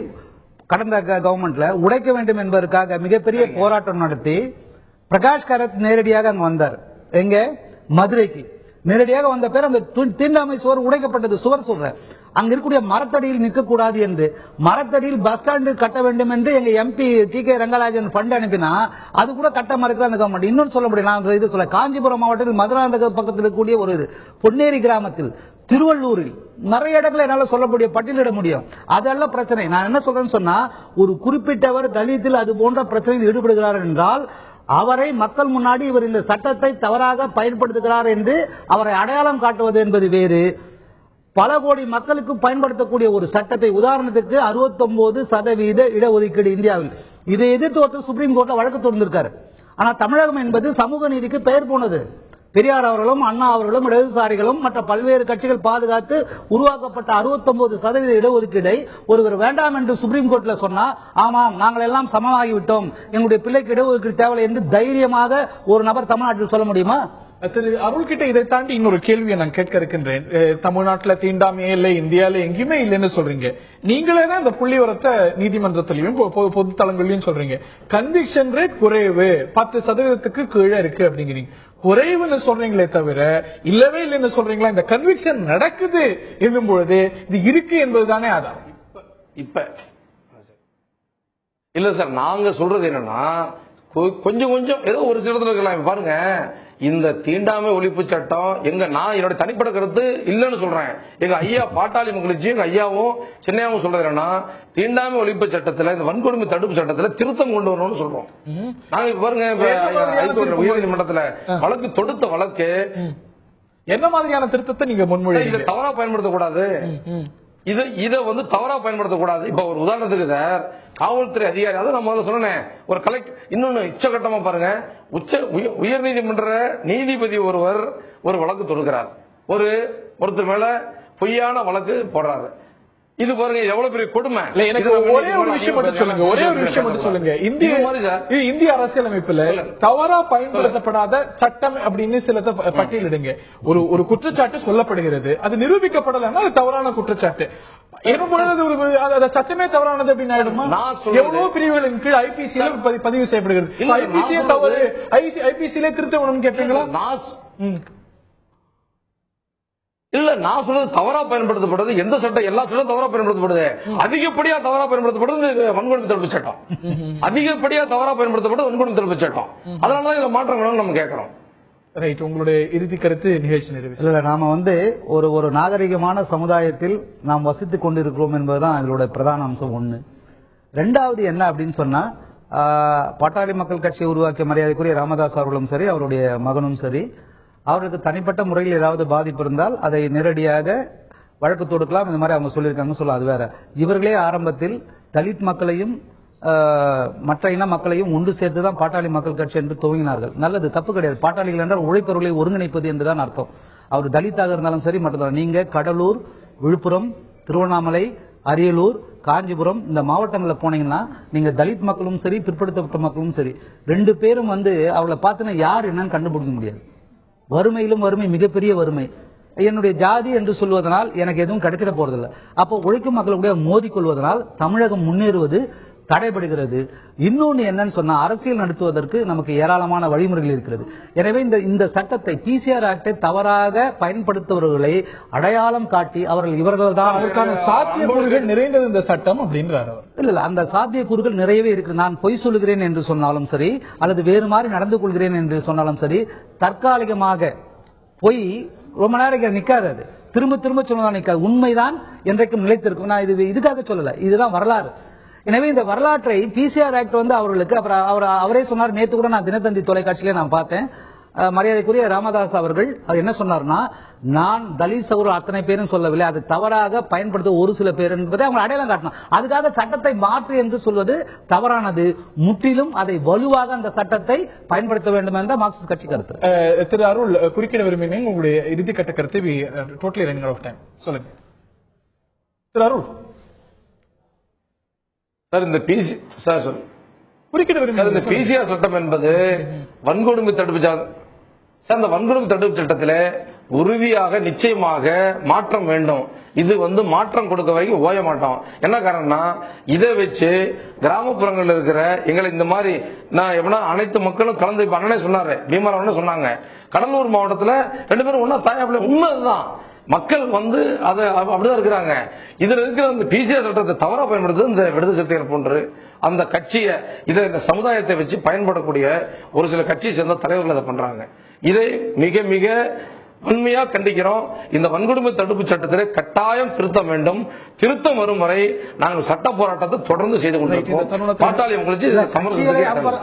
கடந்த கவர்மெண்ட்ல உடைக்க வேண்டும் என்பதற்காக மிகப்பெரிய போராட்டம் நடத்தி பிரகாஷ் காரத் நேரடியாக அங்க வந்தார். எங்க? மதுரைக்கு நேரடியாக வந்த பேர் அந்த தீண்டாமை சுவர் உடைக்கப்பட்டது. சுவர் சொல்ற அங்க இருக்கக்கூடிய மரத்தடியில் நிற்கக்கூடாது என்று, மரத்தடியில் பஸ் ஸ்டாண்டு கட்ட வேண்டும் என்று எங்க எம்பி டி.கே. ரங்கராஜன் ஃபண்ட் அனுப்பினா அது கூட கட்ட மறுக்கிற அந்த கவர்மெண்ட். இன்னொன்னு சொல்ல முடியும், நான் இது சொல்ல, காஞ்சிபுரம் மாவட்டத்தில் மதுராந்தக பக்கத்தில் இருக்கக்கூடிய ஒரு பொன்னேரி கிராமத்தில், திருவள்ளூரில் நிறைய இடங்களை என்னால சொல்ல முடியும், பட்டியலிட முடியும். அதெல்லாம் பிரச்சனை. நான் என்ன சொல்றேன்னு சொன்னா, ஒரு குறிப்பிட்டவர் தலித்தில் அது போன்ற பிரச்சனையில் ஈடுபடுகிறார் என்றால் அவரை மக்கள் முன்னாடி இவர் இந்த சட்டத்தை தவறாக பயன்படுத்துகிறார் என்று அவரை அடையாளம் காட்டுவது என்பது வேறு. பல கோடி மக்களுக்கு பயன்படுத்தக்கூடிய ஒரு சட்டத்தை, உதாரணத்துக்கு 69% இடஒதுக்கீடு இந்தியாவில், இதை எதிர்த்து ஒருத்தர் சுப்ரீம் கோர்ட்ல வழக்கு தொடர்ந்திருக்காரு. ஆனா தமிழகம் என்பது சமூக நீதிக்கு பெயர் போனது. பெரியார் அவர்களும் அண்ணா அவர்களும் இடதுசாரிகளும் மற்ற பல்வேறு கட்சிகள் பாதுகாத்து உருவாக்கப்பட்ட 69% இடஒதுக்கீடை ஒருவர் வேண்டாம் என்று சுப்ரீம் கோர்ட்ல சொன்னா, ஆமாம் நாங்கள் எல்லாம் சமமாகிவிட்டோம், எங்களுடைய பிள்ளைக்கு இடஒதுக்கீடு தேவை என்று தைரியமாக ஒரு நபர் தமிழ்நாட்டில் சொல்ல முடியுமா? திரு அருள்கிட்ட இதை தாண்டி இன்னொரு கேள்வியை நான் கேட்க இருக்கின்றேன். தமிழ்நாட்டுல தீண்டாமையே இல்லை, இந்தியாவில எங்கேயுமே இல்லைன்னு சொல்றீங்க. நீங்களே தான் இந்த புள்ளிவரத்தை நீதிமன்றத்திலையும் பொது தளங்களிலும் சொல்றீங்க. கன்விக்ஷன் ரேட் குறைவு 10% கீழே இருக்கு அப்படிங்கிறீங்க. குறைவுன்னு சொல்றீங்களே தவிர இல்லவே இல்லைன்னு சொல்றீங்களா? இந்த கன்விக்ஷன் நடக்குது என்னும் பொழுது இது இருக்கு என்பதுதானே ஆதாரம். இப்ப இல்ல சார், நாங்க சொல்றது என்னன்னா கொஞ்சம் கொஞ்சம் ஏதோ ஒரு சில இடத்துல இருக்கலாம். பாருங்க, இந்த தீண்டாமை ஒழிப்பு சட்டம் நான் என்னோட தனிப்பட்ட கருத்து இல்லன்னு சொல்றேன். எங்க ஐயா பாட்டாளி மக்களுக்கு எங்க ஐயாவும் சின்னையாவும் சொல்றது என்னன்னா, தீண்டாமை ஒழிப்பு சட்டத்துல, இந்த வன்கொடுமை தடுப்பு சட்டத்துல திருத்தம் கொண்டு வரணும்னு சொல்றோம். நாங்க பாருங்க, உயர்நீதிமன்றத்துல வழக்கு தொடுத்த வழக்கு என்ன மாதிரியான திருத்தத்தை நீங்க முன்மொழிங்க? தவறா பயன்படுத்தக்கூடாது, இதை வந்து தவறா பயன்படுத்தக்கூடாது. இப்ப ஒரு உதாரணத்துக்கு சார், காவல்துறை அதிகாரி, அதை நான் முதல்ல சொன்னேன், ஒரு கலெக்டர், இன்னொன்னு உச்சகட்டமா பாருங்க, உயர்நீதிமன்ற நீதிபதி ஒருவர் ஒரு வழக்கு தொடுக்கிறார், ஒருத்தர் மேல பொய்யான வழக்கு போடுறாரு. இது பாருங்க எவ்வளவு பெரிய கொடுமை. எனக்கு ஒரே ஒரு விஷயம் மட்டும் சொல்லுங்க. இந்திய அரசியலமைப்புல தவறா பயன்படுத்தப்படாத சட்டம் அப்படின்னு சிலதை பட்டியலிடுங்க. ஒரு குற்றச்சாட்டு சொல்லப்படுகிறது, அது நிரூபிக்கப்படலைன்னா அது தவறான குற்றச்சாட்டு. சட்டமே தவறானது அப்படின்னு ஆயிடுமா? எவ்வளவு பிரிவுகளின் கீழ் ஐபிசியில பதிவு செய்யப்படுகிறது. ஐபிசியே தவறு, ஐபிசியிலே திருத்தம் கேட்பீங்களா? இல்ல, நான் சொல்றது தவறா பயன்படுத்தப்படுறது எந்த சட்டம்? எல்லா சட்டம் தவறா பயன்படுத்தப்படுது. அதிகப்படியா தவறா பயன்படுத்தப்படுறது வன்கொடுமை தடுப்பு சட்டம். அதிகப்படியா தவறா பயன்படுத்தப்படுறது வன்கொடுமை தடுப்பு சட்டம். அதனாலதான் இதுல மாற்றம் வேணும்னு நம்ம கேட்கிறோம். ரைட், உங்களுடைய இறுதி கருத்து நிகழ்ச்சி நிறைவு. இல்ல, நாம ஒரு நாகரிகமான சமுதாயத்தில் நாம் வசித்துக் கொண்டிருக்கிறோம் என்பதுதான் இதோட பிரதான அம்சம் ஒண்ணு. ரெண்டாவது என்ன அப்படின்னு சொன்னா, பாட்டாளி மக்கள் கட்சியை உருவாக்கிய மரியாதைக்குரிய ராமதாஸ் அவர்களும் சரி, அவருடைய மகனும் சரி, அவருக்கு தனிப்பட்ட முறையில் ஏதாவது பாதிப்பு இருந்தால் அதை நேரடியாக வழக்கு தொடுக்கலாம். இந்த மாதிரி அவங்க சொல்லியிருக்காங்க சொல்ல, அது வேற. இவர்களே ஆரம்பத்தில் தலித் மக்களையும் மற்ற இன மக்களையும் ஒன்று சேர்த்துதான் பாட்டாளி மக்கள் கட்சி என்று துவங்கினார்கள். நல்லது, தப்பு கிடையாது. பாட்டாளிகள் என்றால் உழைப்பவர்களை ஒருங்கிணைப்பது என்றுதான் அர்த்தம். அவர் தலித்தாக இருந்தாலும் சரி, மற்றதான். நீங்க கடலூர், விழுப்புரம், திருவண்ணாமலை, அரியலூர், காஞ்சிபுரம் இந்த மாவட்டங்களில் போனீங்கன்னா நீங்க தலித் மக்களும் சரி, பிற்படுத்தப்பட்ட மக்களும் சரி, ரெண்டு பேரும் அவளை பார்த்துன்னா யார் என்னன்னு கண்டுபிடிக்க முடியாது. வறுமையிலும் வறுமை, மிகப்பெரிய வறுமை. என்னுடைய ஜாதி என்று சொல்வதனால் எனக்கு எதுவும் கிடைச்சிட போறதில்லை. அப்போ உழைக்கும் மக்களுடைய மோதிக்கொள்வதனால் தமிழகம் முன்னேறுவது தடைபடுகிறது. இன்னொன்னு என்னன்னு சொன்னா, அரசியல் நடத்துவதற்கு நமக்கு ஏராளமான வழிமுறைகள் இருக்கிறது. எனவே இந்த சட்டத்தை, பிசிஆர் ஆக்டை தவறாக பயன்படுத்துபவர்களை அடையாளம் காட்டி இவர்கள் தான் அதற்கான சாத்தியக்கூறுகள் நிறைந்தது இந்த சட்டம் அப்படின்றார். இல்ல, அந்த சாத்தியக்கூறுகள் நிறையவே இருக்கு. நான் பொய் சொல்லுகிறேன் என்று சொன்னாலும் சரி, அல்லது வேறு மாதிரி நடந்து கொள்கிறேன் என்று சொன்னாலும் சரி, தற்காலிகமாக பொய் ரொம்ப நேரம் நிக்காது, அது திரும்ப திரும்ப சொன்னதான் நிக்காது, உண்மைதான் என்றைக்கும் நிலைத்திருக்கும். நான் இதுக்காக சொல்லல, இதுதான் வரலாறு. எனவே இந்த வரலாற்றை பிசிஆர் ஆக்ட் வந்து அவர்களுக்கு அவரே சொன்னார். நேற்று கூட நான் தினத்தந்தி தொலைக்காட்சியிலே நான் பார்த்தேன். மரியாதைக்குரிய ராமதாஸ் அவர்கள் அது என்ன சொன்னார்னா, நான் தலித் சகோதரர் அத்தனை பேரும் சொல்லவில்லை, அது தவறாக பயன்படுத்த ஒரு சில பேர் என்பதை அவங்க அடையாளம் காட்டணும். அதுக்காக சட்டத்தை மாற்று என்று சொல்வது தவறானது. முற்றிலும் அதை வலுவாக அந்த சட்டத்தை பயன்படுத்த வேண்டும் என்ற மார்க்சிஸ்ட் கட்சி கருத்து. திரு அருள், குறுக்கிட விரும்பினேன் உங்களுடைய இறுதிக்கட்ட கருத்து. Totally running out of time. சொல்லுங்க திரு அருள். சார், இந்த பிசிஆர் சட்டம் என்பது வன்கொடுமை தடுப்பு சட்டம். அந்த வன்கொடுமை தடுப்பு சட்டத்தில் உறுதியாக நிச்சயமாக மாற்றம் வேண்டும். இது வந்து மாற்றம் கொடுக்க வரைக்கும் ஓய மாட்டோம். என்ன காரணம்னா, இதை வச்சு கிராமப்புறங்களில் இருக்கிற எங்களை இந்த மாதிரி அனைத்து மக்களும் கலந்து இப்ப அண்ணனே சொன்னாரு, பீமராவ் சொன்னாங்க, கடலூர் மாவட்டத்தில் 2 பேரும் ஒன்னா தாயாப்பிள்ளை. உண்மைதான், மக்கள் வந்து அதை அப்படிதான் இருக்கிறாங்க. இதுல இருக்கிற அந்த பிசிஆர் சட்டத்தை தவறா பயன்படுத்துறது இந்த விடுதலை சிறுத்தைகள் போன்று அந்த கட்சியை இந்த சமுதாயத்தை வச்சு பயன்படக்கூடிய ஒரு சில கட்சியை சேர்ந்த தலைவர்கள் அதை பண்றாங்க. இதை மிக மிக உண்மையா கண்டிக்கிறோம். இந்த வன்கொடுமை தடுப்பு சட்டத்தில் கட்டாயம் திருத்தம் வேண்டும். திருத்தம் வரும் வரை நாங்கள் சட்ட போராட்டத்தை தொடர்ந்து செய்து கொண்டிருக்கோம்.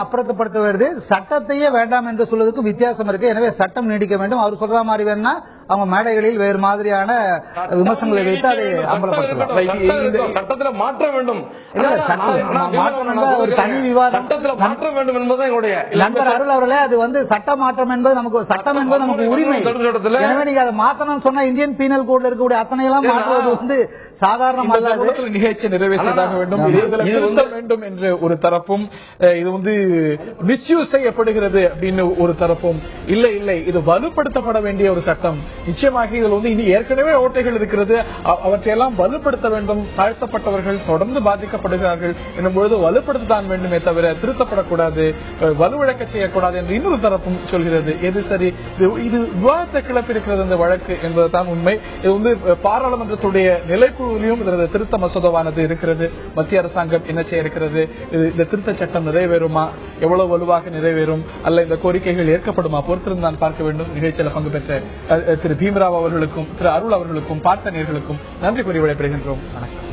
அப்புறப்படுத்த வருது, சட்டத்தையே வேண்டாம் என்று சொல்வதற்கு வித்தியாசம் இருக்கு. எனவே சட்டம் நீடிக்க வேண்டும். அவர் சொல்ற மாதிரி வேணா அவங்க மேடைகளில் வேறு மாதிரியான விமர்சனங்களை வைத்து அதை அமல்படுத்தலாம். சட்டத்தில் மாற்ற வேண்டும், ஒரு தனி விவாதம் சட்டத்தில் மாற்ற வேண்டும் என்பது எங்களுடைய நண்பர் அருள் அவர்களே. அது வந்து சட்ட மாற்றம் என்பது நமக்கு, சட்டம் என்பது நமக்கு உரிமை. எனவே நீங்க அதை மாத்தணும் சொன்னா இந்தியன் பீனல் கோட்ல இருக்கக்கூடிய அத்தனையெல்லாம் மாற்றுவது வந்து சாதாரண நிகழ்ச்சி நிறைவேற்றதாக வேண்டும் என்ற ஒரு தரப்பும், இது வந்து மிஸ்யூஸ் செய்யப்படுகிறது அப்படின்னு ஒரு தரப்பும், இல்லை இல்லை இது வலுப்படுத்தப்பட வேண்டிய ஒரு சட்டம். நிச்சயமாக இதில் வந்து இனி ஏற்கனவே ஓட்டைகள் இருக்கிறது, அவற்றையெல்லாம் வலுப்படுத்த வேண்டும். தாழ்த்தப்பட்டவர்கள் தொடர்ந்து பாதிக்கப்படுகிறார்கள் என்னும்பொழுது வலுப்படுத்தத்தான் வேண்டுமே தவிர திருத்தப்படக்கூடாது, வலுவிழக்க செய்யக்கூடாது என்று இன்னொரு தரப்பும் சொல்கிறது. எது சரி? இது விவாதத்தை கிளப்பியிருக்கிறது இந்த வழக்கு என்பதுதான் உண்மை. இது வந்து பாராளுமன்றத்துடைய நிலைக்குழுவிலும் திருத்த மசோதாவானது இருக்கிறது. மத்திய அரசாங்கம் என்ன செய்ய இருக்கிறது? இந்த திருத்த சட்டம் நிறைவேறுமா? எவ்வளவு வலுவாக நிறைவேறும்? அல்ல இந்த கோரிக்கைகள் ஏற்கப்படுமா? பொறுத்திருந்து நான் பார்க்க வேண்டும். நிகழ்ச்சியில் பங்கு பெற்ற திரு பீமராவ் அவர்களுக்கும் திரு அருள் அவர்களுக்கும் பார்த்த நேயர்களுக்கும் நன்றி கூறி விடைபெறுகின்றோம். வணக்கம்.